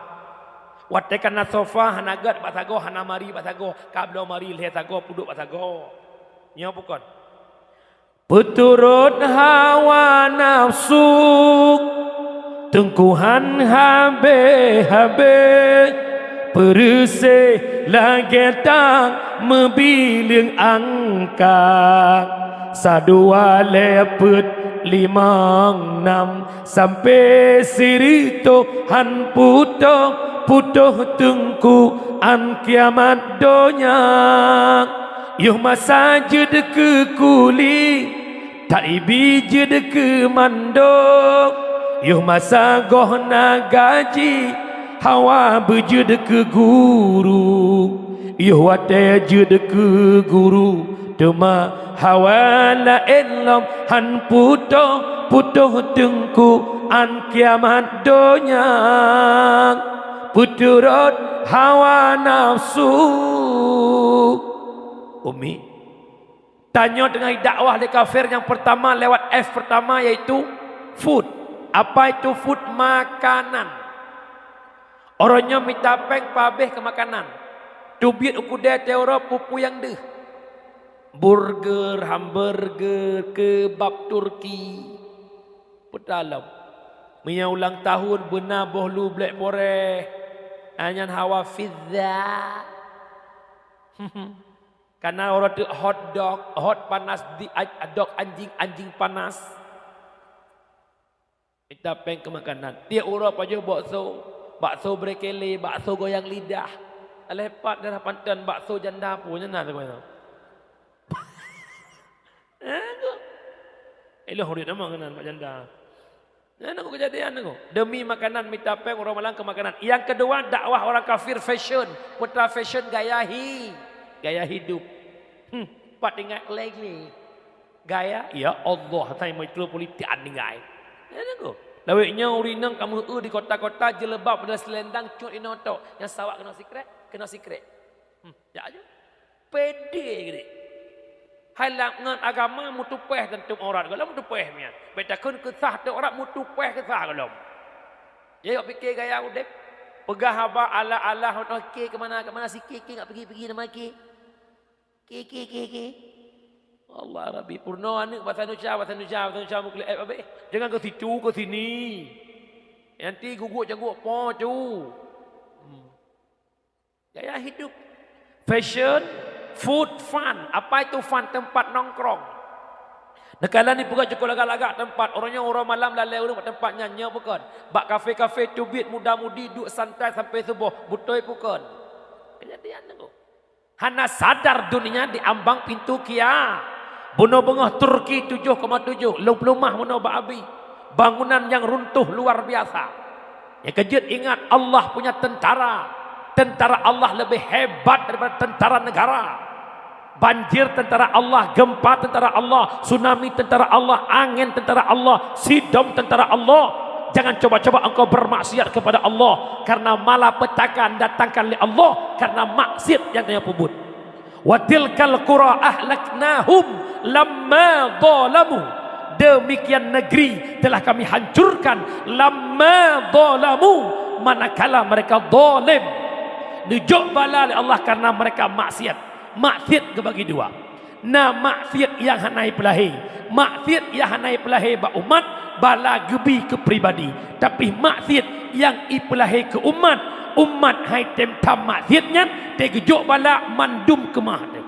Watai kana sofa hanagat pasago hanamari pasago kablo mari leh sago puduk pasago. Nya bukan. Peturut hawa nafsu tengkuhan habe-habe perisih lagi tak membiling angka sadua lepet 5, 6 sampai sirito han putoh tengku an kiamat donya yuh masa jed ke kuli tak ibi jed ke mandok yuh masa gohna gaji hawa bejud ke guru yuh wate jud ke guru tema hawa la elam han putoh tengku an kiamat donya puturut hawa nafsu. Umi tanya dengan dakwah di kafir yang pertama lewat F pertama yaitu food. Apa itu food? Makanan. Orangnya minta peng pabeh ke makanan. Tubit ukudah teora pupu yang deh. Burger, hamburger, kebab Turki. Putalam. Punya ulang tahun benar bohlu black boreh. Anyan hawa fizza. Karena orang tu hot dog, hot panas di dog anjing panas. Kita peng ke makanan. Dia urap aja bakso berkele, bakso goyang lidah. Lepat darah pantan bakso janda punya nak tu mana? Eloh dia nama kanan pak janda. Nak kejadian aku. Demi makanan minta peng orang Malang ke makanan. Yang kedua dakwah orang kafir fashion, putra fashion gaya hidup. Pak ingat lagi. Gaya ya Allah saya mau politik aninggai. Aku. Lawiknya urinang kamu di kota-kota jelebab pada selendang cut inoto yang sawak kena secret. Ya aja. Pede gede. Halak ngan agama mutu peh tentu orang kalau mutu pehnya. Beta kun kesah tu orang mutu peh kesah kalau. Ya fikir gaya udep. Pegah haba ala okey ke mana si ke enggak pergi nama ke. Ke. Allah Rabbi purno anak bahasa Indonesia mukli abe. Jangan ke situ ke sini. Nanti guguk janggut po tu. Gaya hidup. Fashion, food, fun. Apa itu fun? Tempat nongkrong. Negara ni bukan cukup lagak-lagak tempat. Orangnya orang malam lalai orang tempat nyanyi bukan. Bak kafe-kafe cubit muda-mudi duduk santai sampai subuh. Butoi bukan. Kejadian tu. Hana sadar dunia diambang pintu kia. Bunuh bengah Turki 7,7. Lumah bunuh ba'abi. Bangunan yang runtuh luar biasa. Yang kejut ingat Allah punya tentara. Tentara Allah lebih hebat daripada tentara negara. Banjir tentara Allah. Gempa tentara Allah. Tsunami tentara Allah. Angin tentara Allah. Sidom tentara Allah. Jangan coba-coba engkau bermaksiat kepada Allah. Karena malapetaka datangkan oleh Allah. Karena maksiat yang dia pubut. Wa tilkal qura ahlaknahum lamma zalamu. Demikian negeri telah kami hancurkan lamma zalamu, manakala mereka zalim. Dijuk bala oleh Allah karena mereka maksiat. Maksiat kebagi dua. Nah maksiat yang hanai pelahi. Maksiat yang hanai pelahi ba umat bala gebi ke pribadi. Tapi maksiat yang ipelahi ke umat, umat hai tem tam maksiatnya te gejuk bala mandum kemah dia.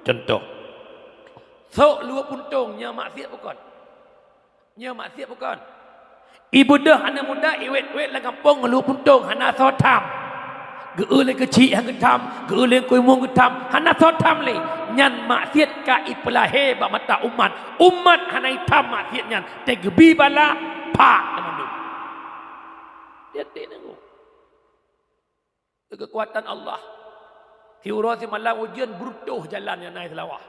Contoh. So luar puntung nya maksiat bukan. Nya maksiat bukan. Ibu dah anak muda iwet-wet lang kampung luar puntung hana sotam. Geuleh kecil yang getam, geuleh kuimung getam, hana sotam le. Nyan maksiat ka ipelahe ba mata umat. Umat hana hitam maksiat nyan. Te gebi bala pak mandum. Dia tengok. Kekuatan Allah. Tiura si malam ujian berutuh jalan yang naik selawah.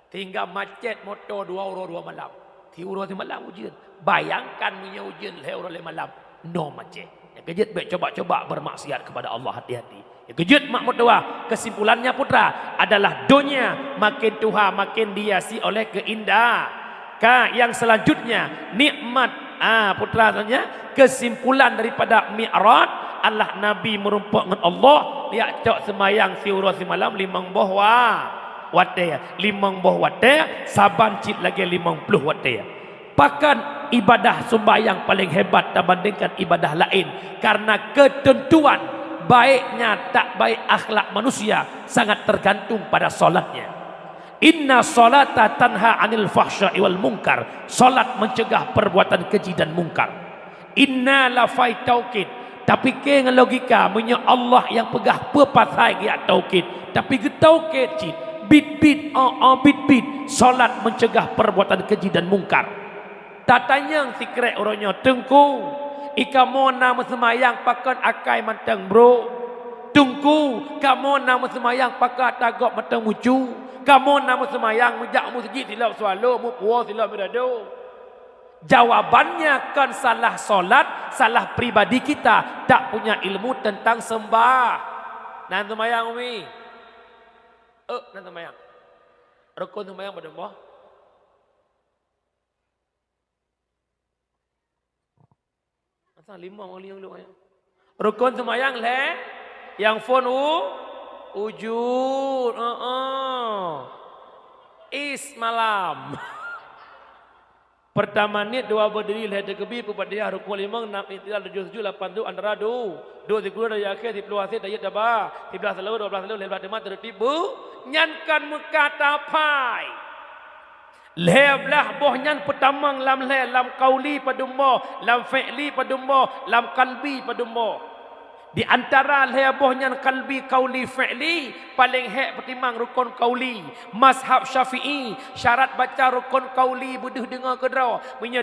Tinggal macet motor 2 orang 2 malam. Tiura si malam ujian. Bayangkan punya ujian lewat oleh malam. No macet. Yang kejut baik coba-coba bermaksiat kepada Allah, hati-hati. Yang kejut mak mutua. Kesimpulannya putra adalah dunia makin tuha makin dihiasi oleh keindahan. Yang selanjutnya nikmat. Putra tanya kesimpulan daripada Mi'raj Allah Nabi merumpuk dengan Allah. Dia cok semayang siura semalam 5 boh wate 5 boh wate saban cit lagi 50 wate. Bahkan ibadah sembahyang paling hebat dibandingkan ibadah lain karena ketentuan baiknya tak baik akhlak manusia sangat tergantung pada solatnya. Inna solata tanha anil fahsya'i wal munkar. Solat mencegah perbuatan keji dan mungkar. Inna lafai taukid. Tapi ke dengan logika punya Allah yang pegah pepasai dia taukid. Tapi ke taukid cid bit-bit bit-bit. Solat mencegah perbuatan keji dan mungkar. Tatanya sikrek orangnya tengku ikamu nama semayang pakan akai mantang bro. Tungku kamu nama semayang pakai tagak mantang mucu. Kamu nama semayang mejak masjid silap swallow mu puas silap berado. Jawabannya kan salah solat, salah pribadi kita, tak punya ilmu tentang sembah. Nan semayang umi. Nan semayang. Rukun semayang pada Allah. Asal 5 orang yang lu. Rukun semayang le yang phone ujud is malam. Pertama ni 2 berdiri leher kebi pepada rukun 5 6 itidal 7 7 8 tu antara 2 10 dari akhir 10 akhir dayat daba 11 lalu 12 lalu 15 demat tertibu nyankan mekata pai leher boh nyan pertama lam leher lam qauli padumbo lam fi'li padumbo lam qalbi padumbo. Di antara leherbohnya kalbi kauli fi'li paling hek pertimbang rukun kauli. Mazhab Syafi'i syarat baca rukun kauli buduh dengar kedra punya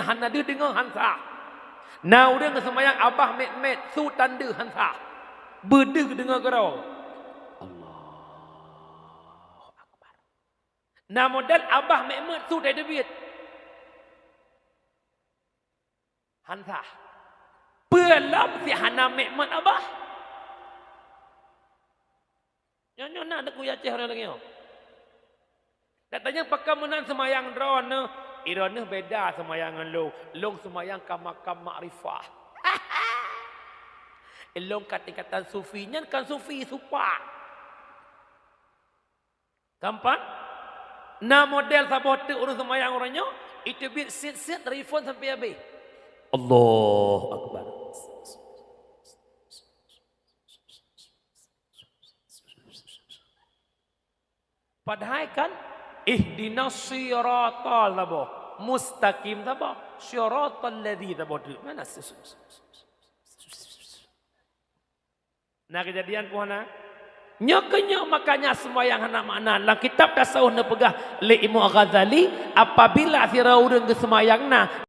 hana de dengar hansa. Now dia semayang abah met su tanda hansa. Buduh dengar kedra. Allahu akbar. Nah modal abah met su dah debit. Hansa. Belum si hana mekmat abah. Nyonya nak ada kuya ceh orang lagi. Katanya pakai menan semayang drone. Irone beda semayangan lu. Long semayang kamakam makrifah. Long kata-kata sufinya kan sufi supa. Gampang? Nah model sabote urus semayang orangnya. Itu bit sit refund sampai habis. Allahu Akbar. Padahal kan ihdinas siratal mustaqim siratal ladzi mana nah kejadian puana nyokenya makanya semua yang hana makna dalam kitab tasawuf na pegah li Imam Ghazali apabila sira urang ke semayangna